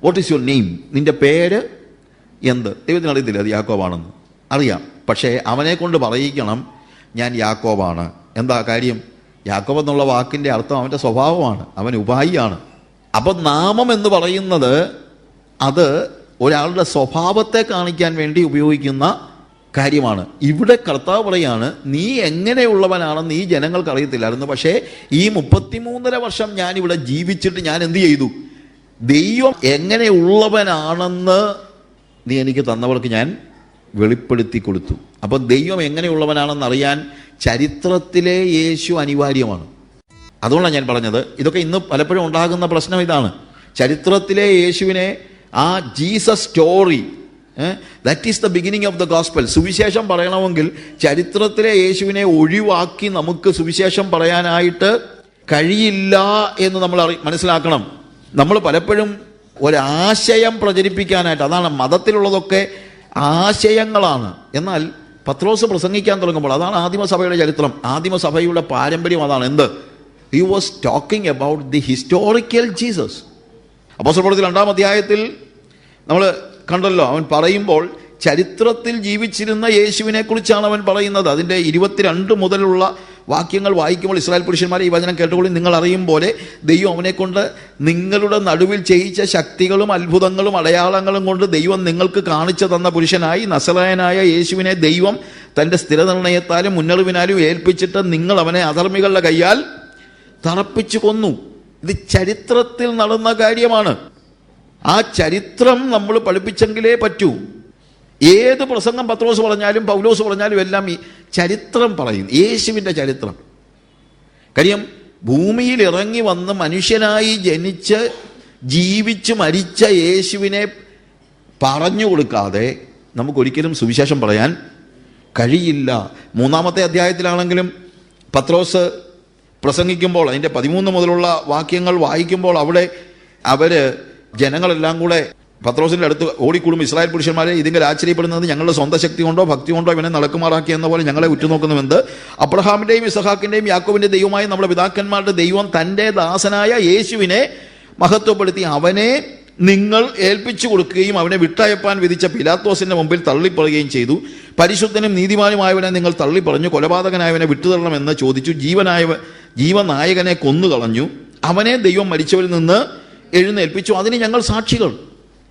വാട്ട് ഈസ് യുവർ നെയിം? നിൻ്റെ പേര് എന്ത്? ദൈവത്തിന് അറിയത്തില്ല അത് യാക്കോബാണെന്ന്. അറിയാം, പക്ഷേ അവനെ കൊണ്ട് പറയിക്കണം ഞാൻ യാക്കോബാണ്. എന്താ കാര്യം? യാക്കോബ് എന്നുള്ള വാക്കിൻ്റെ അർത്ഥം അവൻ്റെ സ്വഭാവമാണ്, അവൻ ഉപായിയാണ്. അപ്പം നാമം എന്ന് പറയുന്നത് അത് ഒരാളുടെ സ്വഭാവത്തെ കാണിക്കാൻ വേണ്ടി ഉപയോഗിക്കുന്ന കാര്യമാണ്. ഇവിടെ കർത്താവ് പറയാണ്, നീ എങ്ങനെയുള്ളവനാണെന്ന് ഈ ജനങ്ങൾക്ക് അറിയത്തില്ലായിരുന്നു, പക്ഷേ ഈ 33.5 വർഷം ഞാനിവിടെ ജീവിച്ചിട്ട് ഞാൻ എന്ത് ചെയ്തു? ദൈവം എങ്ങനെയുള്ളവനാണെന്ന് നീ എനിക്ക് തന്നവർക്ക് ഞാൻ വെളിപ്പെടുത്തി കൊടുത്തു. അപ്പോൾ ദൈവം എങ്ങനെയുള്ളവനാണെന്ന് അറിയാൻ ചരിത്രത്തിലെ യേശു അനിവാര്യമാണ്. അതുകൊണ്ടാണ് ഞാൻ പറഞ്ഞത്, ഇതൊക്കെ ഇന്ന് പലപ്പോഴും ഉണ്ടാകുന്ന പ്രശ്നം ഇതാണ്. ചരിത്രത്തിലെ യേശുവിനെ, ആ Jesus story, that is the beginning of the gospel. സുവിശേഷം പറയണമെങ്കിൽ ചരിത്രത്തിലെ യേശുവിനെ ഒഴിവാക്കി നമുക്ക് സുവിശേഷം പറയാനായിട്ട് കഴിയില്ല എന്ന് നമ്മൾ മനസ്സിലാക്കണം. നമ്മൾ പലപ്പോഴും ഒരാശയം പ്രചരിപ്പിക്കാനായിട്ട്, അതാണ് മതത്തിലുള്ളതൊക്കെ ആശയങ്ങളാണ്. എന്നാൽ പത്രോസ് പ്രസംഗിക്കാൻ തുടങ്ങുമ്പോൾ, അതാണ് ആദിമസഭയുടെ ചരിത്രം, ആദിമസഭയുടെ പാരമ്പര്യം അതാണ്. എന്ത്? He was talking about the historical Jesus. അപ്പോസ്തലപ്രവൃത്തി 2-ാം അധ്യായത്തിൽ നമ്മൾ കണ്ടല്ലോ, അവൻ പറയുമ്പോൾ ചരിത്രത്തിൽ ജീവിച്ചിരുന്ന യേശുവിനെ കുറിച്ചാണ് അവൻ പറയുന്നത്. അതിൻ്റെ 22 മുതലുള്ള വാക്യങ്ങൾ വായിക്കുമ്പോൾ ഇസ്രായേൽ പുരുഷന്മാരെ ഈ വചനം കേട്ടുകൊള്ളി, നിങ്ങൾ അറിയും പോലെ ദൈവം അവനെക്കൊണ്ട് നിങ്ങളുടെ നടുവിൽ ചെയ്യിച്ച ശക്തികളും അത്ഭുതങ്ങളും അടയാളങ്ങളും കൊണ്ട് ദൈവം നിങ്ങൾക്ക് കാണിച്ചു തന്ന പുരുഷനായി നസറായനായ യേശുവിനെ ദൈവം തൻ്റെ സ്ഥിരനിർണയത്താലും മുന്നറിവിനാലും ഏൽപ്പിച്ചിട്ട് നിങ്ങൾ അവനെ അധർമ്മികളുടെ കയ്യാൽ തറപ്പിച്ചു കൊന്നു. ഇത് ചരിത്രത്തിൽ നടന്ന കാര്യമാണ്. ആ ചരിത്രം നമ്മൾ പഠിപ്പിച്ചെങ്കിലേ പറ്റൂ. ഏത് പ്രസംഗം പത്രോസ് പറഞ്ഞാലും പൗലോസ് പറഞ്ഞാലും എല്ലാം ഈ ചരിത്രം പറയും, യേശുവിൻ്റെ ചരിത്രം. കാര്യം ഭൂമിയിൽ ഇറങ്ങി വന്ന് മനുഷ്യനായി ജനിച്ച് ജീവിച്ച് മരിച്ച യേശുവിനെ പറഞ്ഞു കൊടുക്കാതെ നമുക്കൊരിക്കലും സുവിശേഷം പറയാൻ കഴിയില്ല. 3-ാമത്തെ അധ്യായത്തിലാണെങ്കിലും പത്രോസ് പ്രസംഗിക്കുമ്പോൾ അതിൻ്റെ 13 മുതലുള്ള വാക്യങ്ങൾ വായിക്കുമ്പോൾ അവിടെ അവർ ജനങ്ങളെല്ലാം കൂടെ പത്രോസിൻ്റെ അടുത്ത് ഓടിക്കൂടും, ഇസ്രായേൽ പുരുഷന്മാരെ ഇതിങ്ങനെ ആശ്ചര്യപ്പെടുന്നത് ഞങ്ങളുടെ സ്വന്തം ശക്തി കൊണ്ടോ ഭക്തി കൊണ്ടോ ഇവനെ നടക്കുമാറാക്കി എന്ന പോലെ ഞങ്ങളെ ഉറ്റുനോക്കുന്നുവെന്ന്. അബ്രഹാമിൻ്റെയും ഇസഹാക്കിൻ്റെയും യാക്കോബിൻ്റെയും ദൈവമായ നമ്മുടെ പിതാക്കന്മാരുടെ ദൈവം തൻ്റെ ദാസനായ യേശുവിനെ മഹത്വപ്പെടുത്തി അവനെ നിങ്ങൾ ഏൽപ്പിച്ചു കൊടുക്കുകയും അവനെ വിട്ടയപ്പാൻ വിധിച്ച പിലാത്തോസിൻ്റെ മുമ്പിൽ തള്ളിപ്പറയുകയും ചെയ്തു. പരിശുദ്ധനും നീതിമാനുമായവനെ നിങ്ങൾ തള്ളിപ്പറഞ്ഞു, കൊലപാതകനായവനെ വിട്ടുതരണമെന്ന് ചോദിച്ചു, ജീവനായകനെ കൊന്നുകളഞ്ഞു, അവനെ ദൈവം മരിച്ചവരിൽ നിന്ന് എഴുന്നേൽപ്പിച്ചു, അതിന് ഞങ്ങൾ സാക്ഷികൾ.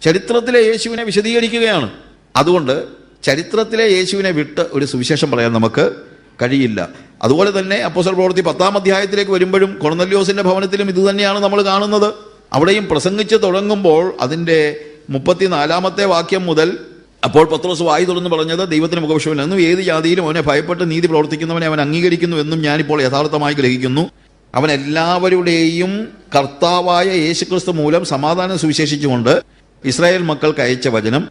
ചരിത്രത്തിലെ യേശുവിനെ വിശദീകരിക്കുകയാണ്. അതുകൊണ്ട് ചരിത്രത്തിലെ യേശുവിനെ വിട്ട് ഒരു സുവിശേഷം പറയാൻ നമുക്ക് കഴിയില്ല. അതുപോലെ തന്നെ അപ്പോസ്തല പ്രവൃത്തി 10-ാം അധ്യായത്തിലേക്ക് വരുമ്പോഴും കൊർന്നല്യോസിൻ്റെ ഭവനത്തിലും ഇതുതന്നെയാണ് നമ്മൾ കാണുന്നത്. അവിടെയും പ്രസംഗിച്ച് തുടങ്ങുമ്പോൾ അതിൻ്റെ 34-ാമത്തെ വാക്യം മുതൽ അപ്പോൾ പത്രോസ് വായി തുറന്ന് പറഞ്ഞത്, ദൈവത്തിന് മുഖവിഷമില്ലെന്നും ഏത് ജാതിയിലും അവനെ ഭയപ്പെട്ട് നീതി പ്രവർത്തിക്കുന്നവനെ അവൻ അംഗീകരിക്കുന്നുവെന്നും ഞാനിപ്പോൾ യഥാർത്ഥമായി ഗ്രഹിക്കുന്നു. അവൻ എല്ലാവരുടെയും കർത്താവായ യേശുക്രിസ്തു മൂലം സമാധാനം സുവിശേഷിച്ചുകൊണ്ട് ഇസ്രായേൽ മക്കൾക്ക് അയച്ച വചനം,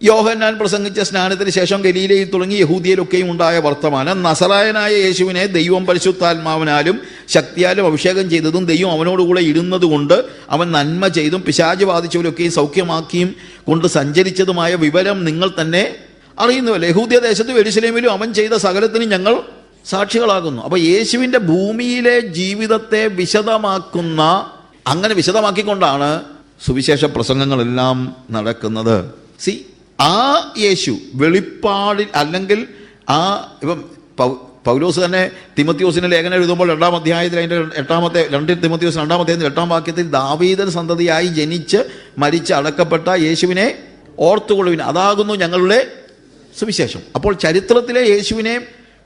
യോഹന്നാൻ പ്രസംഗിച്ച സ്നാനത്തിന് ശേഷം ഗലീലയിൽ തുടങ്ങി യഹൂദിയയിലൊക്കെയും ഉണ്ടായ വർത്തമാനം, നസറായനായ യേശുവിനെ ദൈവം പരിശുദ്ധാത്മാവിനാലും ശക്തിയാലും അഭിഷേകം ചെയ്തതും ദൈവം അവനോടുകൂടെ ഇരുന്നതുകൊണ്ട് അവൻ നന്മ ചെയ്തും പിശാച് ബാധിച്ചവരൊക്കെയും സൗഖ്യമാക്കിയും കൊണ്ട് സഞ്ചരിച്ചതുമായ വിവരം നിങ്ങൾ തന്നെ അറിയുന്നുവല്ലോ. യഹൂദ്യ ദേശത്തും യെരൂശലേമിലും അവൻ ചെയ്ത സകലത്തിനും ഞങ്ങൾ സാക്ഷികളാകുന്നു. അപ്പോൾ യേശുവിൻ്റെ ഭൂമിയിലെ ജീവിതത്തെ വിശദമാക്കുന്ന, അങ്ങനെ വിശദമാക്കിക്കൊണ്ടാണ് സുവിശേഷ പ്രസംഗങ്ങളെല്ലാം നടക്കുന്നത്. ആ യേശു വെളിപ്പാടിൽ, അല്ലെങ്കിൽ ആ ഇപ്പം പൗലോസ് തന്നെ തിമോത്തിയോസിന് ലേഖനം എഴുതുമ്പോൾ 2-ാം അധ്യായത്തിൽ അതിൻ്റെ 2 തിമോത്തിയോസ് 2-ാം അധ്യായത്തിൽ 8-ാം വാക്യത്തിൽ ദാവീദൻ സന്തതിയായി ജനിച്ച് മരിച്ച് അടക്കപ്പെട്ട യേശുവിനെ ഓർത്തുകൊള്ളുവിൻ, അതാകുന്നു ഞങ്ങളുടെ സുവിശേഷം. അപ്പോൾ ചരിത്രത്തിലെ യേശുവിനെ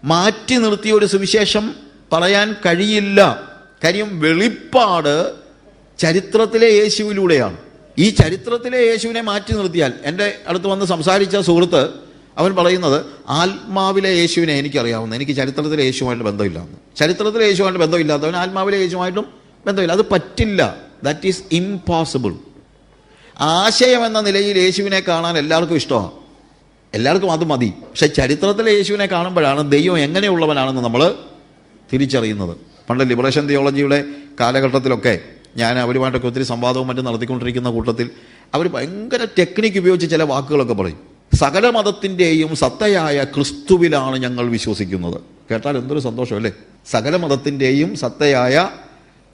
മാറ്റി നിർത്തിയ ഒരു സുവിശേഷം പറയാൻ കഴിയില്ല. കാര്യം വെളിപ്പാട് ചരിത്രത്തിലെ യേശുവിലൂടെയാണ്. ഈ ചരിത്രത്തിലെ യേശുവിനെ മാറ്റി നിർത്തിയാൽ, എൻ്റെ അടുത്ത് വന്ന് സംസാരിച്ച സുഹൃത്ത് അവൻ പറയുന്നത്, ആത്മാവിലെ യേശുവിനെ എനിക്കറിയാവുന്ന, എനിക്ക് ചരിത്രത്തിലെ യേശുവായിട്ട് ബന്ധമില്ലാന്ന്. ചരിത്രത്തിലെ യേശുവായിട്ട് ബന്ധമില്ലാത്തവൻ ആത്മാവിലെ യേശുവായിട്ടും ബന്ധമില്ല. അത് പറ്റില്ല. That is impossible. ആശയം എന്ന നിലയിൽ യേശുവിനെ കാണാൻ എല്ലാവർക്കും ഇഷ്ടമാണ്, എല്ലാവർക്കും അത് മതി. പക്ഷെ ചരിത്രത്തിലെ യേശുവിനെ കാണുമ്പോഴാണ് ദൈവം എങ്ങനെയുള്ളവനാണെന്ന് നമ്മൾ തിരിച്ചറിയുന്നത്. പണ്ട് ലിബറേഷൻ തിയോളജിയുടെ കാലഘട്ടത്തിലൊക്കെ ഞാൻ അവരുമായിട്ടൊക്കെ ഒത്തിരി സംവാദവും മറ്റും നടത്തിക്കൊണ്ടിരിക്കുന്ന കൂട്ടത്തിൽ അവർ ഭയങ്കര ടെക്നിക്ക് ഉപയോഗിച്ച് ചില വാക്കുകളൊക്കെ പറയും. സകല മതത്തിൻ്റെയും സത്തയായ ക്രിസ്തുവിലാണ് ഞങ്ങൾ വിശ്വസിക്കുന്നത്. കേട്ടാൽ എന്തൊരു സന്തോഷം അല്ലേ? സകല മതത്തിൻ്റെയും സത്തയായ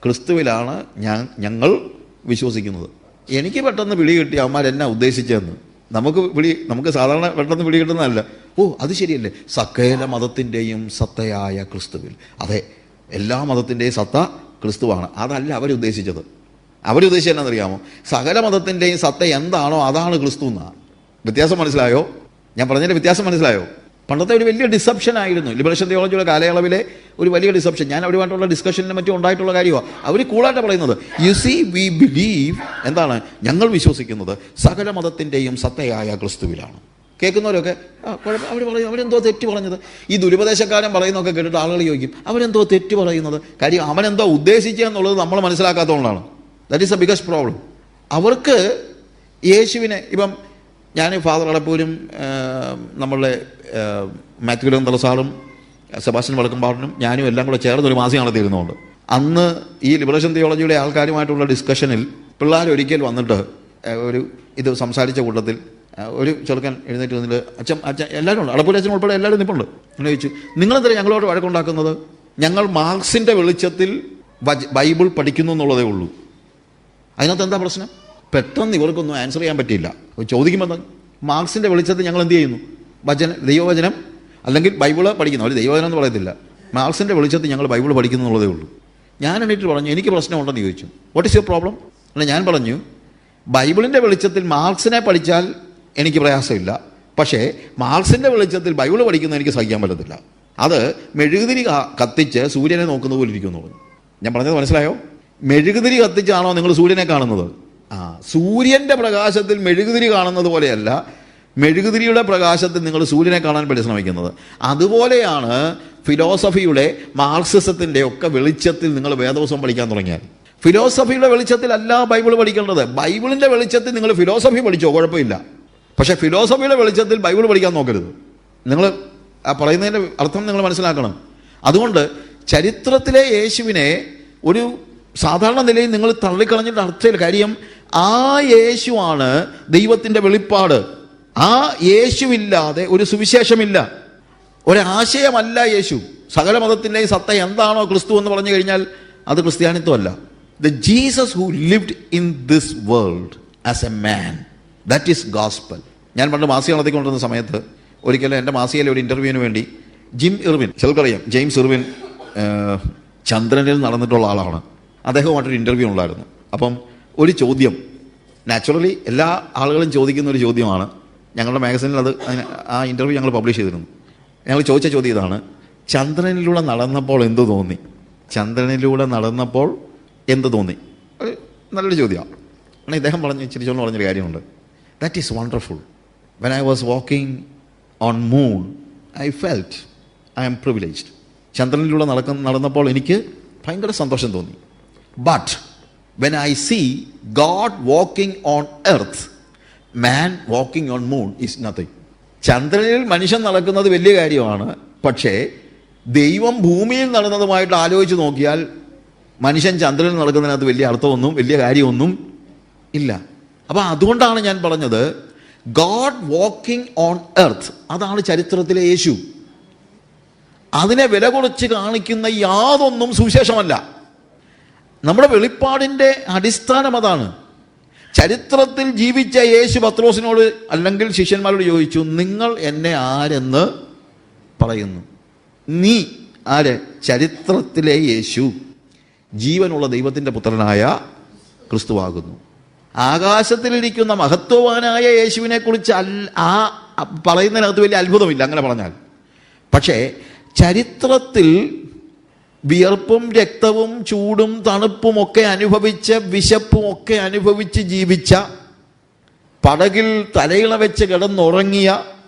ക്രിസ്തുവിലാണ് ഞങ്ങൾ വിശ്വസിക്കുന്നത്. എനിക്ക് പെട്ടെന്ന് വിളി കിട്ടി അവന്മാരെന്നാ ഉദ്ദേശിച്ചതെന്ന്. നമുക്ക് സാധാരണ പെട്ടെന്ന് പിടി കിട്ടുന്നതല്ല. ഓ, അത് ശരിയല്ലേ, സകല മതത്തിൻ്റെയും സത്തയായ ക്രിസ്തുവിൽ. അതെ, എല്ലാ മതത്തിൻ്റെയും സത്ത ക്രിസ്തുവാണ്. അതല്ല അവരുദ്ദേശിച്ചത്. അവരുദ്ദേശിച്ചത് എന്നാണെന്നറിയാമോ? സകല മതത്തിൻ്റെയും സത്ത എന്താണോ അതാണ് ക്രിസ്തു എന്നാണ്. വ്യത്യാസം മനസ്സിലായോ? ഞാൻ പറഞ്ഞതിൻ്റെ വ്യത്യാസം മനസ്സിലായോ? പണ്ടത്തെ ഒരു വലിയ ഡിസപ്ഷൻ ആയിരുന്നു ലിബറേഷൻ തിയോളജിയുടെ കാലയളവിലെ ഒരു വലിയ ഡിസപ്ഷൻ. ഞാൻ അവരുമായിട്ടുള്ള ഡിസ്കഷനിലും മറ്റും ഉണ്ടായിട്ടുള്ള കാര്യമാണ്. അവർ കൂളായിട്ട് പറയുന്നത്, യു സി വി ബിലീവ്, എന്താണ് ഞങ്ങൾ വിശ്വസിക്കുന്നത് സകല മതത്തിൻ്റെയും സത്തയായ ക്രിസ്തുവിലാണ്. കേൾക്കുന്നവരൊക്കെ അവർ പറയും അവരെന്തോ തെറ്റ് പറഞ്ഞത്. ഈ ദുരുപദേശക്കാരൻ പറയുന്നതൊക്കെ കേട്ടിട്ട് ആളുകൾ ചോദിക്കും അവരെന്തോ തെറ്റ് പറയുന്നത്. കാര്യം അവനെന്തോ ഉദ്ദേശിച്ചെന്നുള്ളത് നമ്മൾ മനസ്സിലാക്കാത്തതുകൊണ്ടാണ്. That is a biggest problem. അവർക്ക് യേശുവിനെ, ഇപ്പം ഞാൻ ഫാദർ അടപ്പൂരും നമ്മളുടെ മാത്യു തലസാറും സെബാസ്റ്റ്യൻ വടക്കമ്പാടിനും ഞാനും എല്ലാം കൂടെ ചേർന്ന് ഒരു മാസം നടത്തിയിരുന്നുണ്ട്. അന്ന് ഈ ലിബറേഷൻ തിയോളജിയുടെ ആൾക്കാരുമായിട്ടുള്ള ഡിസ്കഷനിൽ പിള്ളേർ ഒരിക്കൽ വന്നിട്ട് ഇത് സംസാരിച്ച കൂട്ടത്തിൽ ഒരു ചെറുക്കൻ എഴുന്നേറ്റ് വന്നിട്ട്, അച്ഛൻ എല്ലാവരും ഉണ്ട്, അടപ്പൂരച്ഛൻ ഉൾപ്പെടെ എല്ലാവരും നിൽപ്പുണ്ട്. അങ്ങനെ ചോദിച്ചു, നിങ്ങളെന്താ ഞങ്ങളോട് വഴക്കുണ്ടാക്കുന്നത്? ഞങ്ങൾ മാർക്സിൻ്റെ വെളിച്ചത്തിൽ ബൈബിൾ പഠിക്കുന്നു എന്നുള്ളതേ ഉള്ളൂ. അതിനകത്ത് എന്താ പ്രശ്നം? പെട്ടെന്ന് ഇവർക്കൊന്നും ആൻസർ ചെയ്യാൻ പറ്റിയില്ല. ചോദിക്കുമ്പോൾ മാർക്സിൻ്റെ വെളിച്ചത്തിൽ ഞങ്ങൾ എന്ത് ചെയ്യുന്നു? ദൈവവചനം അല്ലെങ്കിൽ ബൈബിള് പഠിക്കുന്നു. അവർ ദൈവവചനം എന്ന് പറയത്തില്ല. മാർക്സിൻ്റെ വെളിച്ചത്തിൽ ഞങ്ങൾ ബൈബിൾ പഠിക്കുന്നു എന്നുള്ളതേ ഉള്ളൂ. ഞാൻ എന്നിട്ട് പറഞ്ഞു, എനിക്ക് പ്രശ്നമുണ്ടെന്ന് ചോദിച്ചു. What is your problem? അല്ല, ഞാൻ പറഞ്ഞു, ബൈബിളിൻ്റെ വെളിച്ചത്തിൽ മാർക്സിനെ പഠിച്ചാൽ എനിക്ക് പ്രയാസമില്ല, പക്ഷേ മാർക്സിൻ്റെ വെളിച്ചത്തിൽ ബൈബിൾ പഠിക്കുന്നത് എനിക്ക് സഹിക്കാൻ പറ്റത്തില്ല. അത് മെഴുകുതിരി കത്തിച്ച് സൂര്യനെ നോക്കുന്ന പോലെ ഇരിക്കുമെന്ന് പറഞ്ഞു. ഞാൻ പറഞ്ഞത് മനസ്സിലായോ? മെഴുകുതിരി കത്തിച്ചാണോ നിങ്ങൾ സൂര്യനെ കാണുന്നത്? സൂര്യൻ്റെ പ്രകാശത്തിൽ മെഴുകുതിരി കാണുന്നത് പോലെയല്ല മെഴുകുതിരിയുടെ പ്രകാശത്തിൽ നിങ്ങൾ സൂര്യനെ കാണാൻ പരിശ്രമിക്കുന്നത്. അതുപോലെയാണ് ഫിലോസഫിയുടെ, മാർക്സിസത്തിൻ്റെ ഒക്കെ വെളിച്ചത്തിൽ നിങ്ങൾ വേദവസം പഠിക്കാൻ തുടങ്ങിയാൽ. ഫിലോസഫിയുടെ വെളിച്ചത്തിലല്ല ബൈബിൾ പഠിക്കേണ്ടത്. ബൈബിളിൻ്റെ വെളിച്ചത്തിൽ നിങ്ങൾ ഫിലോസഫി പഠിച്ചോ, കുഴപ്പമില്ല. പക്ഷേ ഫിലോസഫിയുടെ വെളിച്ചത്തിൽ ബൈബിൾ പഠിക്കാൻ നോക്കരുത്. നിങ്ങൾ പറയുന്നതിൻ്റെ അർത്ഥം നിങ്ങൾ മനസ്സിലാക്കണം. അതുകൊണ്ട് ചരിത്രത്തിലെ യേശുവിനെ ഒരു സാധാരണ നിലയിൽ നിങ്ങൾ തള്ളിക്കളഞ്ഞിട്ട് അർത്ഥമില്ല. കാര്യം ആ യേശുവാണ് ദൈവത്തിൻ്റെ വെളിപ്പാട്. ആ യേശുവില്ലാതെ ഒരു സുവിശേഷമില്ല, ഒരാശയമല്ല യേശു. സകല മതത്തിൻ്റെയും സത്ത എന്താണോ ക്രിസ്തു എന്ന് പറഞ്ഞു കഴിഞ്ഞാൽ അത് ക്രിസ്ത്യാനിത്വമല്ല. The Jesus who lived in this world as a man, that is gospel. ഞാൻ പണ്ട് മാസിക നടത്തിക്കൊണ്ടിരുന്ന സമയത്ത് ഒരിക്കലും എൻ്റെ മാസികയിലെ ഒരു ഇൻ്റർവ്യൂവിന് വേണ്ടി ചിലർക്കറിയാം, ജെയിംസ് ഇർവിൻ ചന്ദ്രനിൽ നടന്നിട്ടുള്ള ആളാണ്. അദ്ദേഹവുമായിട്ടൊരു ഇൻ്റർവ്യൂ ഉണ്ടായിരുന്നു. അപ്പം ഒരു ചോദ്യം, നാച്ചുറലി എല്ലാ ആളുകളും ചോദിക്കുന്ന ഒരു ചോദ്യമാണ്. ഞങ്ങളുടെ മാഗസിനിൽ ആ ഇൻ്റർവ്യൂ ഞങ്ങൾ പബ്ലിഷ് ചെയ്തിരുന്നു. ഞങ്ങൾ ചോദിച്ച ചോദ്യം ഇതാണ്: ചന്ദ്രനിലൂടെ നടന്നപ്പോൾ എന്ത് തോന്നി? ചന്ദ്രനിലൂടെ നടന്നപ്പോൾ എന്ത് തോന്നി? നല്ലൊരു ചോദ്യമാണ്. കാരണം ഇദ്ദേഹം ചിരിച്ചോണ്ട് പറഞ്ഞൊരു കാര്യമുണ്ട്. That is wonderful. When I was walking on moon I felt I am privileged. ചന്ദ്രനിലൂടെ നടന്നപ്പോൾ എനിക്ക് ഭയങ്കര സന്തോഷം തോന്നി. But when I see God walking on earth, man walking on moon is nothing. ചന്ദ്രനിൽ മനുഷ്യൻ നടക്കുന്നത് വലിയ കാര്യമാണ്, പക്ഷേ ദൈവം ഭൂമിയിൽ നടന്നതുമായിട്ട് ആലോചിച്ച് നോക്കിയാൽ മനുഷ്യൻ ചന്ദ്രനിൽ നടക്കുന്നതിനകത്ത് വലിയ അർത്ഥമൊന്നും വലിയ കാര്യമൊന്നും ഇല്ല. അപ്പം അതുകൊണ്ടാണ് ഞാൻ പറഞ്ഞത് ഗോഡ് വാക്കിംഗ് ഓൺ എർത്ത്, അതാണ് ചരിത്രത്തിലെ യേശു. അതിനെ വില കുറച്ച് കാണിക്കുന്ന യാതൊന്നും സുവിശേഷമല്ല. നമ്മുടെ വെളിപ്പാടിൻ്റെ അടിസ്ഥാനം അതാണ്. ചരിത്രത്തിൽ ജീവിച്ച യേശു പത്രോസിനോട് അല്ലെങ്കിൽ ശിഷ്യന്മാരോട് ചോദിച്ചു, നിങ്ങൾ എന്നെ ആരെന്ന് പറയുന്നു? നീ ആര്? ചരിത്രത്തിലെ യേശു, ജീവനുള്ള ദൈവത്തിൻ്റെ പുത്രനായ ക്രിസ്തുവാകുന്നു. ആകാശത്തിലിരിക്കുന്ന മഹത്വവാനായ യേശുവിനെ കുറിച്ച് ആ പറയുന്നതിനകത്ത് വലിയ അത്ഭുതമില്ല അങ്ങനെ പറഞ്ഞാൽ. പക്ഷേ ചരിത്രത്തിൽ വിയർപ്പും രക്തവും ചൂടും തണുപ്പുമൊക്കെ അനുഭവിച്ച് വിശപ്പുമൊക്കെ അനുഭവിച്ച് ജീവിച്ച, പടകിൽ തലയിണ വെച്ച് കിടന്നുറങ്ങിയ,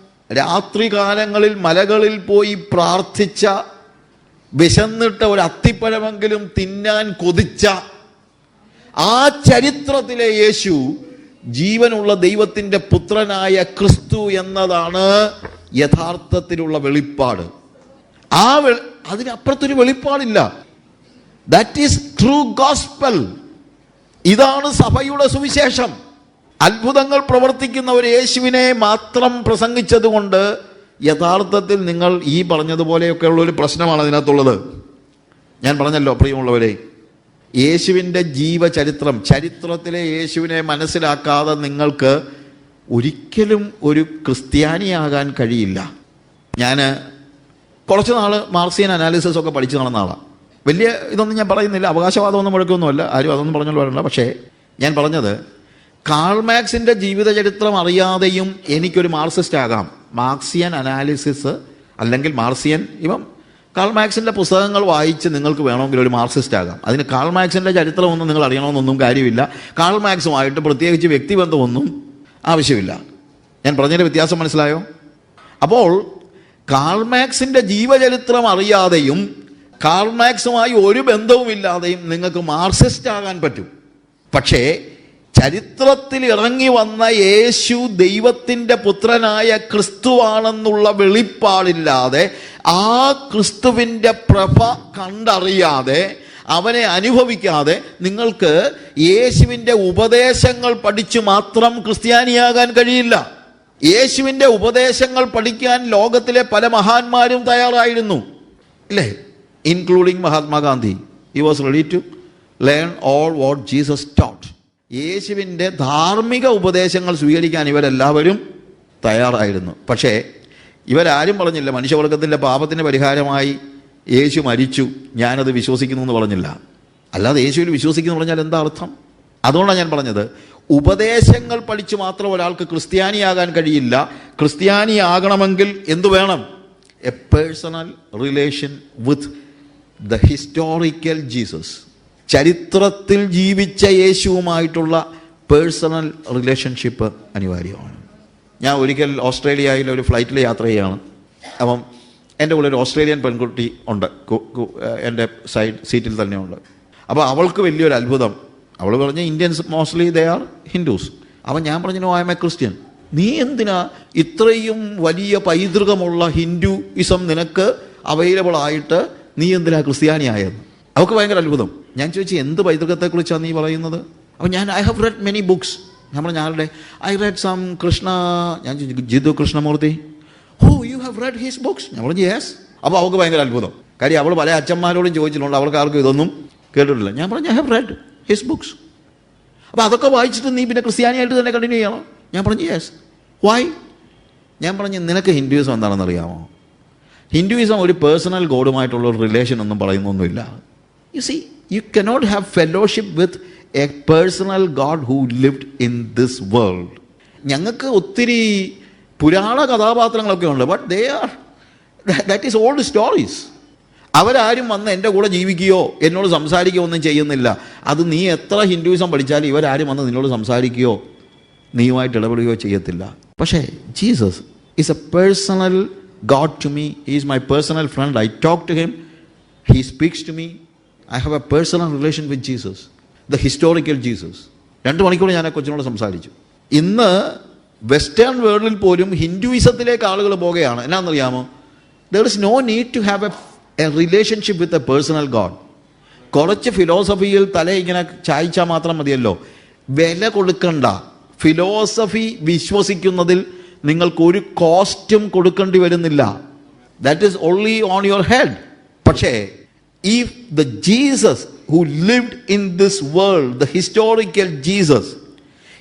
രാത്രികാലങ്ങളിൽ മലകളിൽ പോയി പ്രാർത്ഥിച്ച, വിശന്നിട്ട് ഒരു അത്തിപ്പഴമെങ്കിലും തിന്നാൻ കൊതിച്ച ആ ചരിത്രത്തിലെ യേശു ജീവനുള്ള ദൈവത്തിൻ്റെ പുത്രനായ ക്രിസ്തു എന്നതാണ് യഥാർത്ഥത്തിലുള്ള വെളിപ്പാട്. അതിനപ്പുറത്തൊരു വെളിപ്പാടില്ല. That is true gospel. ഇതാണ് സഭയുടെ സുവിശേഷം. അത്ഭുതങ്ങൾ പ്രവർത്തിക്കുന്ന ഒരു യേശുവിനെ മാത്രം പ്രസംഗിച്ചത് കൊണ്ട് യഥാർത്ഥത്തിൽ നിങ്ങൾ ഈ പറഞ്ഞതുപോലെയൊക്കെയുള്ള ഒരു പ്രശ്നമാണ് അതിനകത്തുള്ളത്. ഞാൻ പറഞ്ഞല്ലോ പ്രിയമുള്ളവരെ, യേശുവിൻ്റെ ജീവചരിത്രം, ചരിത്രത്തിലെ യേശുവിനെ മനസ്സിലാക്കാതെ നിങ്ങൾക്ക് ഒരിക്കലും ഒരു ക്രിസ്ത്യാനിയാകാൻ കഴിയില്ല. ഞാൻ കുറച്ച് നാൾ മാർക്സിയൻ അനാലിസിസ് ഒക്കെ പഠിച്ചു നടന്ന ആളാണ്. വലിയ ഇതൊന്നും ഞാൻ പറയുന്നില്ല, അവകാശവാദമൊന്നും മുഴക്കൊന്നുമല്ല, ആരും അതൊന്നും പറഞ്ഞുകൊണ്ട് വരണ്ട. പക്ഷേ ഞാൻ പറഞ്ഞത്, കാൾ മാർക്സിൻ്റെ ജീവിതചരിത്രം അറിയാതെയും എനിക്കൊരു മാർക്സിസ്റ്റ് ആകാം. മാർക്സിയൻ അനാലിസിസ് അല്ലെങ്കിൽ മാർക്സിയൻ, കാൾ മാർക്സിൻ്റെ പുസ്തകങ്ങൾ വായിച്ച് നിങ്ങൾക്ക് വേണമെങ്കിൽ ഒരു മാർക്സിസ്റ്റ് ആകാം. അതിന് കാൾ മാർക്സിൻ്റെ ചരിത്രമൊന്നും നിങ്ങൾ അറിയണമെന്നൊന്നും കാര്യമില്ല. കാൾ മാർക്സുമായിട്ട് പ്രത്യേകിച്ച് വ്യക്തിബന്ധമൊന്നും ആവശ്യമില്ല. ഞാൻ പറഞ്ഞതിൻ്റെ വ്യത്യാസം മനസ്സിലായോ? അപ്പോൾ കാൾ മാർക്സിൻ്റെ ജീവചരിത്രം അറിയാതെയും കാൾ മാർക്സുമായി ഒരു ബന്ധവുമില്ലാതെയും നിങ്ങൾക്ക് മാർക്സിസ്റ്റ് ആകാൻ പറ്റും. പക്ഷേ ചരിത്രത്തിൽ ഇറങ്ങി വന്ന യേശു ദൈവത്തിൻ്റെ പുത്രനായ ക്രിസ്തുവാണെന്നുള്ള വെളിപ്പാടില്ലാതെ, ആ ക്രിസ്തുവിൻ്റെ പ്രഭ കണ്ടറിയാതെ, അവനെ അനുഭവിക്കാതെ നിങ്ങൾക്ക് യേശുവിൻ്റെ ഉപദേശങ്ങൾ പഠിച്ചു മാത്രം ക്രിസ്ത്യാനിയാകാൻ കഴിയില്ല. യേശുവിൻ്റെ ഉപദേശങ്ങൾ പഠിക്കാൻ ലോകത്തിലെ പല മഹാന്മാരും തയ്യാറായിരുന്നു, ഇല്ലേ? Including Mahatma Gandhi. He was ready to learn all what Jesus taught. യേശുവിൻ്റെ ധാർമ്മിക ഉപദേശങ്ങൾ സ്വീകരിക്കാൻ ഇവരെല്ലാവരും തയ്യാറായിരുന്നു. പക്ഷേ ഇവരാരും പറഞ്ഞില്ല മനുഷ്യവർഗത്തിൻ്റെ പാപത്തിൻ്റെ പരിഹാരമായി യേശു മരിച്ചു, ഞാനത് വിശ്വസിക്കുന്നു എന്ന് പറഞ്ഞില്ല. അല്ലാതെ യേശുവിൽ വിശ്വസിക്കുന്നു പറഞ്ഞാൽ എന്താ അർത്ഥം? അതുകൊണ്ടാണ് ഞാൻ പറഞ്ഞത്, ഉപദേശങ്ങൾ പഠിച്ച് മാത്രം ഒരാൾക്ക് ക്രിസ്ത്യാനിയാകാൻ കഴിയില്ല. ക്രിസ്ത്യാനിയാകണമെങ്കിൽ എന്തു വേണം? A personal relation with the historical Jesus. ചരിത്രത്തിൽ ജീവിച്ച യേശുവുമായിട്ടുള്ള പേഴ്സണൽ റിലേഷൻഷിപ്പ് അനിവാര്യമാണ്. ഞാൻ ഒരിക്കൽ ഓസ്ട്രേലിയയിൽ ഒരു ഫ്ലൈറ്റിൽ യാത്ര ചെയ്യുകയാണ്. അപ്പം എൻ്റെ കൂടെ ഒരു ഓസ്ട്രേലിയൻ പെൺകുട്ടി ഉണ്ട്, എൻ്റെ സൈഡ് സീറ്റിൽ തന്നെയുണ്ട്. അപ്പോൾ അവൾക്ക് വലിയൊരു അത്ഭുതം. അവൾ പറഞ്ഞ Indians mostly they are Hindus. അപ്പം ഞാൻ പറഞ്ഞു, no, I am a Christian. നീ എന്തിനാ ഇത്രയും വലിയ പൈതൃകമുള്ള ഹിന്ദുയിസം നിനക്ക് അവൈലബിൾ ആയിട്ട് നീ എന്തിനാ ക്രിസ്ത്യാനിയായെന്ന്? അവൾക്ക് ഭയങ്കര അത്ഭുതം. ഞാൻ ചോദിച്ചു, എന്ത് പൈതൃകത്തെക്കുറിച്ചാണ് നീ പറയുന്നത്? അപ്പം ഞാൻ I have read many books. ഞാൻ പറഞ്ഞു, ഞാനുടെ ഐ റെഡ് സം കൃഷ്ണ. ഞാൻ ചോദിച്ചു, Jiddu Krishnamurti, oh you have read his books? ഞാൻ പറഞ്ഞു, യെസ്. അപ്പോൾ അവൾക്ക് ഭയങ്കര അത്ഭുതം. കാര്യം അവൾ പല അച്ഛന്മാരോടും ചോദിച്ചിട്ടുണ്ട്, അവൾക്ക് ആർക്കും ഇതൊന്നും കേട്ടിട്ടില്ല. ഞാൻ പറഞ്ഞു, I have read his books. അപ്പോൾ അതൊക്കെ വായിച്ചിട്ട് നീ പിന്നെ ക്രിസ്ത്യാനിയായിട്ട് തന്നെ കണ്ടിന്യൂ ചെയ്യണം? ഞാൻ പറഞ്ഞു, യെസ്. വൈ? ഞാൻ പറഞ്ഞു, നിനക്ക് ഹിന്ദുയിസം എന്താണെന്ന് അറിയാമോ? ഹിന്ദുയിസം ഒരു പേഴ്സണൽ ഗോഡുമായിട്ടുള്ള ഒരു റിലേഷൻ ഒന്നും പറയുന്നൊന്നുമില്ല. You see, you cannot have fellowship with a personal God who lived in this world. ഞങ്ങൾക്ക് ഒത്തിരി പുരാണ കഥാപാത്രങ്ങളൊക്കെ ഉണ്ട്, but they are that is old stories. അവരാരും വന്ന് എൻ്റെ കൂടെ ജീവിക്കുകയോ എന്നോട് സംസാരിക്കുകയോ ഒന്നും ചെയ്യുന്നില്ല. അത് നീ എത്ര ഹിന്ദുയിസം പഠിച്ചാലും ഇവരാരും വന്ന് നിന്നോട് സംസാരിക്കുകയോ നീയുമായിട്ട് ഇടപെടുകയോ ചെയ്യത്തില്ല. പക്ഷേ Jesus is a personal God to me. He is my personal friend. I talk to him, he speaks to me. I have a personal relation with Jesus, the historical Jesus. 2 മണിക്കൂർ ഞാൻ ആ കൊച്ചിനോട് സംസാരിച്ചു. ഇന്ന് വെസ്റ്റേൺ വേൾഡിൽ പോലും ഹിന്ദുയിസത്തിലേക്ക് ആളുകൾ പോകുകയാണ്. എന്നാണെന്നറിയാമോ? There is no need to have a relationship with a personal God. കുറച്ച് ഫിലോസഫിയിൽ തല ഇങ്ങനെ ചായച്ചാൽ മാത്രം മതിയല്ലോ. വില കൊടുക്കണ്ട. ഫിലോസഫി വിശ്വസിക്കുന്നതിൽ നിങ്ങൾക്കൊരു കോസ്റ്റും കൊടുക്കേണ്ടി വരുന്നില്ല. That is only on your head. പക്ഷേ if the Jesus who lived in this world, the historical Jesus,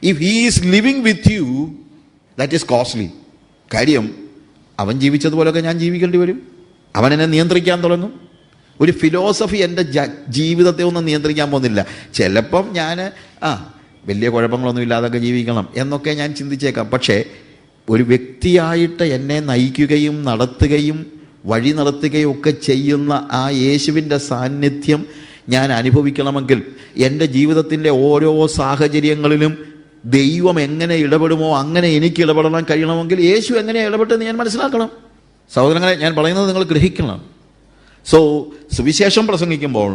if he is living with you, that is costly. കാര്യം അവൻ ജീവിച്ചതുപോലെയൊക്കെ ഞാൻ ജീവിക്കേണ്ടി വരും. അവൻ എന്നെ നിയന്ത്രിക്കാൻ തുടങ്ങും. ഒരു ഫിലോസഫി എൻ്റെ ജീവിതത്തെ ഒന്നും നിയന്ത്രിക്കാൻ പോകുന്നില്ല. ചിലപ്പം ഞാൻ വലിയ കുഴപ്പങ്ങളൊന്നും ഇല്ലാതൊക്കെ ജീവിക്കണം എന്നൊക്കെ ഞാൻ ചിന്തിച്ചേക്കാം. പക്ഷേ ഒരു വ്യക്തിയായിട്ട് എന്നെ നയിക്കുകയും നടത്തുകയും വഴി നടത്തുകയും ഒക്കെ ചെയ്യുന്ന ആ യേശുവിൻ്റെ സാന്നിധ്യം ഞാൻ അനുഭവിക്കണമെങ്കിൽ എൻ്റെ ജീവിതത്തിൻ്റെ ഓരോ സാഹചര്യങ്ങളിലും ദൈവം എങ്ങനെ ഇടപെടുമോ അങ്ങനെ എനിക്ക് ഇടപെടാൻ കഴിയണമെങ്കിൽ യേശു എങ്ങനെ ഇടപെട്ടെന്ന് ഞാൻ മനസ്സിലാക്കണം. സഹോദരങ്ങളെ, ഞാൻ പറയുന്നത് നിങ്ങൾ ഗ്രഹിക്കണം. സോ സുവിശേഷം പ്രസംഗിക്കുമ്പോൾ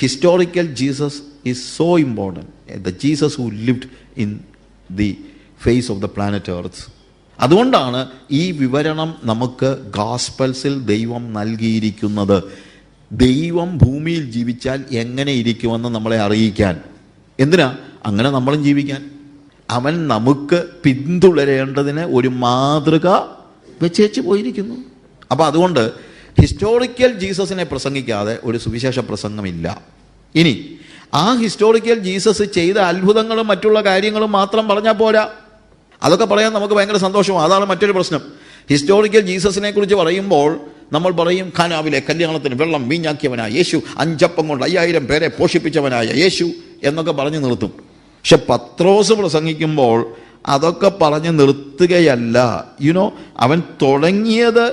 historical Jesus is so important. The Jesus who lived in the face of the planet earth. അതുകൊണ്ടാണ് ഈ വിവരണം നമുക്ക് ഗോസ്പൽസിൽ ദൈവം നൽകിയിരിക്കുന്നത്. ദൈവം ഭൂമിയിൽ ജീവിച്ചാൽ എങ്ങനെ ഇരിക്കുമെന്ന് നമ്മളെ അറിയിക്കാൻ. എന്തിനാ? അങ്ങനെ നമ്മളും ജീവിക്കാൻ. അവൻ നമുക്ക് പിന്തുടരേണ്ടതിന് ഒരു മാതൃക വെച്ചേച്ച് പോയിരിക്കുന്നു. അപ്പോൾ അതുകൊണ്ട് ഹിസ്റ്റോറിക്കൽ ജീസസിനെ പ്രസംഗിക്കാതെ ഒരു സുവിശേഷ പ്രസംഗമില്ല. ഇനി ആ ഹിസ്റ്റോറിക്കൽ ജീസസ് ചെയ്ത അത്ഭുതങ്ങളും മറ്റുള്ള കാര്യങ്ങളും മാത്രം പറഞ്ഞാൽ പോരാ. അതൊക്കെ പറയാൻ നമുക്ക് ഭയങ്കര സന്തോഷമാണ്. അതാണ് മറ്റൊരു പ്രശ്നം. ഹിസ്റ്റോറിക്കൽ ജീസസിനെ കുറിച്ച് പറയുമ്പോൾ നമ്മൾ പറയും ഖാനാവിലെ കല്യാണത്തിന് വെള്ളം വീഞ്ഞാക്കിയവനായ യേശു, 5 അപ്പം കൊണ്ട് 5000 പേരെ പോഷിപ്പിച്ചവനായ യേശു എന്നൊക്കെ പറഞ്ഞു നിർത്തും. പക്ഷെ പത്രോസ് പ്രസംഗിക്കുമ്പോൾ അതൊക്കെ പറഞ്ഞ് നിർത്തുകയല്ല. അവൻ തുടങ്ങിയത്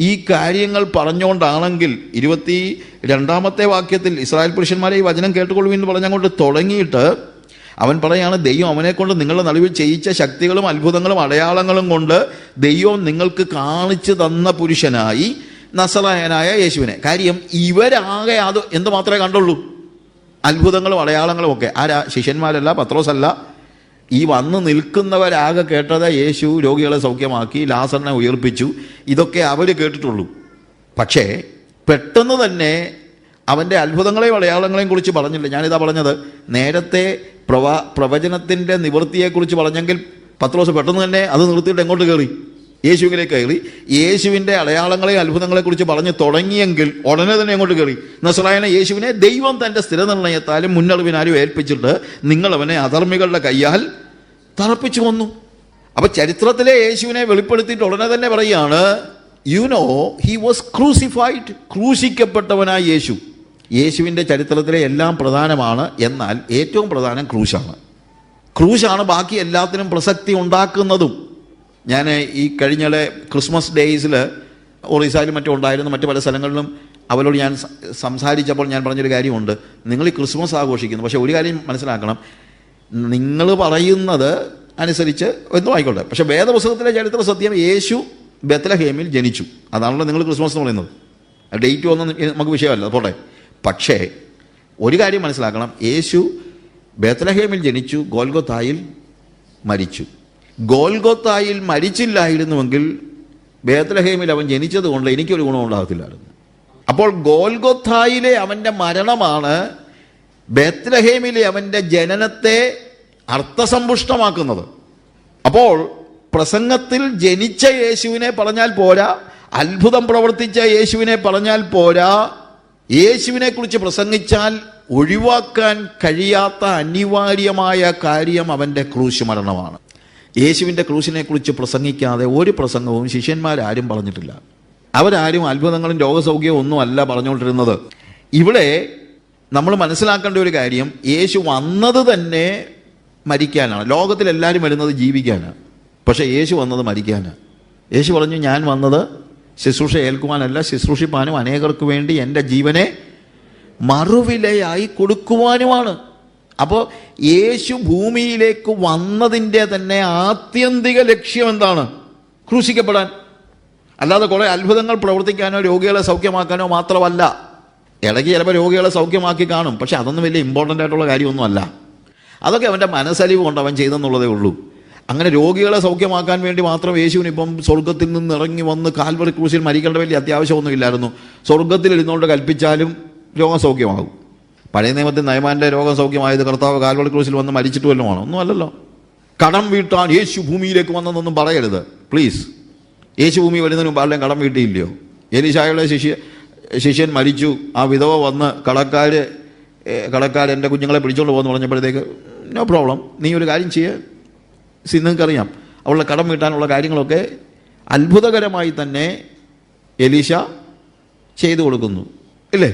ഈ കാര്യങ്ങൾ പറഞ്ഞുകൊണ്ടാണെങ്കിൽ 22-ാമത്തെ വാക്യത്തിൽ ഇസ്രായേൽ പുരുഷന്മാരെ ഈ വചനം കേട്ടുകൊള്ളുവിൻ എന്ന് പറഞ്ഞങ്ങോട്ട് തുടങ്ങിയിട്ട് അവൻ പറയാണ്, ദൈവം അവനെ കൊണ്ട് നിങ്ങളുടെ നടുവിൽ ചെയ്യിച്ച ശക്തികളും അത്ഭുതങ്ങളും അടയാളങ്ങളും കൊണ്ട് ദൈവം നിങ്ങൾക്ക് കാണിച്ചു തന്ന പുരുഷനായി നസറായനായ യേശുവിനെ. കാര്യം ഇവരാകെ അത് എന്ത് മാത്രമേ കണ്ടുള്ളൂ? അത്ഭുതങ്ങളും അടയാളങ്ങളും ഒക്കെ. ആരാ? ശിഷ്യന്മാരല്ല, പത്രോസല്ല. ഈ വന്ന് നിൽക്കുന്നവരാകെ കേട്ടത് യേശു രോഗികളെ സൗഖ്യമാക്കി, ലാസറിനെ ഉയർപ്പിച്ചു, ഇതൊക്കെ അവർ കേട്ടിട്ടുള്ളൂ. പക്ഷേ പെട്ടെന്ന് തന്നെ അവൻ്റെ അത്ഭുതങ്ങളെയും അടയാളങ്ങളെയും കുറിച്ച് പറഞ്ഞില്ല. ഞാനിതാ പറഞ്ഞത്, നേരത്തെ പ്രവചനത്തിൻ്റെ നിവൃത്തിയെക്കുറിച്ച് പറഞ്ഞെങ്കിൽ പത്രോസ് പെട്ടെന്ന് തന്നെ അത് നിർത്തിയിട്ട് എങ്ങോട്ട് കയറി? യേശുവിലേക്ക് കയറി. യേശുവിൻ്റെ അടയാളങ്ങളെയും അത്ഭുതങ്ങളെക്കുറിച്ച് പറഞ്ഞ് തുടങ്ങിയെങ്കിൽ ഉടനെ തന്നെ എങ്ങോട്ട് കയറി? നസറായനായ യേശുവിനെ ദൈവം തൻ്റെ സ്ഥിരനിർണയത്താലും മുന്നറിവിനാലും ഏൽപ്പിച്ചിട്ട് നിങ്ങൾ അവനെ അധർമ്മികളുടെ കയ്യാൽ തറപ്പിച്ചു കൊന്നു. അപ്പൊ ചരിത്രത്തിലെ യേശുവിനെ വെളിപ്പെടുത്തിയിട്ട് ഉടനെ തന്നെ പറയുകയാണ്, you know he was crucified, ക്രൂശിക്കപ്പെട്ടവനായ യേശു. യേശുവിൻ്റെ ചരിത്രത്തിലെ എല്ലാം പ്രധാനമാണ്, എന്നാൽ ഏറ്റവും പ്രധാനം ക്രൂശാണ്. ക്രൂശാണ് ബാക്കി എല്ലാത്തിനും പ്രസക്തി ഉണ്ടാക്കുന്നതും. ഞാൻ ഈ കഴിഞ്ഞ ക്രിസ്മസ് ഡേയ്സിൽ ഒറീസയിലും മറ്റും ഉണ്ടായിരുന്നു, മറ്റു പല സ്ഥലങ്ങളിലും അവരോട് ഞാൻ സംസാരിച്ചപ്പോൾ ഞാൻ പറഞ്ഞൊരു കാര്യമുണ്ട്. നിങ്ങൾ ഈ ക്രിസ്മസ് ആഘോഷിക്കുന്നു, പക്ഷേ ഒരു കാര്യം മനസ്സിലാക്കണം, നിങ്ങൾ പറയുന്നത് അനുസരിച്ച് എന്തോ ആയിക്കോട്ടെ, പക്ഷേ വേദപുസ്തകത്തിലെ ചരിത്ര സത്യം യേശു ബെത്ലഹേമിൽ ജനിച്ചു. അതാണല്ലോ നിങ്ങൾ ക്രിസ്മസ് എന്ന് പറയുന്നത്. ഡേറ്റ് ഒന്നും നമുക്ക് വിഷയമല്ല, പോട്ടെ. പക്ഷേ ഒരു കാര്യം മനസ്സിലാക്കണം, യേശു ബെത്ലഹേമിൽ ജനിച്ചു, ഗോൽഗോത്തായിൽ മരിച്ചു. ഗോൽഗോത്തായിൽ മരിച്ചില്ലായിരുന്നുവെങ്കിൽ ബേത്ലഹേമിൽ അവൻ ജനിച്ചത് കൊണ്ട് എനിക്കൊരു ഗുണം ഉണ്ടാകത്തില്ലായിരുന്നു. അപ്പോൾ ഗോൽഗോത്തായിലെ അവൻ്റെ മരണമാണ് ബേത്ലഹേമിലെ അവൻ്റെ ജനനത്തെ അർത്ഥസമ്പുഷ്ടമാക്കുന്നത്. അപ്പോൾ പ്രസംഗത്തിൽ ജനിച്ച യേശുവിനെ പറഞ്ഞാൽ പോരാ, അത്ഭുതം പ്രവർത്തിച്ച യേശുവിനെ പറഞ്ഞാൽ പോരാ, യേശുവിനെ കുറിച്ച് പ്രസംഗിച്ചാൽ ഒഴിവാക്കാൻ കഴിയാത്ത അനിവാര്യമായ കാര്യം അവൻ്റെ ക്രൂശ് മരണമാണ്. യേശുവിൻ്റെ ക്രൂശിനെ കുറിച്ച് പ്രസംഗിക്കാതെ ഒരു പ്രസംഗവും ശിഷ്യന്മാരാരും പറഞ്ഞിട്ടില്ല. അവരാരും അത്ഭുതങ്ങളും രോഗസൗഖ്യവും ഒന്നും അല്ല പറഞ്ഞുകൊണ്ടിരുന്നത്. ഇവിടെ നമ്മൾ മനസ്സിലാക്കേണ്ട ഒരു കാര്യം, യേശു വന്നത് തന്നെ മരിക്കാനാണ്. ലോകത്തിലെല്ലാവരും വരുന്നത് ജീവിക്കാനാണ്, പക്ഷേ യേശു വന്നത് മരിക്കാനാണ്. യേശു പറഞ്ഞു, ഞാൻ വന്നത് ശുശ്രൂഷ ഏൽക്കുവാനല്ല, ശുശ്രൂഷിപ്പാനും അനേകർക്ക് വേണ്ടി എൻ്റെ ജീവനെ മറുവിലയായി കൊടുക്കുവാനുമാണ്. അപ്പോൾ യേശു ഭൂമിയിലേക്ക് വന്നതിൻ്റെ തന്നെ ആത്യന്തിക ലക്ഷ്യം എന്താണ്? ക്രൂശിക്കപ്പെടാൻ. അല്ലാതെ കുറേ അത്ഭുതങ്ങൾ പ്രവർത്തിക്കാനോ രോഗികളെ സൗഖ്യമാക്കാനോ മാത്രമല്ല. ഇടയ്ക്ക് ചിലപ്പോൾ രോഗികളെ സൗഖ്യമാക്കി കാണും, പക്ഷെ അതൊന്നും വലിയ ഇമ്പോർട്ടൻ്റ് ആയിട്ടുള്ള കാര്യമൊന്നുമല്ല. അതൊക്കെ അവൻ്റെ മനസ്സലിവ് കൊണ്ട് അവൻ ചെയ്തെന്നുള്ളതേ ഉള്ളൂ. അങ്ങനെ രോഗികളെ സൗഖ്യമാക്കാൻ വേണ്ടി മാത്രം യേശുവിന് ഇപ്പം സ്വർഗത്തിൽ നിന്ന് ഇറങ്ങി വന്ന് കാൽവറി ക്രൂശിൽ മരിക്കേണ്ട വലിയ അത്യാവശ്യമൊന്നുമില്ലായിരുന്നു. സ്വർഗത്തിൽ ഇരുന്നുകൊണ്ട് കൽപ്പിച്ചാലും രോഗം സൗഖ്യമാകും. പഴയ നിയമത്തിൽ നയമാൻ്റെ രോഗം സൗഖ്യമായത് കർത്താവ് കാൽവറി ക്രൂശിൽ വന്ന് മരിച്ചിട്ട് വല്ലതുമാണോ? ഒന്നും അല്ലല്ലോ. കടം വീട്ടാൻ യേശു ഭൂമിയിലേക്ക് വന്നതെന്നൊന്നും പറയരുത് പ്ലീസ്. യേശു ഭൂമി വരുന്നതിന് മുമ്പ് ആരുടെയും കടം വീട്ടിയില്ലയോ? എലീശായുടെ ശിഷ്യൻ മരിച്ചു, ആ വിധവ വന്ന് കടക്കാർ എൻ്റെ കുഞ്ഞുങ്ങളെ പിടിച്ചോണ്ട് പോകുമെന്ന് പറഞ്ഞപ്പോഴത്തേക്ക് നോ പ്രോബ്ലം, നീ ഒരു കാര്യം ചെയ്യുക, നിങ്ങൾക്കറിയാം അവളുടെ കടം വീട്ടാനുള്ള കാര്യങ്ങളൊക്കെ അത്ഭുതകരമായി തന്നെ എലീശ ചെയ്തു കൊടുക്കുന്നു, ഇല്ലേ?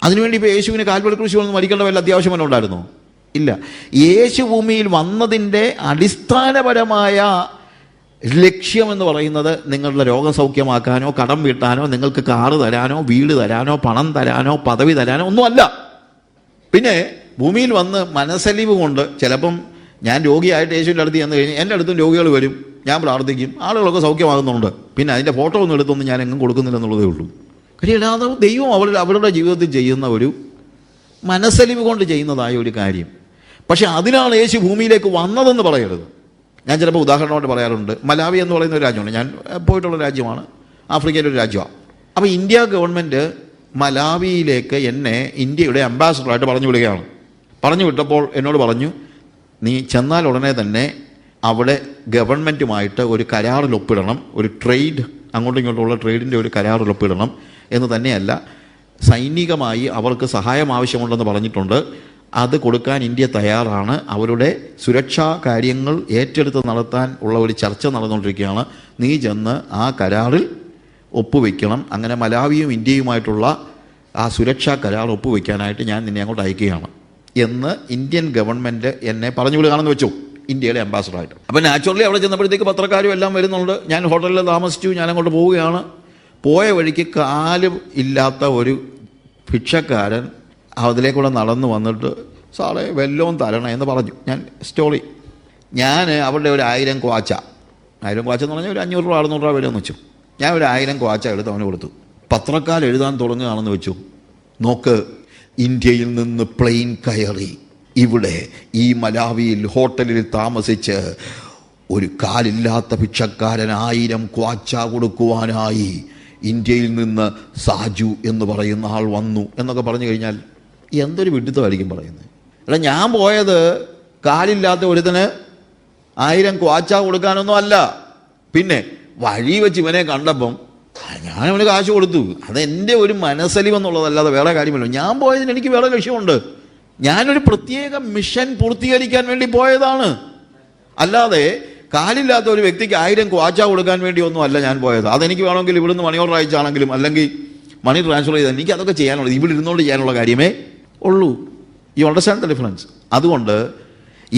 അതിനുവേണ്ടി ഇപ്പോൾ യേശുവിന് കാൽവറി ക്രൂശിൽ വന്ന് മരിക്കേണ്ട വല്ല അത്യാവശ്യം വല്ല ഉണ്ടായിരുന്നോ? ഇല്ല. യേശു ഭൂമിയിൽ വന്നതിൻ്റെ അടിസ്ഥാനപരമായ ലക്ഷ്യമെന്ന് പറയുന്നത് നിങ്ങളുടെ രോഗം സൗഖ്യമാക്കാനോ കടം വീട്ടാനോ നിങ്ങൾക്ക് കാറ് തരാനോ വീട് തരാനോ പണം തരാനോ പദവി തരാനോ ഒന്നുമല്ല. പിന്നെ ഭൂമിയിൽ വന്ന് മനസ്സലിവ് കൊണ്ട് ചിലപ്പം ഞാൻ രോഗിയായിട്ട് യേശുവിൻ്റെ അടുത്ത് ചെന്ന് കഴിഞ്ഞാൽ എൻ്റെ അടുത്തും രോഗികൾ വരും, ഞാൻ പ്രാർത്ഥിക്കും, ആളുകളൊക്കെ സൗഖ്യമാകുന്നുണ്ട്. പിന്നെ അതിൻ്റെ ഫോട്ടോ ഒന്നും എടുത്തൊന്നും ഞാൻ എങ്ങും കൊടുക്കുന്നില്ലെന്നുള്ളതേ ഉള്ളൂ. കാര്യം ദൈവം അവരുടെ ജീവിതത്തിൽ ചെയ്യുന്ന ഒരു മനസ്സലിവ് കൊണ്ട് ചെയ്യുന്നതായ ഒരു കാര്യം. പക്ഷെ അതിനാണ് യേശു ഭൂമിയിലേക്ക് വന്നതെന്ന് പറയരുത്. ഞാൻ ചിലപ്പോൾ ഉദാഹരണമായിട്ട് പറയാറുണ്ട്, മലാവി എന്ന് പറയുന്ന ഒരു രാജ്യമാണ്, ഞാൻ പോയിട്ടുള്ള രാജ്യമാണ്, ആഫ്രിക്കയിലെ ഒരു രാജ്യമാണ്. അപ്പോൾ ഇന്ത്യ ഗവൺമെൻറ് മലാവിയിലേക്ക് എന്നെ ഇന്ത്യയുടെ അംബാസഡറായിട്ട് പറഞ്ഞു വിടുകയാണ്. പറഞ്ഞു വിട്ടപ്പോൾ എന്നോട് പറഞ്ഞു, നീ ചെന്നാൽ ഉടനെ തന്നെ അവിടെ ഗവൺമെൻറ്റുമായിട്ട് ഒരു കരാറിൽ ഒപ്പിടണം, ഒരു ട്രേഡ്, അങ്ങോട്ടും ഇങ്ങോട്ടുള്ള ട്രേഡിൻ്റെ ഒരു കരാറിൽ ഒപ്പിടണം എന്ന് തന്നെയല്ല, സൈനികമായി അവർക്ക് സഹായം ആവശ്യമുണ്ടെന്ന് പറഞ്ഞിട്ടുണ്ട്, അത് കൊടുക്കാൻ ഇന്ത്യ തയ്യാറാണ്, അവരുടെ സുരക്ഷാ കാര്യങ്ങൾ ഏറ്റെടുത്ത് നടത്താൻ ഉള്ള ഒരു ചർച്ച നടന്നുകൊണ്ടിരിക്കുകയാണ്, നീ ചെന്ന് ആ കരാറിൽ ഒപ്പുവെക്കണം. അങ്ങനെ മലാവിയും ഇന്ത്യയുമായിട്ടുള്ള ആ സുരക്ഷാ കരാർ ഒപ്പുവെക്കാനായിട്ട് ഞാൻ നിന്നെ അങ്ങോട്ട് അയക്കുകയാണ് എന്ന് ഇന്ത്യൻ ഗവൺമെൻറ് എന്നെ പറഞ്ഞു വിടുകയാണെന്ന് വെച്ചു, ഇന്ത്യയുടെ അംബാസഡറായിട്ട്. അപ്പോൾ നാച്ചുറലി അവിടെ ചെന്നപ്പോഴത്തേക്ക് പത്രക്കാരും എല്ലാം വരുന്നുണ്ട്. ഞാൻ ഹോട്ടലിൽ താമസിച്ചു, ഞാനങ്ങോട്ട് പോവുകയാണ്. പോയ വഴിക്ക് കാലും ഇല്ലാത്ത ഒരു ഭിക്ഷക്കാരൻ അതിലേക്കൂടെ നടന്നു വന്നിട്ട്, സാറേ വെല്ലോം തരണം എന്ന് പറഞ്ഞു. ഞാൻ സ്റ്റോറി, ഞാൻ അവരുടെ ഒരു 1000 ക്വാച്ച, 1000 ക്വാച്ച എന്ന് പറഞ്ഞാൽ ഒരു 500 രൂപ 600 രൂപ വരുമെന്ന് വെച്ചു. ഞാൻ ഒരു 1000 ക്വാച്ച എടുത്ത് അവന് കൊടുത്തു. പത്രക്കാർ എഴുതാൻ തുടങ്ങുകയാണെന്ന് വെച്ചു, നോക്ക്, ഇന്ത്യയിൽ നിന്ന് പ്ലെയിൻ കയറി ഇവിടെ ഈ മലാവിയിൽ ഹോട്ടലിൽ താമസിച്ച് ഒരു കാലില്ലാത്ത ഭിക്ഷക്കാരൻ 1000 ക്വാച്ച കൊടുക്കുവാനായി ഇന്ത്യയിൽ നിന്ന് സാജു എന്ന് പറയുന്ന ആൾ വന്നു എന്നൊക്കെ പറഞ്ഞു കഴിഞ്ഞാൽ എന്തൊരു വിഡിത്തമായിരിക്കും പറയുന്നത്. എടാ, ഞാൻ പോയത് കാലില്ലാത്ത ഒരുത്തന് 1000 ക്വാച്ച കൊടുക്കാനൊന്നും അല്ല. പിന്നെ വഴി വെച്ച് ഇവനെ കണ്ടപ്പം ഞാൻ അവന് കാശ് കൊടുത്തു. അതെൻ്റെ ഒരു മനസ്സലിവെന്നുള്ളതല്ലാതെ വേറെ കാര്യമല്ലോ. ഞാൻ പോയതിന് എനിക്ക് വേറെ ലക്ഷ്യമുണ്ട്. ഞാനൊരു പ്രത്യേക മിഷൻ പൂർത്തീകരിക്കാൻ വേണ്ടി പോയതാണ്. അല്ലാതെ കാലില്ലാത്ത ഒരു വ്യക്തിക്ക് 1000 ക്വാച്ച കൊടുക്കാൻ വേണ്ടി ഒന്നും അല്ല ഞാൻ പോയത്. അതെനിക്ക് വേണമെങ്കിൽ ഇവിടുന്ന് മണി ഓർഡർ അയച്ചാണെങ്കിലും അല്ലെങ്കിൽ മണി ട്രാൻസ്ഫർ ചെയ്താൽ എനിക്ക് അതൊക്കെ ചെയ്യാനുള്ളത് ഇവിടെ ഇരുന്നുകൊണ്ട് ചെയ്യാനുള്ള കാര്യമേ ഉള്ളൂ. U understand the difference? അതുകൊണ്ട്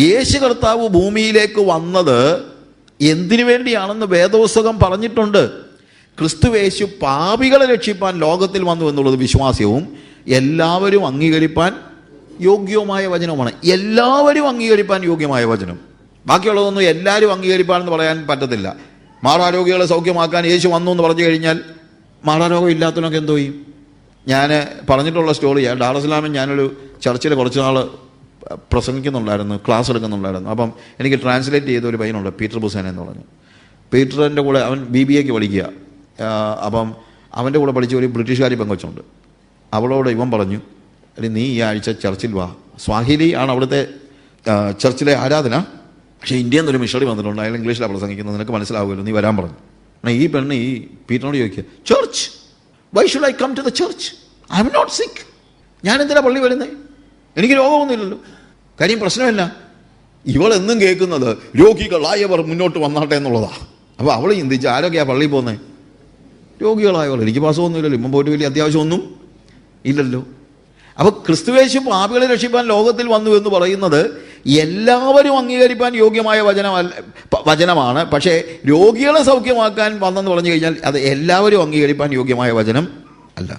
യേശു കർത്താവ് ഭൂമിയിലേക്ക് വന്നത് എന്തിനു വേണ്ടിയാണെന്ന് വേദപുസ്തകം പറഞ്ഞിട്ടുണ്ട്. ക്രിസ്തുവേശു പാപികളെ രക്ഷിപ്പാൻ ലോകത്തിൽ വന്നു എന്നുള്ളത് വിശ്വാസ്യവും എല്ലാവരും അംഗീകരിപ്പാൻ യോഗ്യവുമായ വചനമാണ്. എല്ലാവരും അംഗീകരിപ്പാൻ യോഗ്യമായ വചനം. ബാക്കിയുള്ളതൊന്നും എല്ലാവരും അംഗീകരിപ്പാനെന്ന് പറയാൻ പറ്റത്തില്ല. മാറാരോഗികളെ സൗഖ്യമാക്കാൻ യേശു വന്നു എന്ന് പറഞ്ഞു കഴിഞ്ഞാൽ മാറാരോഗം ഇല്ലാത്തവനൊക്കെ എന്തോ ചെയ്യും? ഞാൻ പറഞ്ഞിട്ടുള്ള സ്റ്റോറിയാണ്. ഡാറസ്ലാമിൽ ഞാനൊരു ചർച്ചിൽ കുറച്ച് നാൾ പ്രസംഗിക്കുന്നുണ്ടായിരുന്നു, ക്ലാസ് എടുക്കുന്നുണ്ടായിരുന്നു. അപ്പം എനിക്ക് ട്രാൻസ്ലേറ്റ് ചെയ്ത ഒരു പയ്യനുണ്ട്, പീറ്റർ ബുസേന എന്ന് പറഞ്ഞു. പീറ്ററിൻ്റെ കൂടെ അവൻ BBAക്ക് പഠിക്കുക. അപ്പം അവൻ്റെ കൂടെ പഠിച്ച ഒരു ബ്രിട്ടീഷുകാരി പെങ്കൊച്ചുണ്ട്. അവളോട് ഇവൻ പറഞ്ഞു, അല്ലെങ്കിൽ നീ ഈ ആഴ്ച ചർച്ചിൽ വാ. സ്വാഹിലി ആണ് അവിടുത്തെ ചർച്ചിലെ ആരാധന. പക്ഷേ ഇന്ത്യയിൽ നിന്നൊരു മിഷണറി വന്നിട്ടുണ്ട്, അയാൾ ഇംഗ്ലീഷിലാണ് പ്രസംഗിക്കുന്നത്, നിനക്ക് മനസ്സിലാവുമല്ലോ, നീ വരാൻ പറഞ്ഞു. ഈ പെണ്ണ് ഈ പീറ്ററിനോട് ചോദിക്കുക, church, why should I come to the church? I am not sick. ഞാൻ എന്തിനാ പള്ളി വരുന്നത്? എനിക്ക് രോഗമൊന്നുമില്ലല്ലോ. കാര്യം പ്രശ്നമില്ല. ഇവളെന്നും കേൾക്കുന്നത് രോഗികളായവർ മുന്നോട്ട് വന്നാട്ടെ എന്നുള്ളതാണ്. അപ്പോൾ അവൾ ചിന്തിച്ച് ആരൊക്കെയാണ് പള്ളിയിൽ പോകുന്നത്? രോഗികളായവർ. എനിക്ക് പാസമൊന്നുമില്ലല്ലോ, ഇപ്പം പോയിട്ട് വലിയ അത്യാവശ്യമൊന്നും ഇല്ലല്ലോ. അപ്പോൾ ക്രിസ്തുവേശു പാപികളെ രക്ഷിപ്പാൻ ലോകത്തിൽ വന്നു എന്ന് പറയുന്നത് എല്ലാവരും അംഗീകരിപ്പാൻ യോഗ്യമായ വചനമാണ്. പക്ഷേ രോഗികളെ സൗഖ്യമാക്കാൻ വന്നെന്ന് പറഞ്ഞു കഴിഞ്ഞാൽ അത് എല്ലാവരും അംഗീകരിപ്പാൻ യോഗ്യമായ വചനം അല്ല.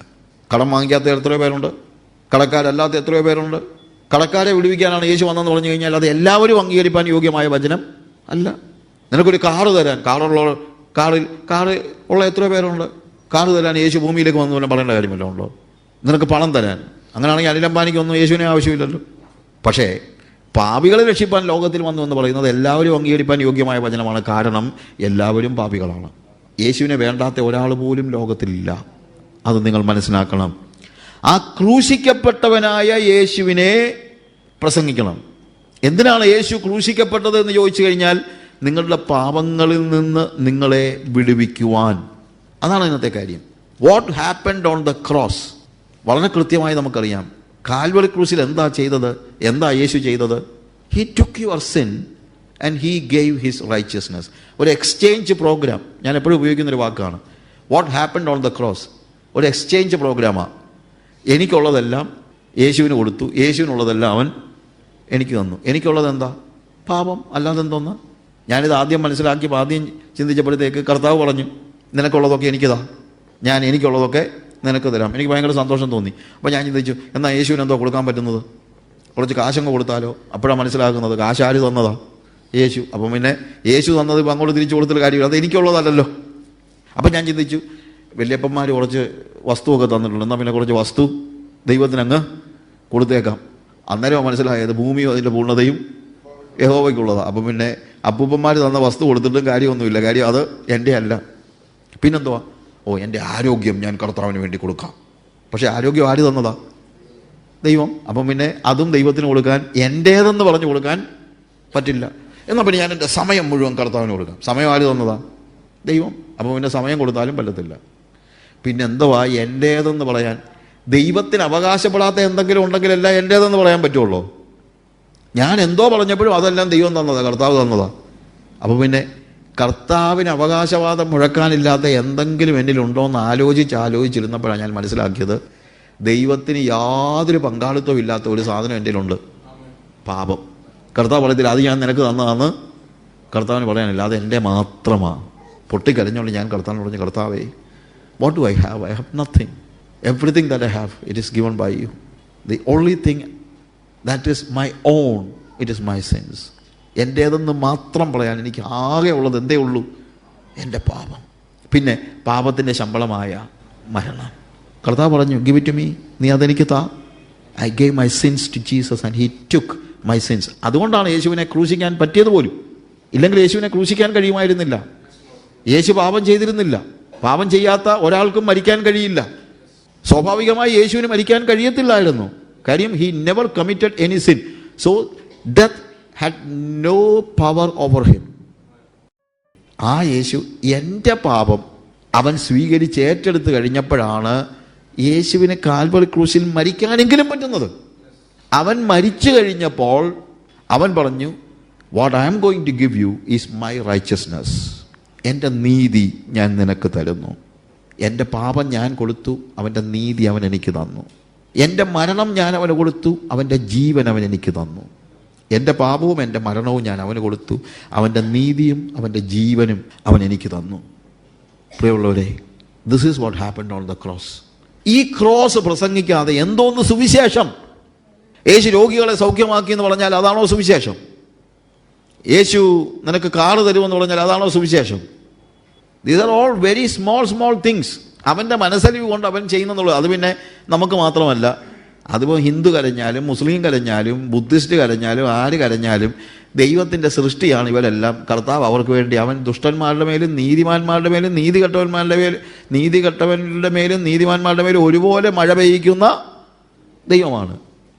കടം വാങ്ങിക്കാത്ത എത്രയോ പേരുണ്ട്, കടക്കാരല്ലാത്ത എത്രയോ പേരുണ്ട്. കടക്കാരെ വിടുവിക്കാനാണ് യേശു വന്നെന്ന് പറഞ്ഞു കഴിഞ്ഞാൽ അത് എല്ലാവരും അംഗീകരിപ്പാൻ യോഗ്യമായ വചനം അല്ല. നിനക്കൊരു കാറ് തരാൻ, കാറ് ഉള്ള എത്രയോ പേരുണ്ട്. കാറ് തരാൻ യേശു ഭൂമിയിലേക്ക് വന്നു എന്ന് പറയേണ്ട കാര്യമല്ലോ ഉണ്ടോ? നിനക്ക് പണം തരാൻ, അങ്ങനെയാണെങ്കിൽ അനിൽ അംബാനിക്കൊന്നും യേശുവിനെ ആവശ്യമില്ലല്ലോ. പക്ഷേ പാപികളെ രക്ഷിപ്പാൻ ലോകത്തിൽ വന്നു എന്ന് പറയുന്നത് എല്ലാവരും അംഗീകരിപ്പാൻ യോഗ്യമായ വചനമാണ്. കാരണം എല്ലാവരും പാപികളാണ്. യേശുവിനെ വേണ്ടാത്ത ഒരാൾ പോലും ലോകത്തിലില്ല. അത് നിങ്ങൾ മനസ്സിലാക്കണം. ആ ക്രൂശിക്കപ്പെട്ടവനായ യേശുവിനെ പ്രസംഗിക്കണം. എന്തിനാണ് യേശു ക്രൂശിക്കപ്പെട്ടത് എന്ന് ചോദിച്ചു കഴിഞ്ഞാൽ നിങ്ങളുടെ പാപങ്ങളിൽ നിന്ന് നിങ്ങളെ വിടുവിക്കുവാൻ. അതാണ് ഇന്നത്തെ കാര്യം. What happened on the cross വളരെ കൃത്യമായി നമുക്കറിയാം. കാൽവറി ക്രൂസിൽ എന്താ ചെയ്തത്? എന്താ യേശു ചെയ്തത്? He took your sin and he gave his righteousness. ഒരു എക്സ്ചേഞ്ച് പ്രോഗ്രാം ഞാൻ എപ്പോഴും ഉപയോഗിക്കുന്നൊരു വാക്കാണ്. What happened on the cross ഒരു എക്സ്ചേഞ്ച് പ്രോഗ്രാമാണ്. എനിക്കുള്ളതെല്ലാം യേശുവിന് കൊടുത്തു, യേശുവിനുള്ളതെല്ലാം അവൻ എനിക്ക് തന്നു. എനിക്കുള്ളത് എന്താ? പാപം, അല്ലാതെ എന്തോന്ന്? ഞാനിത് ആദ്യം മനസ്സിലാക്കിയപ്പോൾ ആദ്യം ചിന്തിച്ചപ്പോഴത്തേക്ക് കർത്താവ് പറഞ്ഞു, നിനക്കുള്ളതൊക്കെ എനിക്കിതാ, ഞാൻ എനിക്കുള്ളതൊക്കെ നിനക്ക് തരാം. എനിക്ക് ഭയങ്കര സന്തോഷം തോന്നി. അപ്പോൾ ഞാൻ ചിന്തിച്ചു, എന്നാൽ യേശുവിന് എന്തോ കൊടുക്കാൻ പറ്റുന്നത്? കുറച്ച് കാശങ്ങ് കൊടുത്താലോ? അപ്പോഴാണ് മനസ്സിലാക്കുന്നത് കാശ് ആര് തന്നതാ? യേശു. അപ്പം പിന്നെ യേശു തന്നത് ഇപ്പം അങ്ങോട്ട് തിരിച്ചു കൊടുത്തിട്ട് കാര്യമില്ല, അത് എനിക്കുള്ളതല്ലല്ലോ. അപ്പം ഞാൻ ചിന്തിച്ചു, വല്യപ്പന്മാർ കുറച്ച് വസ്തുവൊക്കെ തന്നിട്ടുണ്ട്, എന്നാൽ പിന്നെ കുറച്ച് വസ്തു ദൈവത്തിനങ്ങ് കൊടുത്തേക്കാം. അന്നേരം മനസ്സിലായത് ഭൂമിയും അതിൻ്റെ പൂർണ്ണതയും യഹോവയ്ക്കുള്ളതാണ്. അപ്പം പിന്നെ അപ്പൂപ്പന്മാർ തന്ന വസ്തു കൊടുത്തിട്ടും കാര്യമൊന്നുമില്ല. കാര്യം അത് എൻ്റെ അല്ല. പിന്നെന്തുവാ? എൻ്റെ ആരോഗ്യം ഞാൻ കർത്താവിന് വേണ്ടി കൊടുക്കാം. പക്ഷേ ആരോഗ്യം ആര് തന്നതാ? ദൈവം. അപ്പം പിന്നെ അതും ദൈവത്തിന് കൊടുക്കാൻ, എൻ്റേതെന്ന് പറഞ്ഞു കൊടുക്കാൻ പറ്റില്ല. എന്നാൽ പിന്നെ ഞാൻ എൻ്റെ സമയം മുഴുവൻ കർത്താവിന് കൊടുക്കാം. സമയം ആര് തന്നതാ? ദൈവം. അപ്പം പിന്നെ സമയം കൊടുത്താലും പറ്റത്തില്ല. പിന്നെ എന്തുവാ എൻ്റേതെന്ന് പറയാൻ? ദൈവത്തിന് അവകാശപ്പെടാത്ത എന്തെങ്കിലും ഉണ്ടെങ്കിലല്ല എൻ്റേതെന്ന് പറയാൻ പറ്റുള്ളൂ. ഞാൻ എന്തോ പറഞ്ഞപ്പോഴും അതെല്ലാം ദൈവം തന്നതാ, കർത്താവ് തന്നതാ. അപ്പോൾ പിന്നെ കർത്താവിന് അവകാശവാദം മുഴക്കാനില്ലാത്ത എന്തെങ്കിലും എന്നിലുണ്ടോ എന്ന് ആലോചിച്ചിരുന്നപ്പോഴാണ് ഞാൻ മനസ്സിലാക്കിയത്, ദൈവത്തിന് യാതൊരു പങ്കാളിത്തവും ഇല്ലാത്ത ഒരു സാധനം എൻ്റെ പാപം. കർത്താവ് പറയത്തില്ല അത് ഞാൻ നിനക്ക് തന്നതാന്ന് കർത്താവിന് പറയാനില്ല, അത് എൻ്റെ മാത്രമാണ്. പൊട്ടിക്കരഞ്ഞുകൊണ്ട് ഞാൻ കർത്താവിന് പറഞ്ഞു, കർത്താവേ, what do I have? I have nothing. Everything that I have it is given by you. The only thing that is my own, it is my sins. എൻ്റേതെന്ന് മാത്രം പറയാൻ എനിക്ക് ആകെ ഉള്ളത് എന്തേ ഉള്ളൂ? എൻ്റെ പാപം. പിന്നെ പാപത്തിൻ്റെ ശമ്പളമായ മരണം. കർത്താവ് പറഞ്ഞു, ഗിവ് ഇറ്റ് ടു മീ, നീ അതെനിക്ക് താ. I gave my since two Jesus and he took my since. അതുകൊണ്ടാണ് യേശുവിനെ ക്രൂശിക്കാൻ പറ്റിയത് പോലും. ഇല്ലെങ്കിൽ യേശുവിനെ ക്രൂശിക്കാൻ കഴിയുമായിരുന്നില്ല. യേശു പാപം ചെയ്തിരുന്നില്ല. പാപം ചെയ്യാത്ത ഒരാൾക്കും മരിക്കാൻ കഴിയില്ല. സ്വാഭാവികമായി യേശുവിന് മരിക്കാൻ കഴിയത്തില്ലായിരുന്നു. കാര്യം he never committed any sin. So death had no power over him. ആ യേശു എൻ്റെ പാപം അവൻ സ്വീകരിച്ച് ഏറ്റെടുത്ത് കഴിഞ്ഞപ്പോഴാണ് യേശുവിന് കാൽവറി ക്രൂശിൽ മരിക്കാനെങ്കിലും പറ്റുന്നത്. അവൻ മരിച്ചു കഴിഞ്ഞപ്പോൾ അവൻ പറഞ്ഞു, what I am going to give you is my righteousness. എൻ്റെ നീതി ഞാൻ നിനക്ക് തരുന്നു. എൻ്റെ പാപം ഞാൻ കൊടുത്തു, അവൻ്റെ നീതി അവൻ എനിക്ക് തന്നു. എൻ്റെ മരണം ഞാൻ അവന് കൊടുത്തു, അവൻ്റെ ജീവൻ അവൻ എനിക്ക് തന്നു. എൻ്റെ പാപവും എൻ്റെ മരണവും ഞാൻ അവന് കൊടുത്തു, അവൻ്റെ നീതിയും അവൻ്റെ ജീവനും അവൻ എനിക്ക് തന്നു. പ്രിയമുള്ളവരെ, this is what happened on the cross. ഈ ക്രോസ് പ്രസംഗിക്കാതെ എന്തോന്ന് സുവിശേഷം? യേശു രോഗികളെ സൗഖ്യമാക്കി എന്ന് പറഞ്ഞാൽ അതാണോ സുവിശേഷം? യേശു നിനക്ക് കാറ് തരുമെന്ന് പറഞ്ഞാൽ അതാണോ സുവിശേഷം? These are all very small things. അവൻ്റെ മനസ്സലിവ് കൊണ്ട് അവൻ ചെയ്യുന്നെന്നുള്ളത്. അത് പിന്നെ നമുക്ക് മാത്രമല്ല, അതിപ്പോൾ ഹിന്ദു കരഞ്ഞാലും മുസ്ലിം കരഞ്ഞാലും ബുദ്ധിസ്റ്റ് കരഞ്ഞാലും ആര് കരഞ്ഞാലും ദൈവത്തിൻ്റെ സൃഷ്ടിയാണ് ഇവരെല്ലാം. കർത്താവ് അവർക്ക് വേണ്ടി അവൻ ദുഷ്ടന്മാരുടെ മേലും നീതിമാന്മാരുടെ മേലും നീതികെട്ടവരുടെ മേലും നീതിമാന്മാരുടെ മേലും ഒരുപോലെ മഴ പെയ്യിക്കുന്ന ദൈവമാണ്.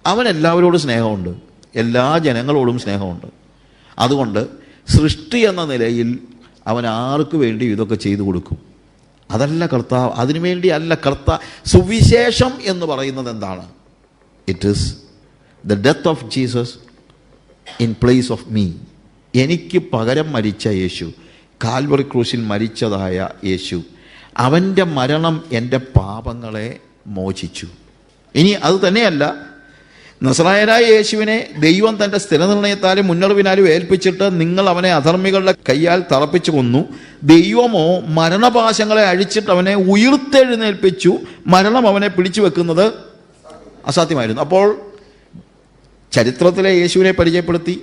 അവൻ എല്ലാവരോടും സ്നേഹമുണ്ട്, എല്ലാ ജനങ്ങളോടും സ്നേഹമുണ്ട്. അതുകൊണ്ട് സൃഷ്ടി എന്ന നിലയിൽ അവൻ ആർക്ക് വേണ്ടി ഇതൊക്കെ ചെയ്തു കൊടുക്കും. അതല്ല കർത്താവ്, അതിനുവേണ്ടി അല്ല കർത്താവ്. സുവിശേഷം എന്ന് പറയുന്നത് എന്താണ്? It is the death of Jesus in place of me. എനിക്ക് പകരം മരിച്ച യേശു, കാൽവറി ക്രൂശിൽ മരിച്ചതായ യേശു, അവൻ്റെ മരണം എൻ്റെ പാപങ്ങളെ മോചിച്ചു. ഇനി അത് തന്നെയല്ല, നസറായനായ യേശുവിനെ ദൈവം തൻ്റെ സ്ഥിരനിർണയത്താലും മുന്നറിവിനാലും ഏൽപ്പിച്ചിട്ട് നിങ്ങൾ അവനെ അധർമ്മികളുടെ കയ്യാൽ തറപ്പിച്ചു കൊന്നു. ദൈവമോ മരണപാശങ്ങളെ അഴിച്ചിട്ട് അവനെ ഉയിർത്തെഴുന്നേൽപ്പിച്ചു. മരണം അവനെ പിടിച്ചു വെക്കുന്നത് അസാധ്യമായിരുന്നു. അപ്പോൾ ചരിത്രത്തിലെ യേശുവിനെ പരിചയപ്പെടുത്തി,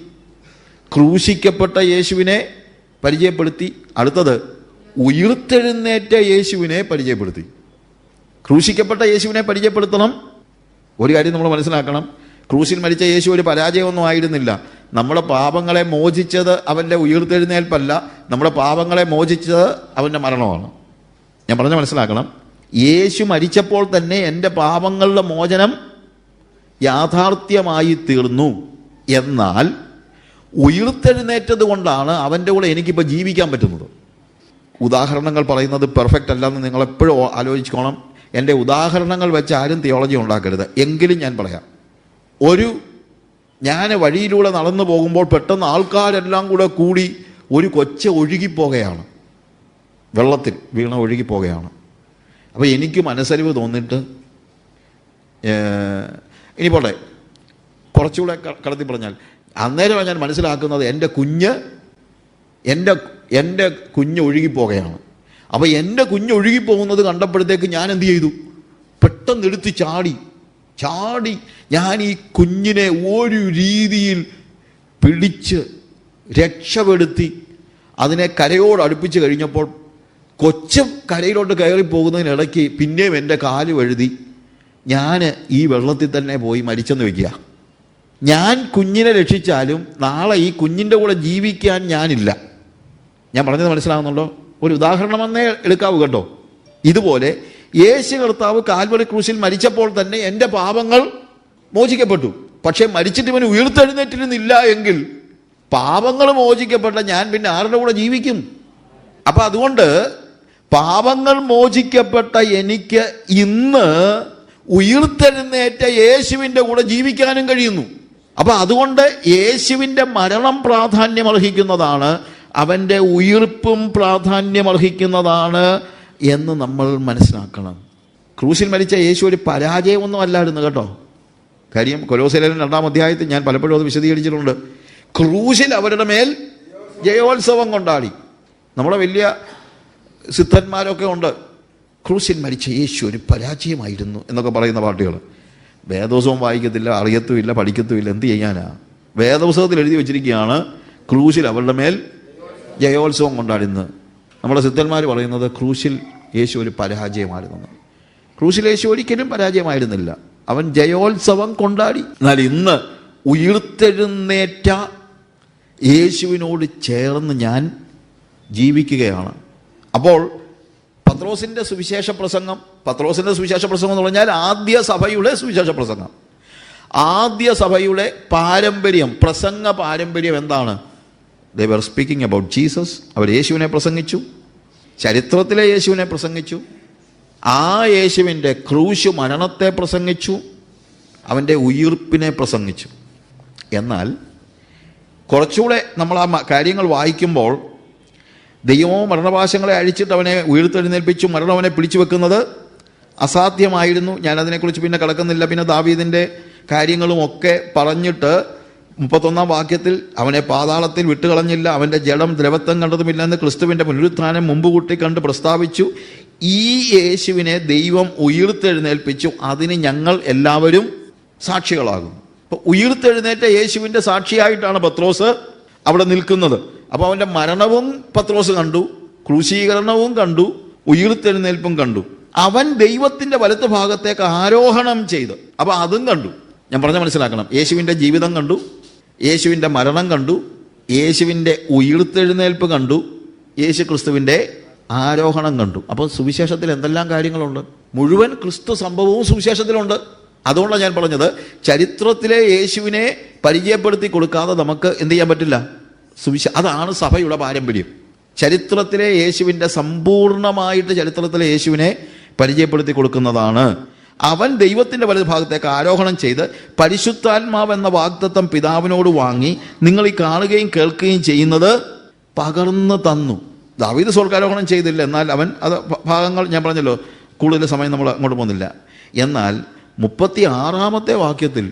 ക്രൂശിക്കപ്പെട്ട യേശുവിനെ പരിചയപ്പെടുത്തി. അടുത്തത് ഉയിർത്തെഴുന്നേറ്റ യേശുവിനെ പരിചയപ്പെടുത്തി. ക്രൂശിക്കപ്പെട്ട യേശുവിനെ പരിചയപ്പെടുത്തണം. ഒരു കാര്യം നമ്മൾ മനസ്സിലാക്കണം, ക്രൂശിൽ മരിച്ച യേശു ഒരു പരാജയമൊന്നും ആയിരുന്നില്ല. നമ്മുടെ പാപങ്ങളെ മോചിച്ചത് അവൻ്റെ ഉയിർത്തെഴുന്നേൽപ്പല്ല, നമ്മുടെ പാപങ്ങളെ മോചിച്ചത് അവൻ്റെ മരണമാണ്. ഞാൻ പറഞ്ഞ മനസ്സിലാക്കണം. യേശു മരിച്ചപ്പോൾ തന്നെ എൻ്റെ പാപങ്ങളുടെ മോചനം യാഥാർത്ഥ്യമായി തീർന്നു. എന്നാൽ ഉയിർത്തെഴുന്നേറ്റത് കൊണ്ടാണ് അവൻ്റെ കൂടെ എനിക്കിപ്പോൾ ജീവിക്കാൻ പറ്റുന്നത്. ഉദാഹരണങ്ങൾ പറയുന്നത് പെർഫെക്റ്റ് അല്ലെന്ന് നിങ്ങളെപ്പോഴും ആലോചിച്ചോണം. എൻ്റെ ഉദാഹരണങ്ങൾ വെച്ച് ആരും തിയോളജി ഉണ്ടാക്കരുത്. എങ്കിലും ഞാൻ പറയാം. ഞാൻ വഴിയിലൂടെ നടന്നു പോകുമ്പോൾ പെട്ടെന്ന് ആൾക്കാരെല്ലാം കൂടി ഒരു കൊച്ച് ഒഴുകിപ്പോകുകയാണ്, വെള്ളത്തിൽ വീണ ഒഴുകിപ്പോകുകയാണ്. അപ്പോൾ എനിക്ക് മനസ്സലിവ് തോന്നിയിട്ട്, ഇനി പോട്ടെ, കുറച്ചുകൂടെ കടത്തി പറഞ്ഞാൽ, അന്നേരം ഞാൻ മനസ്സിലാക്കുന്നത് എൻ്റെ കുഞ്ഞ് ഒഴുകിപ്പോകുകയാണ്. അപ്പോൾ എൻ്റെ കുഞ്ഞ് ഒഴുകിപ്പോകുന്നത് കണ്ടപ്പോഴത്തേക്ക് ഞാൻ എന്ത് ചെയ്തു? പെട്ടെന്ന് എടുത്ത് ചാടി ഞാൻ ഈ കുഞ്ഞിനെ ഒരു രീതിയിൽ പിടിച്ച് രക്ഷപ്പെടുത്തി അതിനെ കരയോട് അടുപ്പിച്ച് കഴിഞ്ഞപ്പോൾ കൊച്ചു കരയിലോട്ട് കയറി പോകുന്നതിനിടയ്ക്ക് പിന്നെയും എൻ്റെ കാല് വഴുതി ഞാൻ ഈ വെള്ളത്തിൽ തന്നെ പോയി മരിച്ചെന്ന് വയ്ക്കുക. ഞാൻ കുഞ്ഞിനെ രക്ഷിച്ചാലും നാളെ ഈ കുഞ്ഞിൻ്റെ കൂടെ ജീവിക്കാൻ ഞാനില്ല. ഞാൻ പറഞ്ഞത് മനസ്സിലാകുന്നുണ്ടോ? ഒരു ഉദാഹരണമെന്നേ എടുക്കാവൂ കേട്ടോ. ഇതുപോലെ യേശു കർത്താവ് കാൽവറി ക്രൂശിൽ മരിച്ചപ്പോൾ തന്നെ എൻ്റെ പാപങ്ങൾ മോചിക്കപ്പെട്ടു. പക്ഷേ മരിച്ചിട്ട് ഇവന് ഉയിർത്തെഴുന്നേറ്റിരുന്നില്ല എങ്കിൽ പാപങ്ങൾ മോചിക്കപ്പെട്ട ഞാൻ പിന്നെ ആരുടെ കൂടെ ജീവിക്കും? അപ്പം അതുകൊണ്ട് പാപങ്ങൾ മോചിക്കപ്പെട്ട എനിക്ക് ഇന്ന് ഉയിർത്തെഴുന്നേറ്റ യേശുവിൻ്റെ കൂടെ ജീവിക്കാനും കഴിയുന്നു. അപ്പം അതുകൊണ്ട് യേശുവിൻ്റെ മരണം പ്രാധാന്യമർഹിക്കുന്നതാണ്, അവൻ്റെ ഉയിർപ്പും പ്രാധാന്യമർഹിക്കുന്നതാണ് എന്ന് നമ്മൾ മനസ്സിലാക്കണം. ക്രൂശിൽ മരിച്ച യേശു ഒരു പരാജയമൊന്നും അല്ലായിരുന്നു കേട്ടോ. കാര്യം കൊലോസ്യർ 2 അധ്യായത്തിൽ ഞാൻ പലപ്പോഴും അത് വിശദീകരിച്ചിട്ടുണ്ട്. ക്രൂശിൽ അവരുടെ മേൽ ജയോത്സവം കൊണ്ടാടി. നമ്മുടെ വലിയ സിദ്ധന്മാരൊക്കെ ഉണ്ട്, ക്രൂശിൽ മരിച്ച യേശു ഒരു പരാജയമായിരുന്നു എന്നൊക്കെ പറയുന്ന പാട്ടുകൾ. വേദപുസ്തകം വായിക്കത്തില്ല, അറിയത്തുമില്ല, പഠിക്കത്തുമില്ല, എന്ത് ചെയ്യാനാ? വേദപുസ്തകത്തിൽ എഴുതി വെച്ചിരിക്കുകയാണ് ക്രൂശിൽ അവരുടെ മേൽ ജയോത്സവം കൊണ്ടാടുന്നത്. നമ്മുടെ സിദ്ധന്മാർ പറയുന്നത് ക്രൂശിൽ യേശു ഒരു പരാജയമായിരുന്നു. ക്രൂശിൽ യേശു ഒരിക്കലും പരാജയമായിരുന്നില്ല, അവൻ ജയോത്സവം കൊണ്ടാടി. എന്നാൽ ഇന്ന് ഉയിർത്തെഴുന്നേറ്റ യേശുവിനോട് ചേർന്ന് ഞാൻ ജീവിക്കുകയാണ്. അപ്പോൾ പത്രോസിൻ്റെ സുവിശേഷ പ്രസംഗം എന്ന് പറഞ്ഞാൽ ആദ്യ സഭയുടെ സുവിശേഷ പ്രസംഗം. ആദ്യ സഭയുടെ പാരമ്പര്യം, പ്രസംഗ പാരമ്പര്യം എന്താണ്? They were speaking about Jesus. അവർ യേശുവിനെ പ്രസംഗിച്ചു, ചരിത്രത്തിലെ യേശുവിനെ പ്രസംഗിച്ചു, ആ യേശുവിൻ്റെ ക്രൂശ് മരണത്തെ പ്രസംഗിച്ചു, അവൻ്റെ ഉയിർപ്പിനെ പ്രസംഗിച്ചു. എന്നാൽ കുറച്ചുകൂടെ നമ്മൾ ആ കാര്യങ്ങൾ വായിക്കുമ്പോൾ ദൈവമോ മരണപാശങ്ങളെ അഴിച്ചിട്ട് അവനെ ഉയർത്തെഴുന്നേൽപ്പിച്ചു, മരണം അവനെ പിടിച്ചു വെക്കുന്നത് അസാധ്യമായിരുന്നു. ഞാനതിനെക്കുറിച്ച് പിന്നെ കടക്കുന്നില്ല. പിന്നെ ദാവീദിൻ്റെ കാര്യങ്ങളും ഒക്കെ പറഞ്ഞിട്ട് 31-ാം വാക്യത്തിൽ അവനെ പാതാളത്തിൽ വിട്ടുകളഞ്ഞില്ല, അവൻ്റെ ജഡം ദ്രവത്വം കണ്ടതുമില്ലെന്ന് ക്രിസ്തുവിൻ്റെ പുനരുത്ഥാനം മുമ്പ് കൂട്ടി കണ്ട് പ്രസ്താവിച്ചു. ഈ യേശുവിനെ ദൈവം ഉയർത്തെഴുന്നേൽപ്പിച്ചു, അതിന് ഞങ്ങൾ എല്ലാവരും സാക്ഷികളാകും. അപ്പോൾ ഉയർത്തെഴുന്നേറ്റ യേശുവിൻ്റെ സാക്ഷിയായിട്ടാണ് പത്രോസ് അവിടെ നിൽക്കുന്നത്. അപ്പോൾ അവൻ്റെ മരണവും പത്രോസ് കണ്ടു, ക്രൂശീകരണവും കണ്ടു, ഉയർത്തെഴുന്നേൽപ്പും കണ്ടു. അവൻ ദൈവത്തിൻ്റെ വലത്ത് ഭാഗത്തേക്ക് ആരോഹണം ചെയ്ത്, അപ്പോൾ അതും കണ്ടു. ഞാൻ പറഞ്ഞ മനസ്സിലാക്കണം. യേശുവിൻ്റെ ജീവിതം കണ്ടു, യേശുവിൻ്റെ മരണം കണ്ടു, യേശുവിൻ്റെ ഉയർത്തെഴുന്നേൽപ്പ് കണ്ടു, യേശു ക്രിസ്തുവിൻ്റെ ആരോഹണം കണ്ടു. അപ്പോൾ സുവിശേഷത്തിൽ എന്തെല്ലാം കാര്യങ്ങളുണ്ട്? മുഴുവൻ ക്രിസ്തു സംഭവവും സുവിശേഷത്തിലുണ്ട്. അതുകൊണ്ടാണ് ഞാൻ പറഞ്ഞത്, ചരിത്രത്തിലെ യേശുവിനെ പരിചയപ്പെടുത്തി കൊടുക്കാതെ നമുക്ക് എന്ത് ചെയ്യാൻ പറ്റില്ല? അതാണ് സഭയുടെ പാരമ്പര്യം. ചരിത്രത്തിലെ യേശുവിൻ്റെ സമ്പൂർണ്ണമായിട്ട് ചരിത്രത്തിലെ യേശുവിനെ പരിചയപ്പെടുത്തി കൊടുക്കുന്നതാണ്. അവൻ ദൈവത്തിൻ്റെ വലത് ഭാഗത്തേക്ക് ആരോഹണം ചെയ്ത് പരിശുദ്ധാത്മാവ് എന്ന വാഗ്ദത്തം പിതാവിനോട് വാങ്ങി നിങ്ങൾ ഈ കാണുകയും കേൾക്കുകയും ചെയ്യുന്നത് പകർന്നു തന്നു. ദാവീദ് സ്വർഗ്ഗാരോഹണം ചെയ്തില്ല, എന്നാൽ അവൻ അത് ഭാഗങ്ങൾ ഞാൻ പറഞ്ഞല്ലോ, കൂടുതൽ സമയം നമ്മൾ അങ്ങോട്ട് പോകുന്നില്ല. എന്നാൽ 36-ാമത്തെ വാക്യത്തിൽ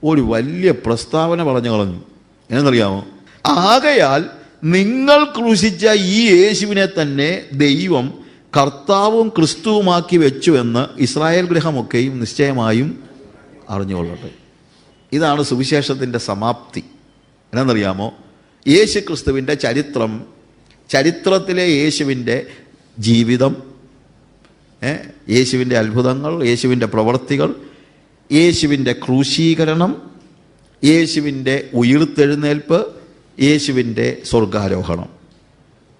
ഒരു വലിയ പ്രസ്താവന പറഞ്ഞു കളഞ്ഞു. എന്നറിയാമോ? ആകയാൽ നിങ്ങൾ ക്രൂശിച്ച ഈ യേശുവിനെ തന്നെ ദൈവം കർത്താവും ക്രിസ്തുവുമാക്കി വെച്ചു എന്ന് ഇസ്രായേൽ ഗൃഹമൊക്കെയും നിശ്ചയമായും അറിഞ്ഞുകൊള്ളട്ടെ. ഇതാണ് സുവിശേഷത്തിൻ്റെ സമാപ്തി. എന്നറിയാമോ? യേശു ക്രിസ്തുവിൻ്റെ ചരിത്രം, ചരിത്രത്തിലെ യേശുവിൻ്റെ ജീവിതം, യേശുവിൻ്റെ അത്ഭുതങ്ങൾ, യേശുവിൻ്റെ പ്രവർത്തികൾ, യേശുവിൻ്റെ ക്രൂശീകരണം, യേശുവിൻ്റെ ഉയിർത്തെഴുന്നേൽപ്പ്, യേശുവിൻ്റെ സ്വർഗാരോഹണം,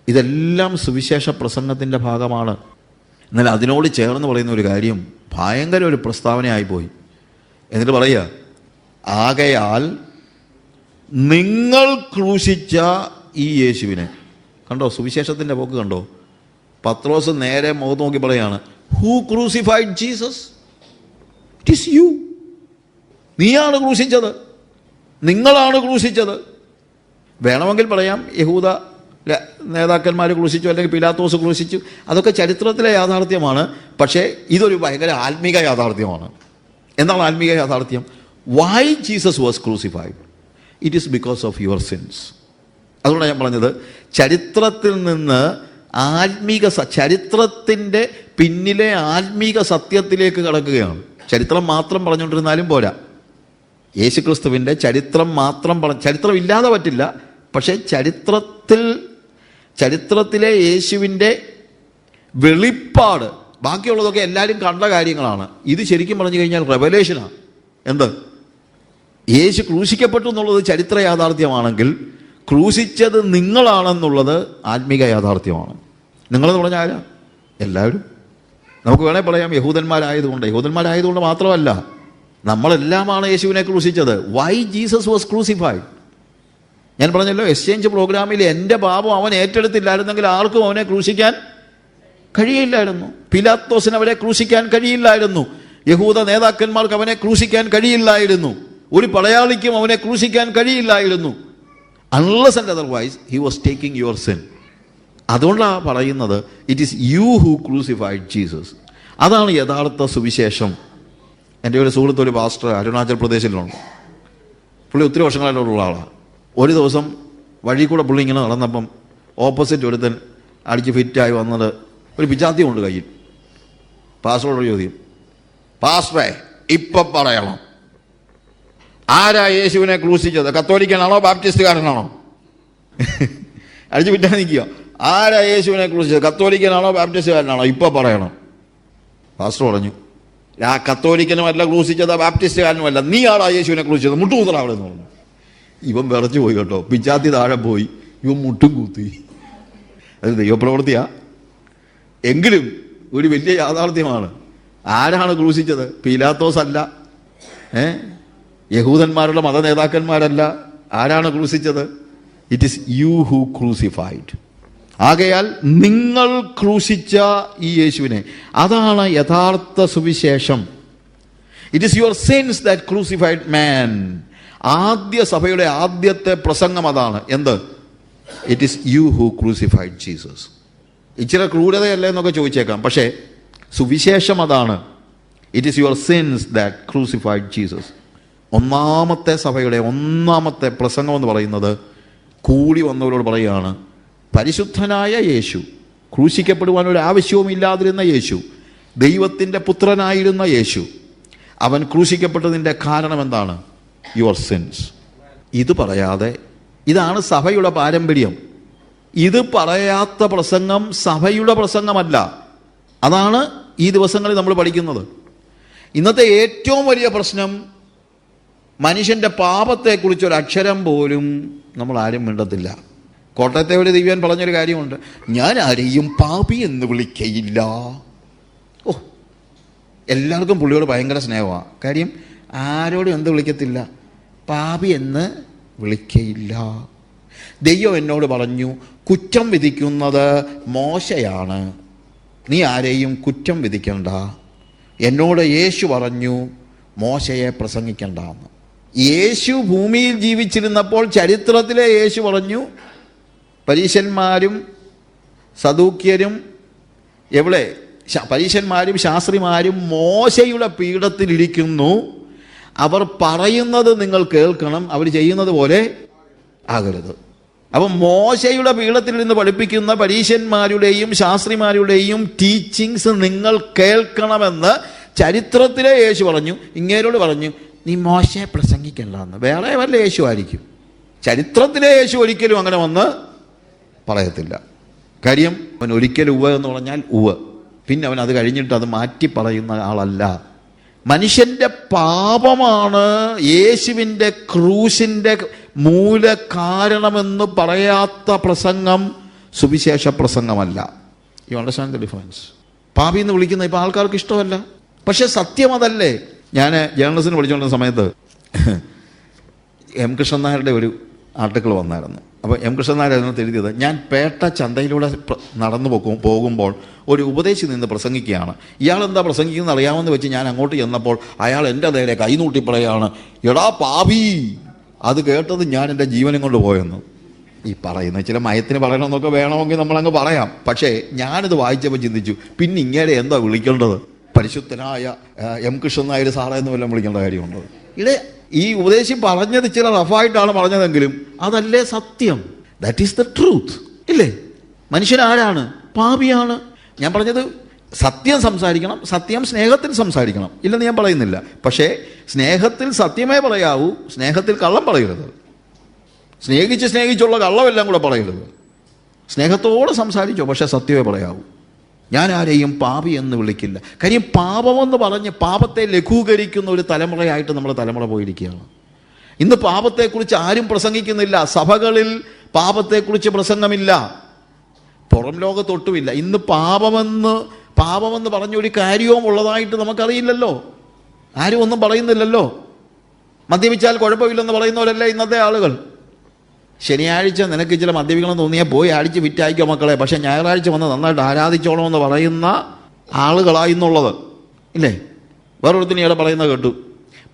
ഇതെല്ലാം സുവിശേഷ പ്രസംഗത്തിൻ്റെ ഭാഗമാണ്. എന്നാൽ അതിനോട് ചേർന്ന് പറയുന്ന ഒരു കാര്യം ഭയങ്കര ഒരു പ്രസ്താവനയായിപ്പോയി. എന്നിട്ട് പറയുക, ആകയാൽ നിങ്ങൾ ക്രൂശിച്ച ഈ യേശുവിനെ. കണ്ടോ സുവിശേഷത്തിൻ്റെ പോക്ക്? കണ്ടോ? പത്രോസ് നേരെ മുഖത്ത് നോക്കി പറയാണ്, who crucified Jesus? It is you. നീയാണ് ക്രൂശിച്ചത്, നിങ്ങളാണ് ക്രൂശിച്ചത്. വേണമെങ്കിൽ പറയാം യഹൂദ നേതാക്കന്മാർ ക്രൂശിച്ചു, അല്ലെങ്കിൽ പിലാത്തോസ് ക്രൂശിച്ചു. അതൊക്കെ ചരിത്രത്തിലെ യാഥാർത്ഥ്യമാണ്. പക്ഷേ ഇതൊരു ഭയങ്കര ആത്മീക യാഥാർത്ഥ്യമാണ്. എന്താണ് ആത്മീക യാഥാർത്ഥ്യം? Y Jesus was crucified? It is because of your since. അതുകൊണ്ടാണ് ഞാൻ പറഞ്ഞത്, ചരിത്രത്തിൽ നിന്ന് ചരിത്രത്തിൻ്റെ പിന്നിലെ ആത്മീക സത്യത്തിലേക്ക് കടക്കുകയാണ്. ചരിത്രം മാത്രം പറഞ്ഞുകൊണ്ടിരുന്നാലും പോരാ. യേശുക്രിസ്തുവിൻ്റെ ചരിത്രം മാത്രം ചരിത്രം ഇല്ലാതെ പറ്റില്ല. പക്ഷേ ചരിത്രത്തിലെ യേശുവിൻ്റെ വെളിപ്പാട്, ബാക്കിയുള്ളതൊക്കെ എല്ലാവരും കണ്ട കാര്യങ്ങളാണ്. ഇത് ശരിക്കും പറഞ്ഞു കഴിഞ്ഞാൽ റെവലേഷനാണ്. എന്ത്? യേശു ക്രൂശിക്കപ്പെട്ടു എന്നുള്ളത് ചരിത്ര യാഥാർത്ഥ്യമാണെങ്കിൽ, ക്രൂശിച്ചത് നിങ്ങളാണെന്നുള്ളത് ആത്മീക യാഥാർത്ഥ്യമാണ്. നിങ്ങളെന്ന് പറഞ്ഞാൽ ആരാ? എല്ലാവരും. നമുക്ക് വേണേൽ പറയാം യഹൂദന്മാരായതുകൊണ്ട് മാത്രമല്ല, നമ്മളെല്ലാമാണ് യേശുവിനെ ക്രൂശിച്ചത്. Why Jesus was crucified? ഞാൻ പറഞ്ഞല്ലോ, എക്സ്ചേഞ്ച് പ്രോഗ്രാമിൽ എൻ്റെ പാപം അവൻ ഏറ്റെടുത്തില്ലായിരുന്നെങ്കിൽ ആർക്കും അവനെ ക്രൂശിക്കാൻ കഴിയില്ലായിരുന്നു. പിലാത്തോസിന് അവനെ ക്രൂശിക്കാൻ കഴിയില്ലായിരുന്നു. യഹൂദ നേതാക്കന്മാർക്ക് അവനെ ക്രൂശിക്കാൻ കഴിയില്ലായിരുന്നു. ഒരു പടയാളിക്കും അവനെ ക്രൂശിക്കാൻ കഴിയില്ലായിരുന്നു. Unless and otherwise he was taking your sin. അതുകൊണ്ടാണ് പറയുന്നത്, it is you who crucified Jesus. അതാണ് യഥാർത്ഥ സുവിശേഷം. എൻ്റെ ഒരു സുഹൃത്ത്, ഒരു പാസ്റ്റർ അരുണാചൽ പ്രദേശിലുണ്ട്. പുള്ളി ഒത്തിരി വർഷങ്ങളായിട്ടുള്ള ആളാണ്. ഒരു ദിവസം വഴി കൂടെ പുള്ളി ഇങ്ങനെ നടന്നപ്പം ഓപ്പോസിറ്റ് ഒരുത്തൻ അടിച്ച് ഫിറ്റായി വന്നത് ഒരു പിച്ചാത്തി കൊണ്ട് കയ്യിൽ. പാസ്റ്ററോട് ചോദ്യം, പാസ്റ്ററെ ഇപ്പം പറയണം, ആരാ യേശുവിനെ ക്രൂശിച്ചത്? കത്തോലിക്കനാണോ ബാപ്റ്റിസ്റ്റുകാരനാണോ? അടിച്ച് ഫിറ്റായി നിൽക്കുക. ആരാ യേശുവിനെ ക്രൂശിച്ചത്? കത്തോലിക്കനാണോ ബാപ്റ്റിസ്റ്റുകാരനാണോ? ഇപ്പം പറയണം. പാസ്റ്റർ പറഞ്ഞു, ആ കത്തോലിക്കനുമല്ല ക്രൂശിച്ചത്, ബാപ്റ്റിസ്റ്റുകാരനുമല്ല, നീ ആടാ യേശുവിനെ ക്രൂശിച്ചത്, മുട്ടുകൂത്തറ അവിടെ നിന്ന് പറഞ്ഞു. ഇവൻ വിറച്ചു പോയി കേട്ടോ. പിച്ചാത്തി താഴെ പോയി, ഇവൻ മുട്ടും കൂത്തി. അത് ദൈവപ്രവൃത്തിയാ. എങ്കിലും ഒരു വലിയ യാഥാർത്ഥ്യമാണ്. ആരാണ് ക്രൂശിച്ചത്? പീലാത്തോസ് അല്ല, യഹൂദന്മാരുടെ മത നേതാക്കന്മാരല്ല. ആരാണ് ക്രൂശിച്ചത്? It is you who crucified. ആകയാൽ നിങ്ങൾ ക്രൂശിച്ച ഈ യേശുവിനെ. അതാണ് യഥാർത്ഥ സുവിശേഷം. It is your sins that crucified man. സഭയുടെ ആദ്യത്തെ പ്രസംഗം അതാണ്. എന്ത്? It is you who crucified Jesus. ഇച്ചിരി ക്രൂരതയല്ലേ എന്നൊക്കെ ചോദിച്ചേക്കാം, പക്ഷേ സുവിശേഷം അതാണ്. It is your sins that crucified Jesus. സഭയുടെ ഒന്നാമത്തെ പ്രസംഗം എന്ന് പറയുന്നത് കൂടി വന്നവരോട് പറയുകയാണ്, പരിശുദ്ധനായ യേശു, ക്രൂശിക്കപ്പെടുവാൻ ഒരു ആവശ്യവും ഇല്ലാതിരുന്ന യേശു, ദൈവത്തിൻ്റെ പുത്രനായിരുന്ന യേശു, അവൻ ക്രൂശിക്കപ്പെട്ടതിൻ്റെ കാരണം എന്താണ്? Your since. ഇത് പറയാതെ, ഇതാണ് സഭയുടെ പാരമ്പര്യം. ഇത് പറയാത്ത പ്രസംഗം സഭയുടെ പ്രസംഗമല്ല. അതാണ് ഈ ദിവസങ്ങളിൽ നമ്മൾ പഠിക്കുന്നത്. ഇന്നത്തെ ഏറ്റവും വലിയ പ്രശ്നം, മനുഷ്യൻ്റെ പാപത്തെക്കുറിച്ച് ഒരു അക്ഷരം പോലും നമ്മൾ ആരും മിണ്ടത്തില്ല. കോട്ടയത്തെ ഒരു ദിവ്യൻ പറഞ്ഞൊരു കാര്യമുണ്ട്, ഞാൻ ആരെയും പാപി എന്ന് വിളിക്കയില്ല. എല്ലാവർക്കും പുള്ളിയോട് ഭയങ്കര സ്നേഹമാണ്. കാര്യം ആരോടും എന്ത് വിളിക്കത്തില്ല? പാപി എന്ന് വിളിക്കയില്ല. ദൈവം എന്നോട് പറഞ്ഞു, കുറ്റം വിധിക്കുന്നത് മോശയാണ്, നീ ആരെയും കുറ്റം വിധിക്കണ്ട. എന്നോട് യേശു പറഞ്ഞു, മോശയെ പ്രസംഗിക്കണ്ടെന്ന്. യേശു ഭൂമിയിൽ ജീവിച്ചിരുന്നപ്പോൾ ചരിത്രത്തിലെ യേശു പറഞ്ഞു, പരീശന്മാരും സദൂക്യരും പരീശന്മാരും ശാസ്ത്രിമാരും മോശയുടെ പീഠത്തിലിരിക്കുന്നു, അവർ പറയുന്നത് നിങ്ങൾ കേൾക്കണം, അവർ ചെയ്യുന്നത് പോലെ ആകരുത്. അപ്പം മോശയുടെ പീഠത്തിൽ നിന്ന് പഠിപ്പിക്കുന്ന പരീശന്മാരുടെയും ശാസ്ത്രിമാരുടെയും ടീച്ചിങ്സ് നിങ്ങൾ കേൾക്കണമെന്ന് ചരിത്രത്തിലെ യേശു പറഞ്ഞു. ഇങ്ങേരോട് പറഞ്ഞു, നീ മോശയെ പ്രസംഗിക്കണ്ടെന്ന്. വേറെ വല്ല യേശു ആയിരിക്കും. ചരിത്രത്തിലെ യേശു ഒരിക്കലും അങ്ങനെ വന്ന് പറയത്തില്ല. കാര്യം അവൻ ഒരിക്കലും ഉവ്വ് എന്ന് പറഞ്ഞാൽ ഉവ്വ്, പിന്നെ അവൻ അത് കഴിഞ്ഞിട്ട് അത് മാറ്റി പറയുന്ന ആളല്ല. മനുഷ്യൻ്റെ പാപമാണ് യേശുവിൻ്റെ ക്രൂശിൻ്റെ മൂല കാരണമെന്ന് പറയാത്ത പ്രസംഗം സുവിശേഷ പ്രസംഗമല്ല. You understand the difference? പാപി എന്ന് വിളിക്കുന്ന ഇപ്പോൾ ആൾക്കാർക്ക് ഇഷ്ടമല്ല, പക്ഷെ സത്യം അതല്ലേ. ഞാൻ ജേർണലിസ്റ്റിന് പഠിച്ചുകൊണ്ടിരുന്ന സമയത്ത് എം കൃഷ്ണൻ നായരുടെ ഒരു ആർട്ടിക്കിൾ വന്നായിരുന്നു. അപ്പോൾ എം കൃഷ്ണൻ നായർ അതിനകത്ത് എഴുതിയത്, ഞാൻ പേട്ട ചന്തയിലൂടെ നടന്നു പോകുമ്പോൾ ഒരു ഉപദേശി നിന്ന് പ്രസംഗിക്കുകയാണ്. ഇയാൾ എന്താ പ്രസംഗിക്കുന്നത് അറിയാമെന്ന് വെച്ച് ഞാൻ അങ്ങോട്ട് ചെന്നപ്പോൾ അയാൾ എൻ്റെ നേരെ കൈനൂട്ടി പറയുകയാണ്, എടാ പാപി. അത് കേട്ടത് ഞാൻ എൻ്റെ ജീവനും കൊണ്ട് പോയെന്ന്. ഈ പറയുന്ന ചില മയത്തിന് പറയണമെന്നൊക്കെ വേണമെങ്കിൽ നമ്മളങ്ങ് പറയാം. പക്ഷേ ഞാനിത് വായിച്ചപ്പോൾ ചിന്തിച്ചു, പിന്നെ ഇങ്ങനെ എന്താ വിളിക്കേണ്ടത്? പരിശുദ്ധനായ എം കൃഷ്ണൻ നായർ സാറേ എന്ന് വല്ലതും വിളിക്കേണ്ട കാര്യമുണ്ടോ? ഈ ഉപദേശി പറഞ്ഞത് ചില റഫായിട്ടാണ് പറഞ്ഞതെങ്കിലും അതല്ലേ സത്യം? ദാറ്റ് ഈസ് ദ ട്രൂത്ത്, ഇല്ലേ? മനുഷ്യൻ ആരാണ്? പാപിയാണ്. ഞാൻ പറഞ്ഞത് സത്യം സംസാരിക്കണം, സത്യം സ്നേഹത്തിൽ സംസാരിക്കണം, ഇല്ലെന്ന് ഞാൻ പറയുന്നില്ല. പക്ഷേ സ്നേഹത്തിൽ സത്യമേ പറയാവൂ, സ്നേഹത്തിൽ കള്ളം പറയരുത്. സ്നേഹിച്ചുള്ള കള്ളമെല്ലാം കൂടെ പറയരുത്. സ്നേഹത്തോടെ സംസാരിച്ചോ, പക്ഷേ സത്യമേ പറയാവൂ. ഞാൻ ആരെയും പാപി എന്ന് വിളിക്കില്ല. കാര്യം പാപമെന്ന് പറഞ്ഞ് പാപത്തെ ലഘൂകരിക്കുന്ന ഒരു തലമുറയായിട്ട് നമ്മുടെ തലമുറ പോയിരിക്കുകയാണ്. ഇന്ന് പാപത്തെക്കുറിച്ച് ആരും പ്രസംഗിക്കുന്നില്ല. സഭകളിൽ പാപത്തെക്കുറിച്ച് പ്രസംഗമില്ല, പുറം ലോകത്തൊട്ടുമില്ല. ഇന്ന് പാപമെന്ന് പറഞ്ഞൊരു കാര്യവും ഉള്ളതായിട്ട് നമുക്കറിയില്ലല്ലോ. ആരും ഒന്നും പറയുന്നില്ലല്ലോ. മദ്യപിച്ചാൽ കുഴപ്പമില്ലെന്ന് പറയുന്നവരല്ലേ ഇന്നത്തെ ആളുകൾ. ശനിയാഴ്ച നിനക്ക് ചില മദ്യപിക്കണം തോന്നിയാൽ പോയി അടിച്ച് വിറ്റായിക്കോ മക്കളെ, പക്ഷേ ഞായറാഴ്ച വന്ന് നന്നായിട്ട് ആരാധിച്ചോണമെന്ന് പറയുന്ന ആളുകളായിന്നുള്ളത്, ഇല്ലേ? വേറൊരുത്തിന് ഇയാളെ പറയുന്നത് കേട്ടു,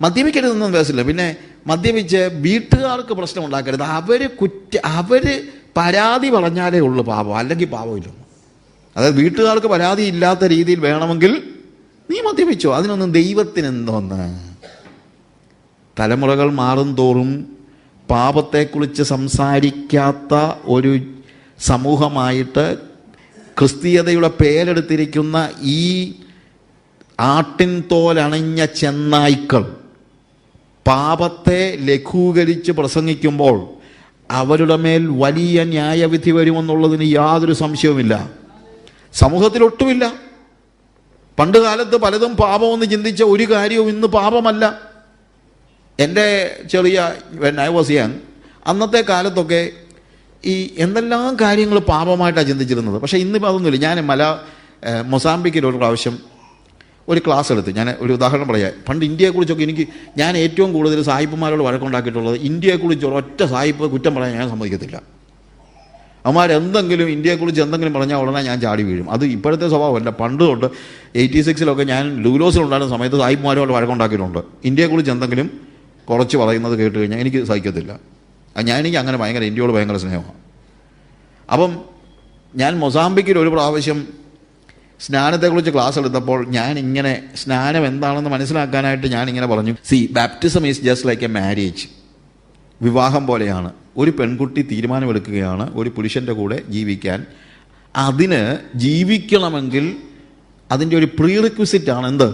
മദ്യപിക്കരുതെന്നും പേസില്ല. പിന്നെ മദ്യപിച്ച് വീട്ടുകാർക്ക് പ്രശ്നം ഉണ്ടാക്കരുത്, അവർ പരാതി പറഞ്ഞാലേ ഉള്ളൂ പാപം, അല്ലെങ്കിൽ പാപമില്ല. അതായത് വീട്ടുകാർക്ക് പരാതി ഇല്ലാത്ത രീതിയിൽ വേണമെങ്കിൽ നീ മദ്യപിച്ചോ, അതിനൊന്നും ദൈവത്തിനെന്തോന്ന്. തലമുറകൾ മാറും തോറും പാപത്തെക്കുറിച്ച് സംസാരിക്കാത്ത ഒരു സമൂഹമായിട്ട് ക്രിസ്തീയതയുടെ പേരെടുത്തിരിക്കുന്ന ഈ ആട്ടിൻ തോലണിഞ്ഞ ചെന്നായ്ക്കൾ പാപത്തെ ലഘൂകരിച്ച് പ്രസംഗിക്കുമ്പോൾ അവരുടെ മേൽ വലിയ ന്യായവിധി വരുമെന്നുള്ളതിന് യാതൊരു സംശയവുമില്ല. സമൂഹത്തിലൊട്ടുമില്ല. പണ്ട് കാലത്ത് പലതും പാപമെന്ന് ചിന്തിച്ച ഒരു കാര്യവും ഇന്ന് പാപമല്ല. എൻ്റെ ചെറിയ ഐ വാസ് യങ്, അന്നത്തെ കാലത്തൊക്കെ ഈ എന്തെല്ലാം കാര്യങ്ങൾ പാപമായിട്ടാണ് ചിന്തിച്ചിരുന്നത്. പക്ഷേ ഇന്നിപ്പോൾ അതൊന്നുമില്ല. ഞാൻ മൊസാംബിക്കിൽ ഒരു പ്രാവശ്യം ഒരു ക്ലാസ് എടുത്ത്, ഞാൻ ഒരു ഉദാഹരണം പറയാം. പണ്ട് ഇന്ത്യയെക്കുറിച്ചൊക്കെ ഞാൻ ഏറ്റവും കൂടുതൽ സായിപ്പന്മാരോട് വഴക്കുണ്ടാക്കിയിട്ടുള്ളത്, ഇന്ത്യയെക്കുറിച്ച് ഒരൊറ്റ സായിപ്പ് കുറ്റം പറയാൻ ഞാൻ സമ്മതിക്കത്തില്ല. അവന്മാരെന്തെങ്കിലും ഇന്ത്യയെക്കുറിച്ച് എന്തെങ്കിലും പറഞ്ഞാൽ ഉടനെ ഞാൻ ചാടി വീഴും. അത് ഇപ്പോഴത്തെ സ്വഭാവമല്ല. പണ്ട് തൊട്ട് 86 ഞാൻ ലൂലോസിലുണ്ടായിരുന്ന സമയത്ത് സായിപ്പന്മാരോട് വഴക്കുണ്ടാക്കിയിട്ടുണ്ട്. ഇന്ത്യയെക്കുറിച്ച് എന്തെങ്കിലും കുറച്ച് പറയുന്നത് കേട്ട് കഴിഞ്ഞാൽ എനിക്ക് സഹിക്കത്തില്ല. എനിക്ക് അങ്ങനെ ഭയങ്കര ഇന്ത്യയോട് ഭയങ്കര സ്നേഹമാണ്. അപ്പം ഞാൻ മൊസാംബിക്കിൽ ഒരു പ്രാവശ്യം സ്നാനത്തെക്കുറിച്ച് ക്ലാസ് എടുത്തപ്പോൾ ഞാനിങ്ങനെ സ്നാനം എന്താണെന്ന് മനസ്സിലാക്കാനായിട്ട് ഞാനിങ്ങനെ പറഞ്ഞു, baptism is just like A marriage. വിവാഹം പോലെയാണ്. ഒരു പെൺകുട്ടി തീരുമാനമെടുക്കുകയാണ് ഒരു പുരുഷൻ്റെ കൂടെ ജീവിക്കാൻ. അതിന് ജീവിക്കണമെങ്കിൽ അതിൻ്റെ ഒരു പ്രീറിക്വിസിറ്റാണ് എന്ത്?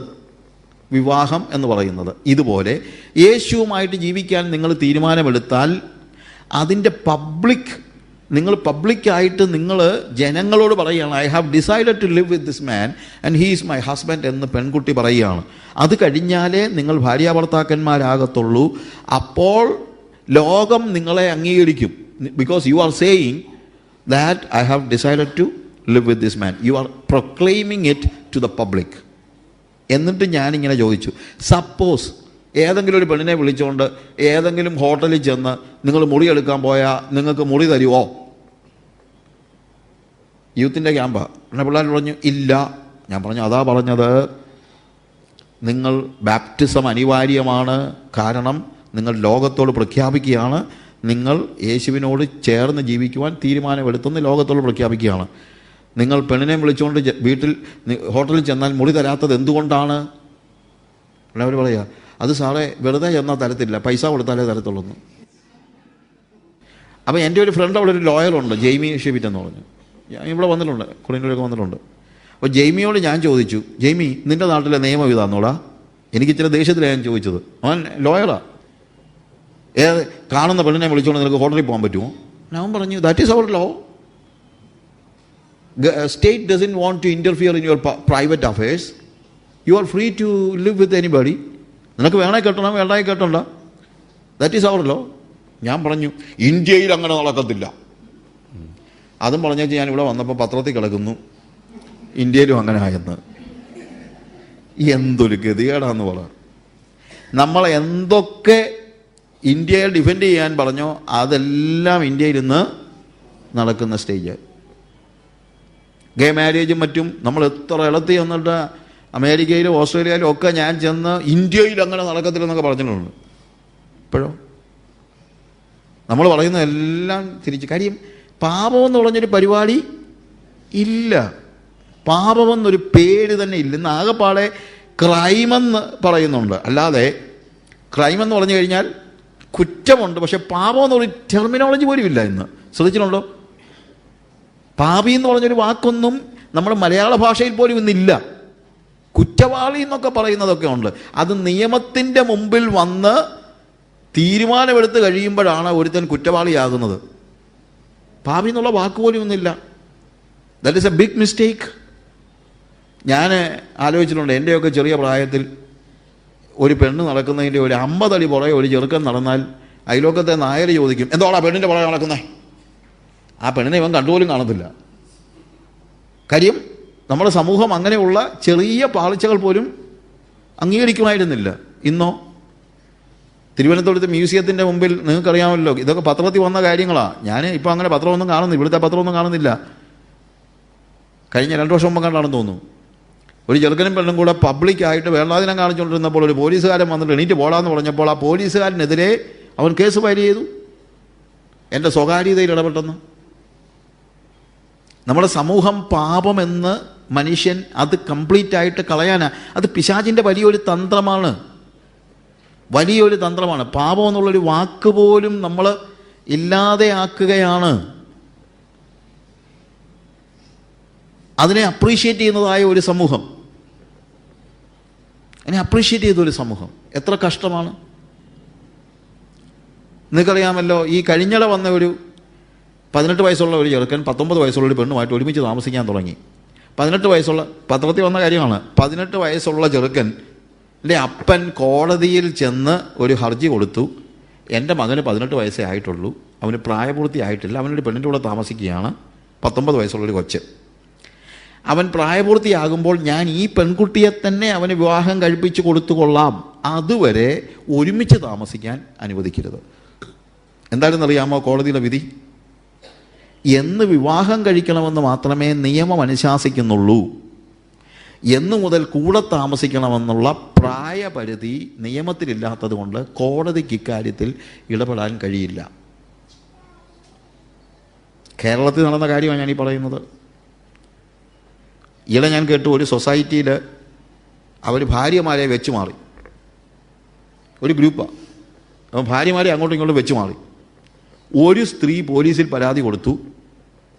വിവാഹം എന്ന് പറയുന്നത്. ഇതുപോലെ യേശുവുമായിട്ട് ജീവിക്കാൻ നിങ്ങൾ തീരുമാനമെടുത്താൽ അതിൻ്റെ നിങ്ങൾ പബ്ലിക്കായിട്ട് നിങ്ങൾ ജനങ്ങളോട് പറയുകയാണ്, I have decided to live with this man and he is my husband എന്ന് പെൺകുട്ടി പറയുകയാണ്. അത് കഴിഞ്ഞാലേ നിങ്ങൾ ഭാര്യാഭർത്താക്കന്മാരാകത്തുള്ളൂ. അപ്പോൾ ലോകം നിങ്ങളെ അംഗീകരിക്കും. Because you are saying that I have decided to live with this man. You are proclaiming it to the public. എന്നിട്ട് ഞാനിങ്ങനെ ചോദിച്ചു, സപ്പോസ് ഏതെങ്കിലും ഒരു പെണ്ണിനെ വിളിച്ചുകൊണ്ട് ഏതെങ്കിലും ഹോട്ടലിൽ ചെന്ന് നിങ്ങൾ മുറി എടുക്കാൻ പോയാൽ നിങ്ങൾക്ക് മുറി തരുമോ? യൂത്തിൻ്റെ ക്യാമ്പാ. പിന്നെ പിള്ളേർ പറഞ്ഞു ഇല്ല. ഞാൻ പറഞ്ഞു അതാ പറഞ്ഞത്, നിങ്ങൾ ബാപ്റ്റിസം അനിവാര്യമാണ്. കാരണം നിങ്ങൾ ലോകത്തോട് പ്രഖ്യാപിക്കുകയാണ് നിങ്ങൾ യേശുവിനോട് ചേർന്ന് ജീവിക്കുവാൻ തീരുമാനമെടുത്തെന്ന് ലോകത്തോട് പ്രഖ്യാപിക്കുകയാണ്. നിങ്ങൾ പെണ്ണിനെ വിളിച്ചുകൊണ്ട് ഹോട്ടലിൽ ചെന്നാൽ മുറി തരാത്തത് എന്തുകൊണ്ടാണ്? അവർ പറയുക, അത് സാറേ വെറുതെ ചെന്നാൽ തരത്തില്ല, പൈസ കൊടുത്താലേ തരത്തുള്ളൂ. അപ്പോൾ എൻ്റെ ഒരു ഫ്രണ്ട് അവിടെ ഒരു ലോയറുണ്ട്, ജെയ്മി ഷെബിറ്റ് എന്ന് പറഞ്ഞു. ഞാൻ ഇവിടെ വന്നിട്ടുണ്ട്, കുളിനൂരൊക്കെ വന്നിട്ടുണ്ട്. അപ്പോൾ ജെയ്മിയോട് ഞാൻ ചോദിച്ചു, ജെയ്മി നിൻ്റെ നാട്ടിലെ നിയമം ഇതാന്നോടാ? എനിക്ക് ഇച്ചിരി ദേഷ്യത്തിലാണ് ഞാൻ ചോദിച്ചത്. അവൻ ലോയറാ. കാണുന്ന പെണ്ണിനെ വിളിച്ചുകൊണ്ട് നിനക്ക് ഹോട്ടലിൽ പോകാൻ പറ്റുമോ? ഞാൻ പറഞ്ഞു that is our law. State doesn't want to interfere in your private affairs. You are free to live with anybody. നിനക്ക് വേണേ കെട്ടണം, വേണ്ടായി കെട്ടണ്ട. That is our law. ഞാൻ പറഞ്ഞു ഇന്ത്യയിൽ അങ്ങനെ നടക്കത്തില്ല. അതും പറഞ്ഞേച്ച് ഞാൻ ഇവിടെ വന്നപ്പോൾ പത്രത്തിൽ കിടക്കുന്നു ഇന്ത്യയിലും അങ്ങനെ ആയെന്ന്. എന്തൊരു ഗതികേടാന്ന് പറ. നമ്മളെ എന്തൊക്കെ ഇന്ത്യയെ ഡിഫെൻഡ് ചെയ്യാൻ പറഞ്ഞോ അതെല്ലാം ഇന്ത്യയിൽ ഇന്ന് നടക്കുന്ന സ്റ്റേജ്. ഗേ മാരേജും മറ്റും നമ്മൾ എത്ര ഇളത്തി വന്നിട്ട് അമേരിക്കയിലും ഓസ്ട്രേലിയയിലും ഒക്കെ ഞാൻ ചെന്ന് ഇന്ത്യയിൽ അങ്ങനെ നടക്കത്തില്ലെന്നൊക്കെ പറഞ്ഞിട്ടുണ്ട്. ഇപ്പോഴോ നമ്മൾ പറയുന്ന എല്ലാം തിരിച്ച്. കാര്യം പാപമെന്ന് പറഞ്ഞൊരു പരിപാടി ഇല്ല. പാപമെന്നൊരു പേര് തന്നെ ഇല്ല. ഇന്ന് ആകെപ്പാടെ ക്രൈമെന്ന് പറയുന്നുണ്ട്. അല്ലാതെ ക്രൈമെന്ന് പറഞ്ഞു കഴിഞ്ഞാൽ കുറ്റമുണ്ട്, പക്ഷെ പാപമെന്നൊരു ടെർമിനോളജി പോലും ഇല്ല ഇന്ന്. ശ്രദ്ധിച്ചിട്ടുണ്ടോ? പാപി എന്ന് പറഞ്ഞൊരു വാക്കൊന്നും നമ്മുടെ മലയാള ഭാഷയിൽ പോലും ഇന്നില്ല. കുറ്റവാളി എന്നൊക്കെ പറയുന്നതൊക്കെ ഉണ്ട്. അത് നിയമത്തിൻ്റെ മുമ്പിൽ വന്ന് തീരുമാനമെടുത്ത് കഴിയുമ്പോഴാണ് ഒരുത്തൻ കുറ്റവാളിയാകുന്നത്. പാപി എന്നുള്ള വാക്ക് പോലും ഒന്നുമില്ല. That is a big mistake. ഞാൻ ആലോചിച്ചിട്ടുണ്ട്, എൻ്റെയൊക്കെ ചെറിയ പ്രായത്തിൽ ഒരു പെണ്ണ് നടക്കുന്നതിൻ്റെ ഒരു 50 അടി പുറകെ ഒരു ചെറുക്കൻ നടന്നാൽ അയലോക്കത്തെ നായർ ചോദിക്കും, എന്തോടാ പെണ്ണിൻ്റെ പുറകെ നടക്കുന്നേ? ആ പെണ്ണിനെ ഇവൻ കണ്ടുപോലും കാണത്തില്ല. കാര്യം നമ്മുടെ സമൂഹം അങ്ങനെയുള്ള ചെറിയ പാളിച്ചകൾ പോലും അംഗീകരിക്കുമായിരുന്നില്ല. ഇന്നോ തിരുവനന്തപുരത്ത് മ്യൂസിയത്തിൻ്റെ മുമ്പിൽ നിങ്ങൾക്കറിയാമല്ലോ, ഇതൊക്കെ പത്രത്തിൽ വന്ന കാര്യങ്ങളാണ്. ഞാൻ ഇപ്പോൾ അങ്ങനെ പത്രമൊന്നും കാണുന്നില്ല, ഇവിടുത്തെ പത്രമൊന്നും കാണുന്നില്ല. കഴിഞ്ഞ 2 വർഷം മുമ്പ് കണ്ടാണെന്ന് തോന്നുന്നു, ഒരു ചെറുക്കനും പെണ്ണും കൂടെ പബ്ലിക്കായിട്ട് വേണ്ടാതിനം കാണിച്ചുകൊണ്ടിരുന്നപ്പോൾ ഒരു പോലീസുകാരൻ വന്നിട്ട് എണീറ്റ് പോടാന്ന് പറഞ്ഞപ്പോൾ ആ പോലീസുകാരനെതിരെ അവൻ കേസ് ഫയൽ ചെയ്തു, എൻ്റെ സ്വകാര്യതയിൽ ഇടപെട്ടെന്ന്. നമ്മുടെ സമൂഹം പാപമെന്ന് മനുഷ്യൻ അത് കംപ്ലീറ്റ് ആയിട്ട് കളയാനാണ്. അത് പിശാചിൻ്റെ വലിയൊരു തന്ത്രമാണ്, വലിയൊരു തന്ത്രമാണ്. പാപം എന്നുള്ളൊരു വാക്ക് പോലും നമ്മൾ ഇല്ലാതെ ആക്കുകയാണ്. അതിനെ അപ്രീഷിയേറ്റ് ചെയ്യുന്നതായ ഒരു സമൂഹം, അതിനെ അപ്രീഷിയേറ്റ് ചെയ്തൊരു സമൂഹം എത്ര കഷ്ടമാണ്. നിങ്ങൾക്കറിയാമല്ലോ, ഈ കഴിഞ്ഞിടെ വന്ന ഒരു 18 വയസ്സുള്ള ഒരു ചെറുക്കൻ 19 വയസ്സുള്ള ഒരു പെണ്ണുമായിട്ട് ഒരുമിച്ച് താമസിക്കാൻ തുടങ്ങി. 18 വയസ്സുള്ള, പത്രത്തിൽ വന്ന കാര്യമാണ്, 18 വയസ്സുള്ള ചെറുക്കൻ്റെ അപ്പൻ കോടതിയിൽ ചെന്ന് ഒരു ഹർജി കൊടുത്തു. എൻ്റെ മകന് 18 വയസ്സേ ആയിട്ടുള്ളൂ, അവന് പ്രായപൂർത്തിയായിട്ടില്ല, അവനൊരു പെണ്ണിൻ്റെ കൂടെ താമസിക്കുകയാണ്, 19 വയസ്സുള്ളൊരു കൊച്ച്. അവൻ പ്രായപൂർത്തിയാകുമ്പോൾ ഞാൻ ഈ പെൺകുട്ടിയെ തന്നെ അവന് വിവാഹം കഴിപ്പിച്ച് കൊടുത്തുകൊള്ളാം, അതുവരെ ഒരുമിച്ച് താമസിക്കാൻ അനുവദിക്കരുത്. എന്താണെന്നറിയാമോ കോടതിയുടെ വിധി? എന്ന് വിവാഹം കഴിക്കണമെന്ന് മാത്രമേ നിയമം അനുശാസിക്കുന്നുള്ളൂ. എന്നു മുതൽ കൂടെ താമസിക്കണമെന്നുള്ള പ്രായപരിധി നിയമത്തിലില്ലാത്തത് കൊണ്ട് കോടതിക്ക് ഇക്കാര്യത്തിൽ ഇടപെടാൻ കഴിയില്ല. കേരളത്തിൽ നടന്ന കാര്യമാണ് ഞാനീ പറയുന്നത്. ഈയിടെ ഞാൻ കേട്ടു, ഒരു സൊസൈറ്റിയിൽ അവർ ഭാര്യമാരെ വെച്ച് മാറി. ഒരു ഗ്രൂപ്പാണ്. അപ്പം ഭാര്യമാരെ അങ്ങോട്ടും ഇങ്ങോട്ടും വെച്ച് മാറി. ഒരു സ്ത്രീ പോലീസിൽ പരാതി കൊടുത്തു.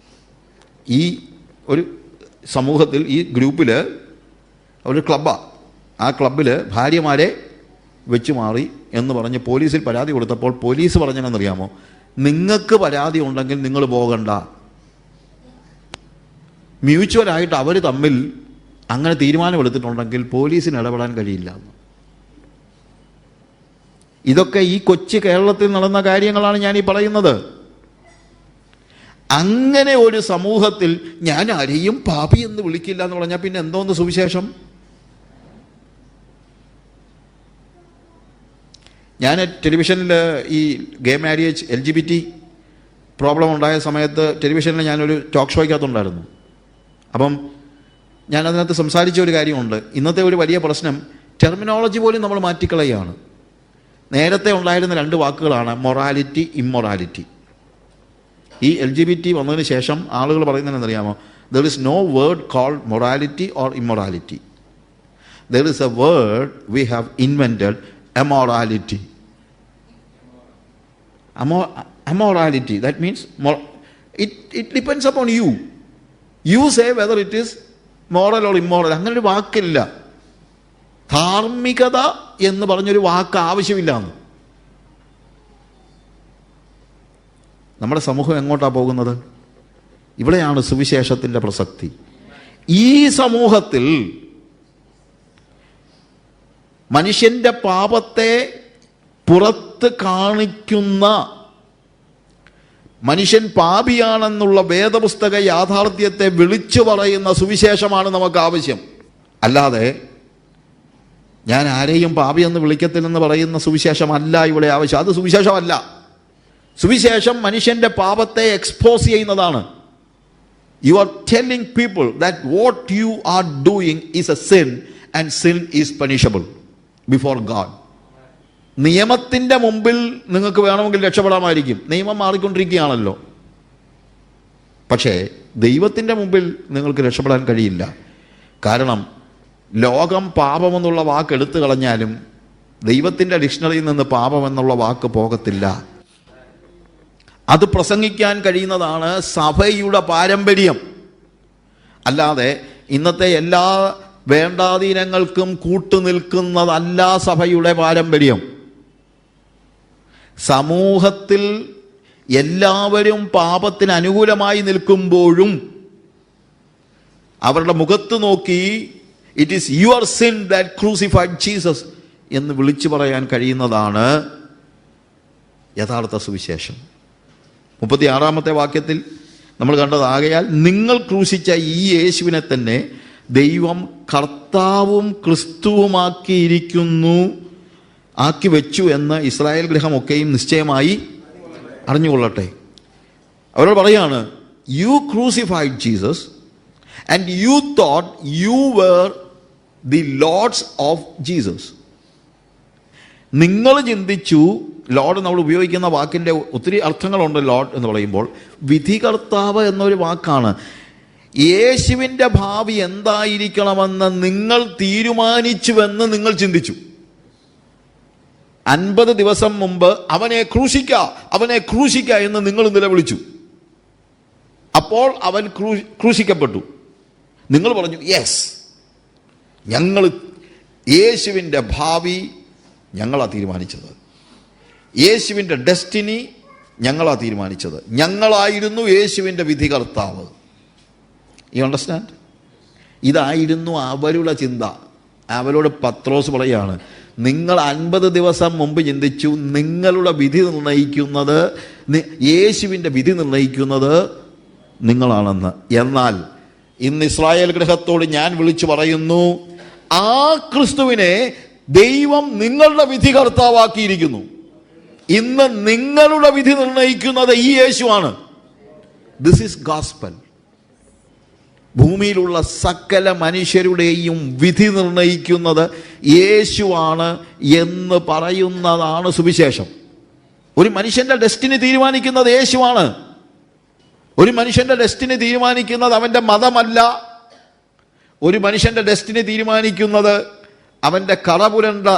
ഈ ഒരു സമൂഹത്തിൽ, ഈ ഗ്രൂപ്പിൽ, ഒരു ക്ലബ്ബാണ്, ആ ക്ലബ്ബിൽ ഭാര്യമാരെ വെച്ച് മാറി എന്ന് പറഞ്ഞ് പോലീസിൽ പരാതി കൊടുത്തപ്പോൾ പോലീസ് പറഞ്ഞതെന്നറിയാമോ? നിങ്ങൾക്ക് പരാതി ഉണ്ടെങ്കിൽ നിങ്ങൾ പോകണ്ട, മ്യൂച്വലായിട്ട് അവർ തമ്മിൽ അങ്ങനെ തീരുമാനമെടുത്തിട്ടുണ്ടെങ്കിൽ പോലീസിന് ഇടപെടാൻ കഴിയില്ല. ഇതൊക്കെ ഈ കൊച്ചു കേരളത്തിൽ നടന്ന കാര്യങ്ങളാണ് ഞാനീ പറയുന്നത്. അങ്ങനെ ഒരു സമൂഹത്തിൽ ഞാൻ ആരെയും പാപി എന്ന് വിളിക്കില്ല എന്ന് പറഞ്ഞാൽ പിന്നെ എന്തോന്ന് സുവിശേഷം? ഞാൻ ടെലിവിഷനിൽ ഈ ഗേ മാരേജ്, LGBT പ്രോബ്ലം ഉണ്ടായ സമയത്ത് ടെലിവിഷനിൽ ഞാനൊരു ടോക്ക് ഷോയ്ക്കകത്തുണ്ടായിരുന്നു. അപ്പം ഞാനതിനകത്ത് സംസാരിച്ച ഒരു കാര്യമുണ്ട്. ഇന്നത്തെ ഒരു വലിയ പ്രശ്നം ടെർമിനോളജി പോലും നമ്മൾ മാറ്റിക്കളയാണ്. നേരത്തെ ഉണ്ടായിരുന്ന രണ്ട് വാക്കുകളാണ് മൊറാലിറ്റി, ഇമ്മൊറാലിറ്റി. ഈ LGBT വന്നതിന് ശേഷം ആളുകൾ പറയുന്നതെന്നറിയാമോ? There is no word called morality or immorality. There is a word we have invented, amorality. Amorality, that means it depends upon you. You say whether it is moral or immoral. അങ്ങനൊരു വാക്കില്ല. ധാർമ്മികത എന്ന് പറഞ്ഞൊരു വാക്ക് ആവശ്യമില്ല. നമ്മുടെ സമൂഹം എങ്ങോട്ടാണ് പോകുന്നത്? ഇവിടെയാണ് സുവിശേഷത്തിൻ്റെ പ്രസക്തി. ഈ സമൂഹത്തിൽ മനുഷ്യൻ്റെ പാപത്തെ പുറത്ത് കാണിക്കുന്ന, മനുഷ്യൻ പാപിയാണെന്നുള്ള വേദപുസ്തക യാഥാർത്ഥ്യത്തെ വിളിച്ചു പറയുന്ന സുവിശേഷമാണ് നമുക്ക് ആവശ്യം. അല്ലാതെ ഞാൻ ആരെയും പാപിയെന്ന് വിളിക്കത്തില്ലെന്ന് പറയുന്ന സുവിശേഷമല്ല ഇവിടെ ആവശ്യം. അത് സുവിശേഷമല്ല. സുവിശേഷം മനുഷ്യൻ്റെ പാപത്തെ എക്സ്പോസ് ചെയ്യുന്നതാണ്. You are telling people that what you are doing is a sin and sin is punishable before God. നിയമത്തിൻ്റെ മുമ്പിൽ നിങ്ങൾക്ക് വേണമെങ്കിൽ രക്ഷപ്പെടാമായിരിക്കും. നിയമം മാറിക്കൊണ്ടിരിക്കുകയാണല്ലോ. പക്ഷേ ദൈവത്തിൻ്റെ മുമ്പിൽ നിങ്ങൾക്ക് രക്ഷപ്പെടാൻ കഴിയില്ല. കാരണം ലോകം പാപമെന്നുള്ള വാക്ക് എടുത്തു കളഞ്ഞാലും ദൈവത്തിൻ്റെ ഡിക്ഷണറിയിൽ നിന്ന് പാപമെന്നുള്ള വാക്ക് പോകത്തില്ല. അത് പ്രസംഗിക്കാൻ കഴിയുന്നതാണ് സഭയുടെ പാരമ്പര്യം. അല്ലാതെ ഇന്നത്തെ എല്ലാ വേണ്ടാധീനങ്ങൾക്കും കൂട്ടുനിൽക്കുന്നതല്ല സഭയുടെ പാരമ്പര്യം. സമൂഹത്തിൽ എല്ലാവരും പാപത്തിന് അനുകൂലമായി നിൽക്കുമ്പോഴും അവരുടെ മുഖത്ത് നോക്കി it is your sin that crucified Jesus എന്ന് വിളിച്ചു പറയാൻ കഴിയുന്നതാണ് യഥാർത്ഥ സുവിശേഷം. 36-ാമത്തെ വാക്യത്തിൽ നമ്മൾ കണ്ടതാകയാൽ നിങ്ങൾ ക്രൂശിച്ച ഈ യേശുവിനെ തന്നെ ദൈവം കർത്താവും ക്രിസ്തുവുമാക്കിയിരിക്കുന്നു, ആക്കി വെച്ചു എന്ന് ഇസ്രായേൽ ഗൃഹമൊക്കെയും നിശ്ചയമായി അറിഞ്ഞുകൊള്ളട്ടെ. അവരോട് പറയാണ്, you crucified Jesus and you thought you were the lords of Jesus. നിങ്ങൾ ചിന്തിച്ചു, ലോർഡ് നമ്മൾ ഉപയോഗിക്കുന്ന വാക്കിൻ്റെ ഒത്തിരി അർത്ഥങ്ങളുണ്ട്. ലോർഡ് എന്ന് പറയുമ്പോൾ വിധികർത്താവ് എന്നൊരു വാക്കാണ്. യേശുവിൻ്റെ ഭാവി എന്തായിരിക്കണമെന്ന് നിങ്ങൾ തീരുമാനിച്ചുവെന്ന് നിങ്ങൾ ചിന്തിച്ചു. 50 ദിവസം മുമ്പ് അവനെ ക്രൂശിക്ക എന്ന് നിങ്ങൾ നിലവിളിച്ചു. അപ്പോൾ അവൻ ക്രൂശിക്കപ്പെട്ടു. നിങ്ങൾ പറഞ്ഞു, യെസ്, ഞങ്ങൾ യേശുവിൻ്റെ ഭാവി ഞങ്ങളാ തീരുമാനിച്ചത്, യേശുവിൻ്റെ ഡെസ്റ്റിനി ഞങ്ങളാ തീരുമാനിച്ചത്, ഞങ്ങളായിരുന്നു യേശുവിൻ്റെ വിധികർത്താവ്. You understand? ഇതായിരുന്നു അവരുടെ ചിന്ത. അവരോട് പത്രോസ് പറയാണ്, നിങ്ങൾ 50 ദിവസം മുമ്പ് ചിന്തിച്ചു നിങ്ങളുടെ വിധി നിർണ്ണയിക്കുന്നത്, യേശുവിൻ്റെ വിധി നിർണ്ണയിക്കുന്നത് നിങ്ങളാണെന്ന്. എന്നാൽ ഇന്ന് ഇസ്രായേൽ ഗൃഹത്തോട് ഞാൻ വിളിച്ചു പറയുന്നു, ആ ക്രിസ്തുവിനെ ദൈവം നിങ്ങളുടെ വിധികർത്താവാക്കിയിരിക്കുന്നു. ഇന്ന് നിങ്ങളുടെ വിധി നിർണ്ണയിക്കുന്നത് ഈ യേശുവാണ്. This is gospel. ഭൂമിയിലുള്ള സകല മനുഷ്യരുടെയും വിധി നിർണയിക്കുന്നത് യേശുവാണ് എന്ന് പറയുന്നതാണ് സുവിശേഷം. ഒരു മനുഷ്യൻ്റെ ഡെസ്റ്റിനി തീരുമാനിക്കുന്നത് യേശുവാണ്. ഒരു മനുഷ്യൻ്റെ ഡെസ്റ്റിനി തീരുമാനിക്കുന്നത് അവൻ്റെ മതമല്ല. ഒരു മനുഷ്യൻ്റെ ഡെസ്റ്റിനി തീരുമാനിക്കുന്നത് അവൻ്റെ കറപുരണ്ട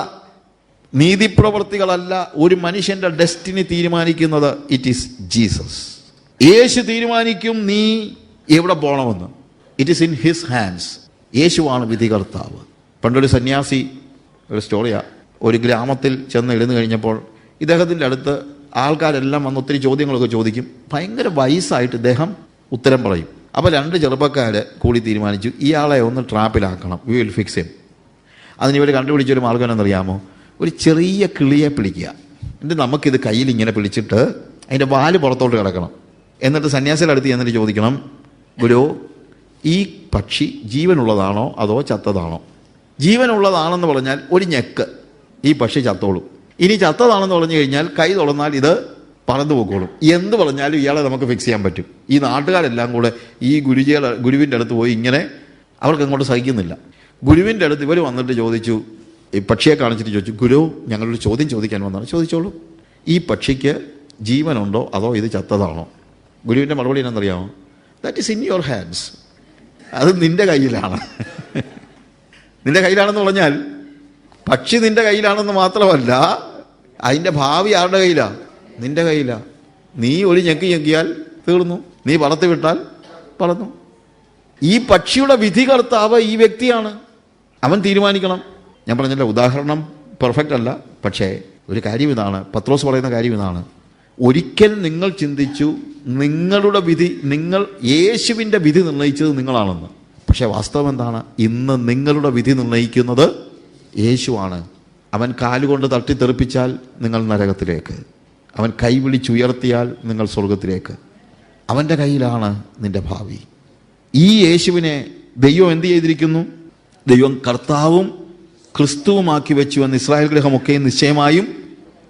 നീതിപ്രവൃത്തികളല്ല. ഒരു മനുഷ്യൻ്റെ ഡെസ്റ്റിനി തീരുമാനിക്കുന്നത് ഇറ്റ് ഈസ് ജീസസ്. യേശു തീരുമാനിക്കും നീ എവിടെ പോകണമെന്ന്. It is in his hands. യേശുവാണ് വിധികർത്താവ്. പണ്ടൊരു സന്യാസി, ഒരു സ്റ്റോറിയാ, ഒരു ഗ്രാമത്തിൽ ചെന്ന് എഴുന്നു കഴിഞ്ഞപ്പോൾ ഇദ്ദേഹത്തിൻ്റെ അടുത്ത് ആൾക്കാരെല്ലാം വന്ന് ഒത്തിരി ചോദ്യങ്ങളൊക്കെ ചോദിക്കും. ഭയങ്കര വയസ്സായിട്ട് ഇദ്ദേഹം ഉത്തരം പറയും. അപ്പോൾ 2 ചെറുപ്പക്കാർ കൂടി തീരുമാനിച്ചു, ഇയാളെ ഒന്ന് ട്രാപ്പിലാക്കണം, വി വിൽ ഫിക്സ് ഹിം. അതിന് ഇവർ കണ്ടുപിടിച്ചൊരു മാർഗ്ഗം എന്നറിയാമോ? ഒരു ചെറിയ കിളിയെ പിടിക്കുക. എന്നിട്ട് നമുക്കിത് കയ്യിൽ ഇങ്ങനെ പിടിച്ചിട്ട് അതിൻ്റെ വാല് പുറത്തോട്ട് കിടക്കണം. എന്നിട്ട് സന്യാസിയുടെ അടുത്ത് ചെന്നിട്ട് ചോദിക്കണം, ഗുരു, ഈ പക്ഷി ജീവനുള്ളതാണോ അതോ ചത്തതാണോ? ജീവനുള്ളതാണെന്ന് പറഞ്ഞാൽ ഒരു ഞെക്ക്, ഈ പക്ഷി ചത്തോളും. ഇനി ചത്തതാണെന്ന് പറഞ്ഞു കഴിഞ്ഞാൽ കൈ തുറന്നാൽ ഇത് പറന്നു പോയിക്കോളും. എന്ത് പറഞ്ഞാലും ഇയാളെ നമുക്ക് ഫിക്സ് ചെയ്യാൻ പറ്റും. ഈ നാട്ടുകാരെല്ലാം കൂടെ ഈ ഗുരുവിൻ്റെ അടുത്ത് പോയി ഇങ്ങനെ, അവർക്ക് അങ്ങോട്ട് സഹിക്കുന്നില്ല. ഗുരുവിൻ്റെ അടുത്ത് ഇവർ വന്നിട്ട് ചോദിച്ചു, ഈ പക്ഷിയെ കാണിച്ചിട്ട് ചോദിച്ചു, ഗുരു, ഞങ്ങളൊരു ചോദ്യം ചോദിക്കാൻ വന്നാണ്. ചോദിച്ചോളൂ, ഈ പക്ഷിക്ക് ജീവനുണ്ടോ അതോ ഇത് ചത്തതാണോ? ഗുരുവിൻ്റെ മറുപടി എന്നറിയാമോ? That is in your hands. അത് നിൻ്റെ കയ്യിലാണ്. നിൻ്റെ കയ്യിലാണെന്ന് പറഞ്ഞാൽ പക്ഷി നിൻ്റെ കയ്യിലാണെന്ന് മാത്രമല്ല, അതിൻ്റെ ഭാവി ആരുടെ കയ്യിലാണ്? നിൻ്റെ കയ്യിലാണ്. നീ ഒരു ഞെക്കിയാൽ തീർന്നു, നീ പറത്ത് വിട്ടാൽ പറന്നു. ഈ പക്ഷിയുടെ വിധികർത്താവ് ഈ വ്യക്തിയാണ്. അവൻ തീരുമാനിക്കണം. ഞാൻ പറഞ്ഞല്ലോ, ഉദാഹരണം പെർഫെക്റ്റ് അല്ല, പക്ഷേ ഒരു കാര്യം ഇതാണ്, പത്രോസ് പറയുന്ന കാര്യം ഇതാണ്. ഒരിക്കൽ നിങ്ങൾ ചിന്തിച്ചു നിങ്ങളുടെ വിധി, നിങ്ങൾ യേശുവിൻ്റെ വിധി നിർണ്ണയിച്ചത് നിങ്ങളാണെന്ന്. പക്ഷേ വാസ്തവം എന്താണ്? ഇന്ന് നിങ്ങളുടെ വിധി നിർണ്ണയിക്കുന്നത് യേശുവാണ്. അവൻ കാലുകൊണ്ട് തട്ടിത്തെറിപ്പിച്ചാൽ നിങ്ങൾ നരകത്തിലേക്ക്, അവൻ കൈ വിളിച്ചുയർത്തിയാൽ നിങ്ങൾ സ്വർഗത്തിലേക്ക്. അവൻ്റെ കയ്യിലാണ് നിൻ്റെ ഭാവി. ഈ യേശുവിനെ ദൈവം എന്ത് ചെയ്തിരിക്കുന്നു? ദൈവം കർത്താവും ക്രിസ്തുവുമാക്കി വെച്ചു എന്ന് ഇസ്രായേൽ ഗൃഹമൊക്കെ നിശ്ചയമായും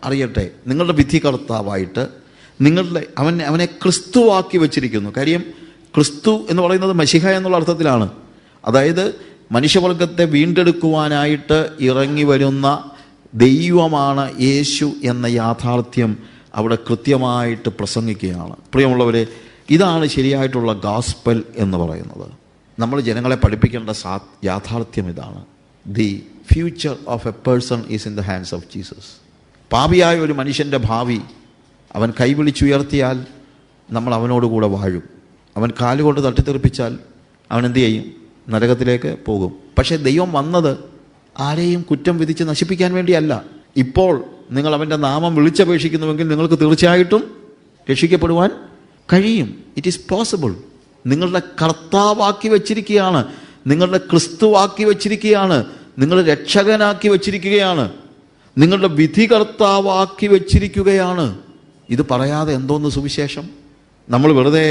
അറിയട്ടെ. നിങ്ങളുടെ വിധി കർത്താവായിട്ട് അവനെ ക്രിസ്തുവാക്കി വെച്ചിരിക്കുന്നു. കാര്യം ക്രിസ്തു എന്ന് പറയുന്നത് മശിഹ എന്നുള്ള അർത്ഥത്തിലാണ്. അതായത് മനുഷ്യവർഗത്തെ വീണ്ടെടുക്കുവാനായിട്ട് ഇറങ്ങി വരുന്ന ദൈവമാണ് യേശു എന്ന യാഥാർത്ഥ്യം അവിടെ കൃത്യമായിട്ട് പ്രസംഗിക്കുകയാണ്. പ്രിയമുള്ളവരെ, ഇതാണ് ശരിയായിട്ടുള്ള ഗോസ്പൽ എന്ന് പറയുന്നത്. നമ്മൾ ജനങ്ങളെ പഠിപ്പിക്കേണ്ട യാഥാർത്ഥ്യം ഇതാണ്. The future of a person is in the hands of Jesus. പാപിയായ ഒരു മനുഷ്യൻ്റെ ഭാവി അവൻ കൈവിളിച്ചുയർത്തിയാൽ നമ്മൾ അവനോടുകൂടെ വാഴും. അവൻ കാലുകൊണ്ട് തട്ടിത്തെറിപ്പിച്ചാൽ അവൻ എന്തു ചെയ്യും? നരകത്തിലേക്ക് പോകും. പക്ഷേ ദൈവം വന്നത് ആരെയും കുറ്റം വിധിച്ച് നശിപ്പിക്കാൻ വേണ്ടിയല്ല. ഇപ്പോൾ നിങ്ങൾ അവൻ്റെ നാമം വിളിച്ചപേക്ഷിക്കുന്നുവെങ്കിൽ നിങ്ങൾക്ക് തീർച്ചയായിട്ടും രക്ഷിക്കപ്പെടുവാൻ കഴിയും. It is possible. നിങ്ങളുടെ കർത്താവാക്കി വച്ചിരിക്കുകയാണ്, നിങ്ങളുടെ ക്രിസ്തുവാക്കി വച്ചിരിക്കുകയാണ്, നിങ്ങളുടെ രക്ഷകനാക്കി വച്ചിരിക്കുകയാണ്, നിങ്ങളുടെ വിധികർത്താവാക്കി വച്ചിരിക്കുകയാണ്. ഇത് പറയാതെ എന്തോന്ന് സുവിശേഷം? നമ്മൾ വെറുതെ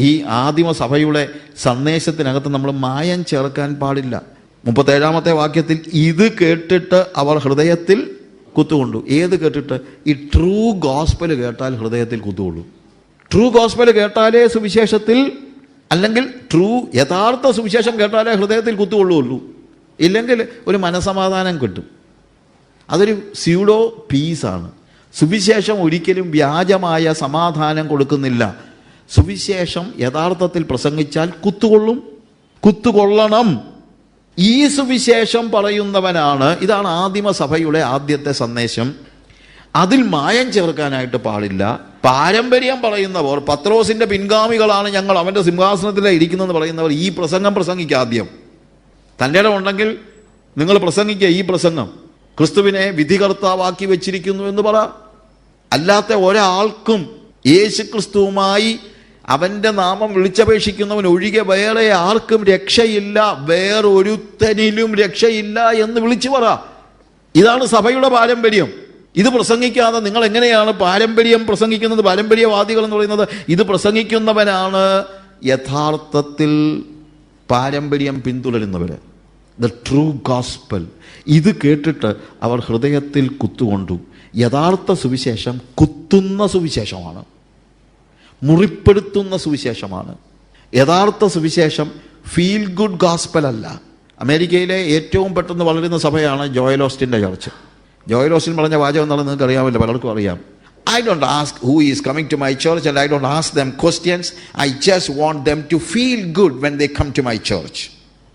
ഈ ആദിമ സഭയുടെ സന്ദേശത്തിനകത്ത് നമ്മൾ മായം ചേർക്കാൻ പാടില്ല. 37-ാമത്തെ വാക്യത്തിൽ ഇത് കേട്ടിട്ട് അവർ ഹൃദയത്തിൽ കുത്തുകൊണ്ടു. ഏത് കേട്ടിട്ട്? ഈ ട്രൂ ഗോസ്പൽ കേട്ടാൽ ഹൃദയത്തിൽ കുത്തുകൊള്ളൂ. ട്രൂ ഗോസ്പൽ കേട്ടാലേ സുവിശേഷത്തിൽ, അല്ലെങ്കിൽ യഥാർത്ഥ സുവിശേഷം കേട്ടാലേ ഹൃദയത്തിൽ കുത്തുകൊള്ളുള്ളൂ. ഇല്ലെങ്കിൽ ഒരു മനസമാധാനം കിട്ടും. അതൊരു സ്യൂഡോ പീസാണ്. സുവിശേഷം ഒരിക്കലും വ്യാജമായ സമാധാനം കൊടുക്കുന്നില്ല. സുവിശേഷം യഥാർത്ഥത്തിൽ പ്രസംഗിച്ചാൽ കുത്തുകൊള്ളണം. ഈ സുവിശേഷം പറയുന്നവനാണ്. ഇതാണ് ആദിമ സഭയുടെ ആദ്യത്തെ സന്ദേശം. അതിൽ മായം ചേർക്കാനായിട്ട് പാടില്ല. പാരമ്പര്യം പറയുന്നവർ, പത്രോസിന്റെ പിൻഗാമികളാണ് ഞങ്ങൾ, അവൻ്റെ സിംഹാസനത്തിലാണ് ഇരിക്കുന്നതെന്ന് പറയുന്നവർ ഈ പ്രസംഗം പ്രസംഗിക്കുക. ആദ്യം തൻ്റെ ഇടം ഉണ്ടെങ്കിൽ നിങ്ങൾ പ്രസംഗിക്കുക ഈ പ്രസംഗം. ക്രിസ്തുവിനെ വിധികർത്താവാക്കി വെച്ചിരിക്കുന്നു എന്ന് പറ. അല്ലാത്ത ഒരാൾക്കും യേശു ക്രിസ്തുവുമായി അവൻ്റെ നാമം വിളിച്ചപേക്ഷിക്കുന്നവൻ ഒഴികെ വേറെ ആർക്കും രക്ഷയില്ല, വേറൊരുത്തനിലും രക്ഷയില്ല എന്ന് വിളിച്ചു പറ. ഇതാണ് സഭയുടെ പാരമ്പര്യം. ഇത് പ്രസംഗിക്കാതെ നിങ്ങൾ എങ്ങനെയാണ് പാരമ്പര്യം പ്രസംഗിക്കുന്നത്? പാരമ്പര്യവാദികൾ എന്ന് പറയുന്നത് ഇത് പ്രസംഗിക്കുന്നവനാണ് യഥാർത്ഥത്തിൽ പാരമ്പര്യം പിന്തുടരുന്നവർ. The true gospel. ഇത് കേട്ടിട്ട് അവർ ഹൃദയത്തിൽ കുത്തുകൊണ്ടു. യഥാർത്ഥ സുവിശേഷം കുത്തുന്ന സുവിശേഷമാണ്, മുറിപ്പെടുത്തുന്ന സുവിശേഷമാണ്. യഥാർത്ഥ സുവിശേഷം ഫീൽ ഗുഡ് ഗോസ്പൽ അല്ല. അമേരിക്കയിലെ ഏറ്റവും പെട്ടെന്ന് വളരുന്ന സഭയാണ് ജോയൽ ഓസ്റ്റിൻ്റെ ചർച്ച്. ജോയൽ ഓസ്റ്റിൻ പറഞ്ഞ വാചകം എന്താണെന്ന് നിങ്ങൾക്ക് അറിയാമല്ലോ, പലർക്കും അറിയാം. I don't ask who is coming to my church and I don't ask them questions. I just want them to feel good when they come to my church.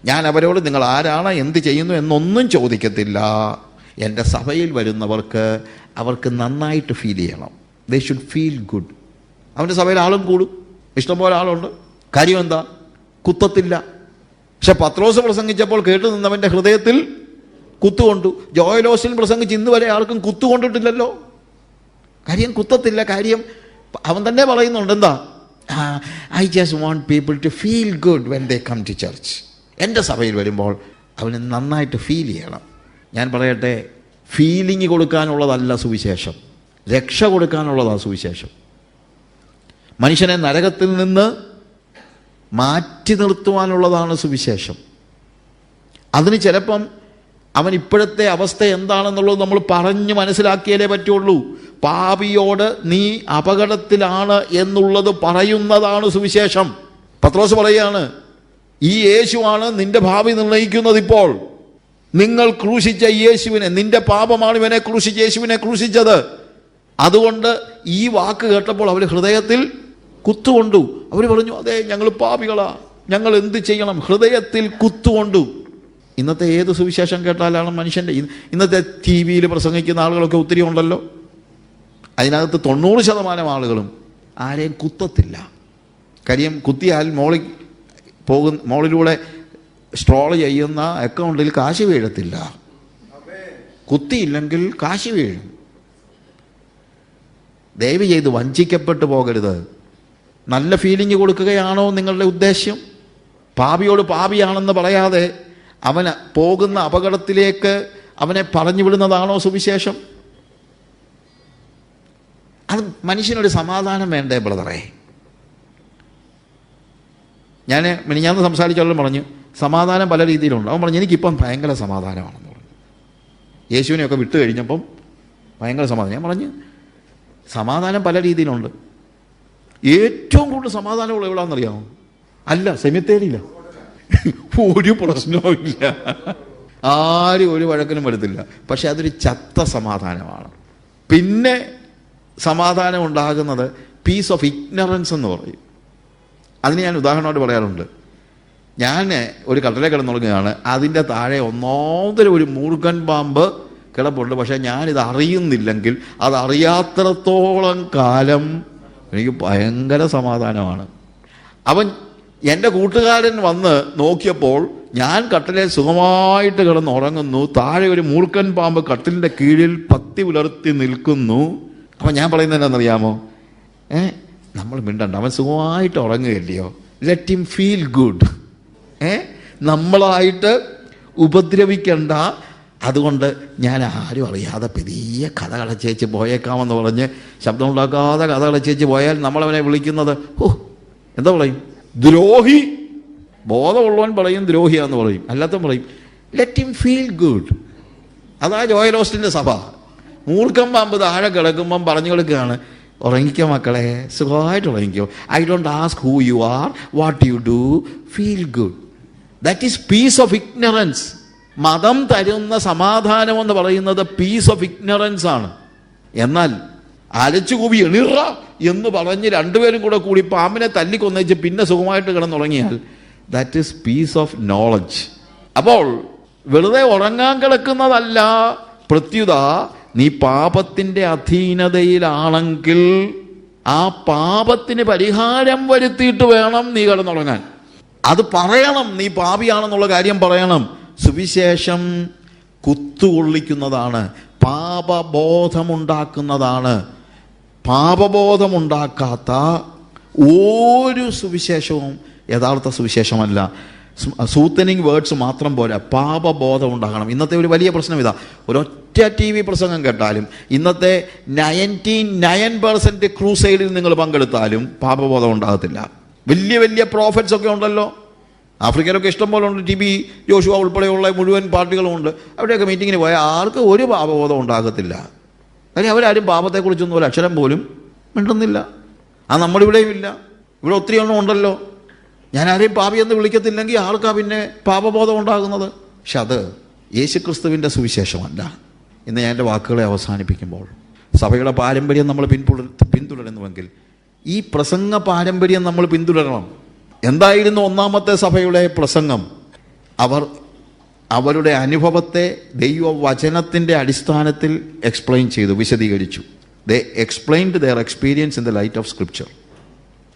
ഞാൻ അവരോട് നിങ്ങൾ ആരാണ്, എന്ത് ചെയ്യുന്നു എന്നൊന്നും ചോദിക്കത്തില്ല. എൻ്റെ സഭയിൽ വരുന്നവർക്ക് അവർക്ക് നന്നായിട്ട് ഫീൽ ചെയ്യണം. They should feel good. അവൻ്റെ സഭയിൽ ആളും കൂടും, ഇഷ്ടംപോലെ ആളുണ്ട്. കാര്യം എന്താ? കുത്തത്തില്ല. പക്ഷെ പത്രോസ് പ്രസംഗിച്ചപ്പോൾ കേട്ടു നിന്നവൻ്റെ ഹൃദയത്തിൽ കുത്തുകൊണ്ടു. ജോയൽ ഓസ്റ്റിൻ പ്രസംഗിച്ച് ഇന്ന് വരെ ആർക്കും കുത്തുകൊണ്ടിട്ടില്ലല്ലോ. കാര്യം കുത്തത്തില്ല. കാര്യം അവൻ തന്നെ പറയുന്നുണ്ട്, എന്താ? I just want people to feel good when they come to church. എൻ്റെ സഭയിൽ വരുമ്പോൾ അവന് നന്നായിട്ട് ഫീൽ ചെയ്യണം. ഞാൻ പറയട്ടെ, ഫീലിംഗ് കൊടുക്കാനുള്ളതല്ല സുവിശേഷം, രക്ഷ കൊടുക്കാനുള്ളതാണ് സുവിശേഷം. മനുഷ്യനെ നരകത്തിൽ നിന്ന് മാറ്റി നിർത്തുവാനുള്ളതാണ് സുവിശേഷം. അതിന് ചിലപ്പം അവൻ ഇപ്പോഴത്തെ അവസ്ഥ എന്താണെന്നുള്ളത് നമ്മൾ പറഞ്ഞ് മനസ്സിലാക്കിയാലേ പറ്റുള്ളൂ. പാപിയോട് നീ അപകടത്തിലാണ് എന്നുള്ളത് പറയുന്നതാണ് സുവിശേഷം. പത്രോസ് പറയുകയാണ്, ഈ യേശുവാണ് നിന്റെ ഭാവി നിർണ്ണയിക്കുന്നത്. ഇപ്പോൾ നിങ്ങൾ ക്രൂശിച്ച യേശുവിനെ, നിന്റെ പാപമാണ് ഇവനെ ക്രൂശിച്ച് യേശുവിനെ ക്രൂശിച്ചത്. അതുകൊണ്ട് ഈ വാക്ക് കേട്ടപ്പോൾ അവർ ഹൃദയത്തിൽ കുത്തുകൊണ്ടു. അവർ പറഞ്ഞു, അതെ ഞങ്ങൾ പാപികളാ, ഞങ്ങൾ എന്ത് ചെയ്യണം? ഹൃദയത്തിൽ കുത്തുകൊണ്ടു. ഇന്നത്തെ ഏത് സുവിശേഷം കേട്ടാലാണ് മനുഷ്യൻ്റെ, ഇന്നത്തെ ടി വിയിൽ പ്രസംഗിക്കുന്ന ആളുകളൊക്കെ ഒത്തിരി ഉണ്ടല്ലോ, അതിനകത്ത് 90% ആളുകളും ആരെയും കുത്തത്തില്ല. കാര്യം കുത്തിയാൽ മോളിലൂടെ സ്ട്രോൾ ചെയ്യുന്ന അക്കൗണ്ടിൽ കാശ് വീഴത്തില്ല. കുത്തിയില്ലെങ്കിൽ കാശ് വീഴും. ദയവ് ചെയ്ത് വഞ്ചിക്കപ്പെട്ടു പോകരുത്. നല്ല ഫീലിംഗ് കൊടുക്കുകയാണോ നിങ്ങളുടെ ഉദ്ദേശ്യം? പാപിയോട് പാപിയാണെന്ന് പറയാതെ അവന് പോകുന്ന അപകടത്തിലേക്ക് അവനെ പറഞ്ഞു വിടുന്നതാണോ സുവിശേഷം? അത് മനുഷ്യനൊരു സമാധാനം വേണ്ടേ ബ്രദറെ? ഞാൻ മിനിഞ്ഞാന്ന് സംസാരിച്ചവരും പറഞ്ഞു സമാധാനം പല രീതിയിലുണ്ട്. അവൻ പറഞ്ഞു എനിക്കിപ്പം ഭയങ്കര സമാധാനമാണെന്ന് പറഞ്ഞു. യേശുവിനെയൊക്കെ വിട്ട് കഴിഞ്ഞപ്പം ഭയങ്കര സമാധാനം. ഞാൻ പറഞ്ഞു സമാധാനം പല രീതിയിലുണ്ട്. ഏറ്റവും കൂടുതൽ സമാധാനമുള്ള എവിടെയാണെന്നറിയാമോ? അല്ല, സെമിത്തേരിയില്ല. ഒരു പ്രശ്നവും ഇല്ല, ആരും ഒരു വഴക്കിനും വരത്തില്ല. പക്ഷെ അതൊരു ചത്ത സമാധാനമാണ്. പിന്നെ സമാധാനം ഉണ്ടാകുന്നത് പീസ് ഓഫ് ഇഗ്നറൻസ് എന്ന് പറയും. അതിന് ഞാൻ ഉദാഹരണമായിട്ട് പറയാറുണ്ട്. ഞാൻ ഒരു കട്ടലെ കിടന്നുറങ്ങുകയാണ്, അതിൻ്റെ താഴെ ഒന്നാമതൊരു ഒരു മൂർഖൻ പാമ്പ് കിടപ്പുണ്ട്. പക്ഷേ ഞാനിത് അറിയുന്നില്ലെങ്കിൽ അതറിയാത്രത്തോളം കാലം എനിക്ക് ഭയങ്കര സമാധാനമാണ്. അവൻ എൻ്റെ കൂട്ടുകാരൻ വന്ന് നോക്കിയപ്പോൾ ഞാൻ കട്ടിലെ സുഖമായിട്ട് കിടന്നുറങ്ങുന്നു, താഴെ ഒരു മൂർഖൻ പാമ്പ് കട്ടിലിൻ്റെ കീഴിൽ പത്തി പുലർത്തി നിൽക്കുന്നു. അപ്പം ഞാൻ പറയുന്നത് എന്താണെന്നറിയാമോ? നമ്മൾ മിണ്ടണ്ട, അവൻ സുഖമായിട്ട് ഉറങ്ങുകയല്ലയോ, ലെറ്റ് ഹിം ഫീൽ ഗുഡ്. നമ്മളായിട്ട് ഉപദ്രവിക്കണ്ട. അതുകൊണ്ട് ഞാൻ ആരും അറിയാതെ പെരിയ കഥ കളച്ചേച്ച് പോയേക്കാമെന്ന് പറഞ്ഞ് ശബ്ദമുണ്ടാക്കാതെ കഥ കളച്ചേച്ച് പോയാൽ നമ്മളവനെ വിളിക്കുന്നത് എന്താ പറയും? ദ്രോഹി. ബോധമുള്ളവൻ പറയും ദ്രോഹിയാന്ന് പറയും, അല്ലാത്തവൻ പറയും ലെറ്റ് ഹിം ഫീൽ ഗുഡ്. അതാ ജോയൽ ഓസ്റ്റിൻ്റെ സഭ. മൂർഖം പാമ്പ് താഴെ കിടക്കുമ്പം പറഞ്ഞു കൊടുക്കുകയാണ്, ഉറങ്ങിക്കോ മക്കളെ, സുഖമായിട്ട് ഉറങ്ങിക്കോ. I don't ask who you are, what you do, feel good. That is peace of ignorance. മതം തരുന്ന സമാധാനം എന്ന് പറയുന്നത് പീസ് ഓഫ് ഇഗ്നറൻസ് ആണ്. എന്നാൽ അലച്ചുകൂവി എണിറ എന്ന് പറഞ്ഞ് രണ്ടുപേരും കൂടി പാമ്പിനെ തല്ലിക്കൊന്നേച്ച് പിന്നെ സുഖമായിട്ട് കിടന്നുറങ്ങിയാൽ that is peace of knowledge. അപ്പോൾ വെറുതെ ഉറങ്ങാൻ കിടക്കുന്നതല്ല പ്രത്യുത. നീ പാപത്തിൻ്റെ അധീനതയിലാണെങ്കിൽ ആ പാപത്തിന് പരിഹാരം വരുത്തിയിട്ട് വേണം നീ കിടന്നുറങ്ങാൻ. അത് പറയണം, നീ പാപിയാണെന്നുള്ള കാര്യം പറയണം. സുവിശേഷം കുത്തുകൊള്ളിക്കുന്നതാണ്, പാപബോധമുണ്ടാക്കുന്നതാണ്. പാപബോധമുണ്ടാക്കാത്ത ഒരു സുവിശേഷവും യഥാർത്ഥ സുവിശേഷമല്ല. സൂത്തനിങ് വേർഡ്സ് മാത്രം പോരാ, പാപബോധം ഉണ്ടാകണം. ഇന്നത്തെ ഒരു വലിയ പ്രശ്നം ഇതാ, ഒരൊറ്റ TV പ്രസംഗം കേട്ടാലും, ഇന്നത്തെ 99% ക്രൂസൈഡിൽ നിങ്ങൾ പങ്കെടുത്താലും പാപബോധം ഉണ്ടാകത്തില്ല. വലിയ വലിയ പ്രോഫറ്റ്സ് ഒക്കെ ഉണ്ടല്ലോ, ആഫ്രിക്കയിലൊക്കെ ഇഷ്ടം പോലെ ഉണ്ട്. TB ജോഷുവ ഉൾപ്പെടെയുള്ള മുഴുവൻ പാർട്ടികളും ഉണ്ട്. അവിടെയൊക്കെ മീറ്റിങ്ങിന് പോയാൽ ആർക്കും ഒരു പാപബോധം ഉണ്ടാകത്തില്ല. കാര്യം അവരാരും പാപത്തെക്കുറിച്ചൊന്നും ഒരു അക്ഷരം പോലും മിണ്ടുന്നില്ല. അത് നമ്മുടെ ഇവിടെയും ഇല്ല. ഇവിടെ ഒത്തിരി എണ്ണം ഉണ്ടല്ലോ. ഞാൻ ആരെയും പാപിയെന്ന് വിളിക്കത്തില്ലെങ്കിൽ ആർക്കാ പിന്നെ പാപബോധം ഉണ്ടാകുന്നത്? പക്ഷെ അത് യേശുക്രിസ്തുവിൻ്റെ സുവിശേഷമല്ല. ഇന്ന് ഞാൻ എൻ്റെ വാക്കുകളെ അവസാനിപ്പിക്കുമ്പോൾ, സഭയുടെ പാരമ്പര്യം നമ്മൾ പിന്തുടരുന്നുവെങ്കിൽ ഈ പ്രസംഗ പാരമ്പര്യം നമ്മൾ പിന്തുടരണം. എന്തായിരുന്നു ഒന്നാമത്തെ സഭയുടെ പ്രസംഗം? അവരുടെ അനുഭവത്തെ ദൈവവചനത്തിൻ്റെ അടിസ്ഥാനത്തിൽ എക്സ്പ്ലെയിൻ ചെയ്തു, വിശദീകരിച്ചു. They explained their experience in the light of scripture.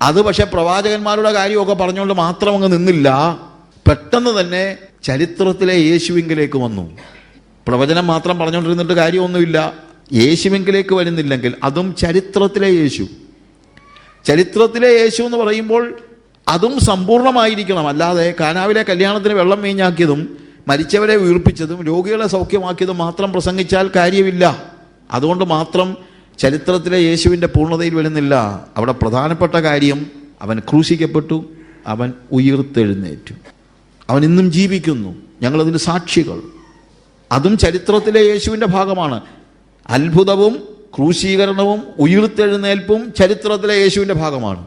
അത് പക്ഷേ പ്രവാചകന്മാരുടെ കാര്യമൊക്കെ പറഞ്ഞുകൊണ്ട് മാത്രം അങ്ങ് നിന്നില്ല. പെട്ടെന്ന് തന്നെ ചരിത്രത്തിലെ യേശുവിങ്കിലേക്ക് വന്നു. പ്രവചനം മാത്രം പറഞ്ഞുകൊണ്ടിരുന്നിട്ട് കാര്യമൊന്നുമില്ല. യേശുവിങ്കിലേക്ക് വരുന്നില്ലെങ്കിൽ അതും ചരിത്രത്തിലെ യേശു. ചരിത്രത്തിലെ യേശു എന്ന് പറയുമ്പോൾ അതും സമ്പൂർണ്ണമായിരിക്കണം. അല്ലാതെ കാനാവിലെ കല്യാണത്തിന് വെള്ളം വീഞ്ഞാക്കിയതും മരിച്ചവരെ ഉയർപ്പിച്ചതും രോഗികളെ സൗഖ്യമാക്കിയതും മാത്രം പ്രസംഗിച്ചാൽ കാര്യമില്ല. അതുകൊണ്ട് മാത്രം ചരിത്രത്തിലെ യേശുവിൻ്റെ പൂർണ്ണതയിൽ വരുന്നില്ല. അവിടെ പ്രധാനപ്പെട്ട കാര്യം, അവൻ ക്രൂശിക്കപ്പെട്ടു, അവൻ ഉയിർത്തെഴുന്നേറ്റു, അവൻ ഇന്നും ജീവിക്കുന്നു, ഞങ്ങളതിന് സാക്ഷികൾ. അതും ചരിത്രത്തിലെ യേശുവിൻ്റെ ഭാഗമാണ്. അത്ഭുതവും ക്രൂശീകരണവും ഉയിർത്തെഴുന്നേൽപ്പും ചരിത്രത്തിലെ യേശുവിൻ്റെ ഭാഗമാണ്.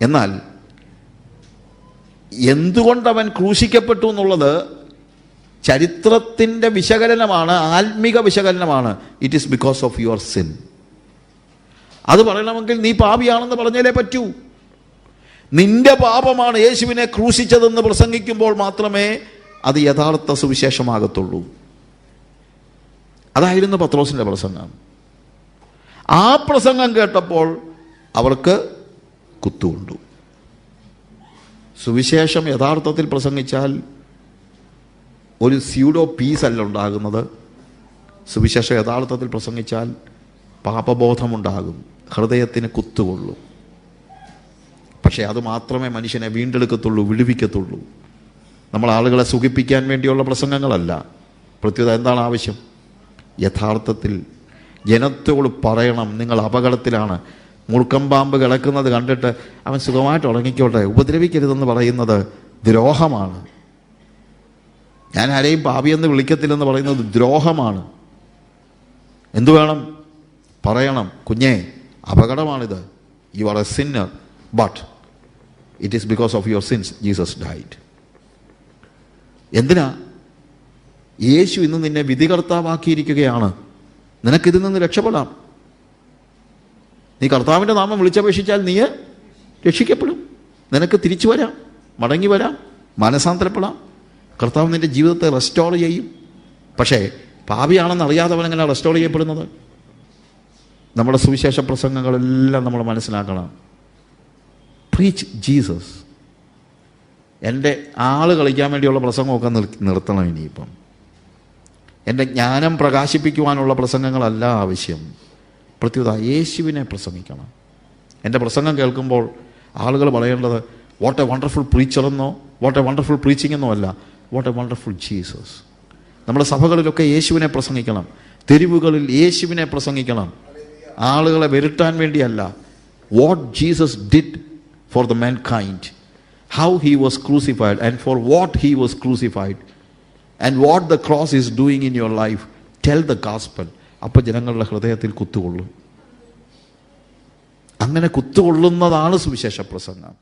എന്നാൽ എന്തുകൊണ്ടവൻ ക്രൂശിക്കപ്പെട്ടു എന്നുള്ളത് ചരിത്രത്തിൻ്റെ വിശകലനമാണ്, ആത്മിക വിശകലനമാണ്. It is because of your sin. അത് പറയണമെങ്കിൽ നീ പാപിയാണെന്ന് പറഞ്ഞാലേ പറ്റൂ. നിന്റെ പാപമാണ് യേശുവിനെ ക്രൂശിച്ചതെന്ന് പ്രസംഗിക്കുമ്പോൾ മാത്രമേ അത് യഥാർത്ഥ സുവിശേഷമാകത്തുള്ളൂ. അതായിരുന്നു പത്രോസിൻ്റെ പ്രസംഗം. ആ പ്രസംഗം കേട്ടപ്പോൾ അവർക്ക് കുത്തുകൊണ്ടു. സുവിശേഷം യഥാർത്ഥത്തിൽ പ്രസംഗിച്ചാൽ ഒരു സ്യൂഡോ പീസ് അല്ല ഉണ്ടാകുന്നത്. സുവിശേഷം യഥാർത്ഥത്തിൽ പ്രസംഗിച്ചാൽ പാപബോധമുണ്ടാകും, ഹൃദയത്തിന് കുത്തുകൊള്ളും. പക്ഷേ അത് മാത്രമേ മനുഷ്യനെ വീണ്ടെടുക്കത്തുള്ളൂ, വിടുവിക്കത്തുള്ളൂ. നമ്മൾ ആളുകളെ സുഖിപ്പിക്കാൻ വേണ്ടിയുള്ള പ്രസംഗങ്ങളല്ല. പ്രത്യുത എന്താണ് ആവശ്യം? യഥാർത്ഥത്തിൽ ജനത്തോട് പറയണം, നിങ്ങൾ അപകടത്തിലാണ്. മുറുക്കം പാമ്പ് കിടക്കുന്നത് കണ്ടിട്ട് അവൻ സുഖമായിട്ട് ഉറങ്ങിക്കോട്ടെ, ഉപദ്രവിക്കരുതെന്ന് പറയുന്നത് ദ്രോഹമാണ്. ഞാൻ ആരെയും പാപിയെന്ന് വിളിക്കത്തില്ലെന്ന് പറയുന്നത് ദ്രോഹമാണ്. എന്തു വേണം? പറയണം, കുഞ്ഞേ, അപകടമാണിത്. You are a sinner, but it is because of your sins Jesus died. എന്തിനാ? യേശു ഇന്ന് നിന്നെ വിധികർത്താവാക്കിയിരിക്കുകയാണ്. നിനക്കിതിൽ നിന്ന് രക്ഷപ്പെടാം. നീ കർത്താവിൻ്റെ നാമം വിളിച്ചപേക്ഷിച്ചാൽ നീ രക്ഷിക്കപ്പെടും. നിനക്ക് തിരിച്ചു വരാം, മടങ്ങി വരാം, മാനസാന്തരപ്പെടാം. കർത്താവ് നിൻ്റെ ജീവിതത്തെ റെസ്റ്റോർ ചെയ്യും. പക്ഷേ പാപിയാണെന്ന് അറിയാത്തവൻ എങ്ങനെ റെസ്റ്റോർ ചെയ്യപ്പെടുന്നത്? നമ്മുടെ സുവിശേഷ പ്രസംഗങ്ങളെല്ലാം നമ്മൾ മനസ്സിലാക്കണം. Preach Jesus. എൻ്റെ ആള് കളിക്കാൻ വേണ്ടിയുള്ള പ്രസംഗമൊക്കെ നിർത്തണം ഇനിയിപ്പം. എൻ്റെ ജ്ഞാനം പ്രകാശിപ്പിക്കുവാനുള്ള പ്രസംഗങ്ങളല്ല ആവശ്യം. പ്രത്യുത യേശുവിനെ പ്രസംഗിക്കണം. എൻ്റെ പ്രസംഗം കേൾക്കുമ്പോൾ ആളുകൾ പറയേണ്ടത് വാട്ട് എ വണ്ടർഫുൾ പ്രീച്ചർ എന്നോ വാട്ട് എ വണ്ടർഫുൾ പ്രീച്ചിങ് എന്നോ അല്ല, വാട്ട് എ വണ്ടർഫുൾ ജീസസ്. നമ്മുടെ സഭകളിലൊക്കെ യേശുവിനെ പ്രസംഗിക്കണം, തെരുവുകളിൽ യേശുവിനെ പ്രസംഗിക്കണം. ആളുകളെ വരുത്താൻ വേണ്ടിയല്ല. What Jesus did for the mankind, how he was crucified and for what he was crucified and what the cross is doing in your life. Tell the gospel. അപ്പോൾ ജനങ്ങളുടെ ഹൃദയത്തിൽ കുത്തുകൊള്ളും. അങ്ങനെ കുത്തുകൊള്ളുന്നതാണ് സുവിശേഷ പ്രസംഗം.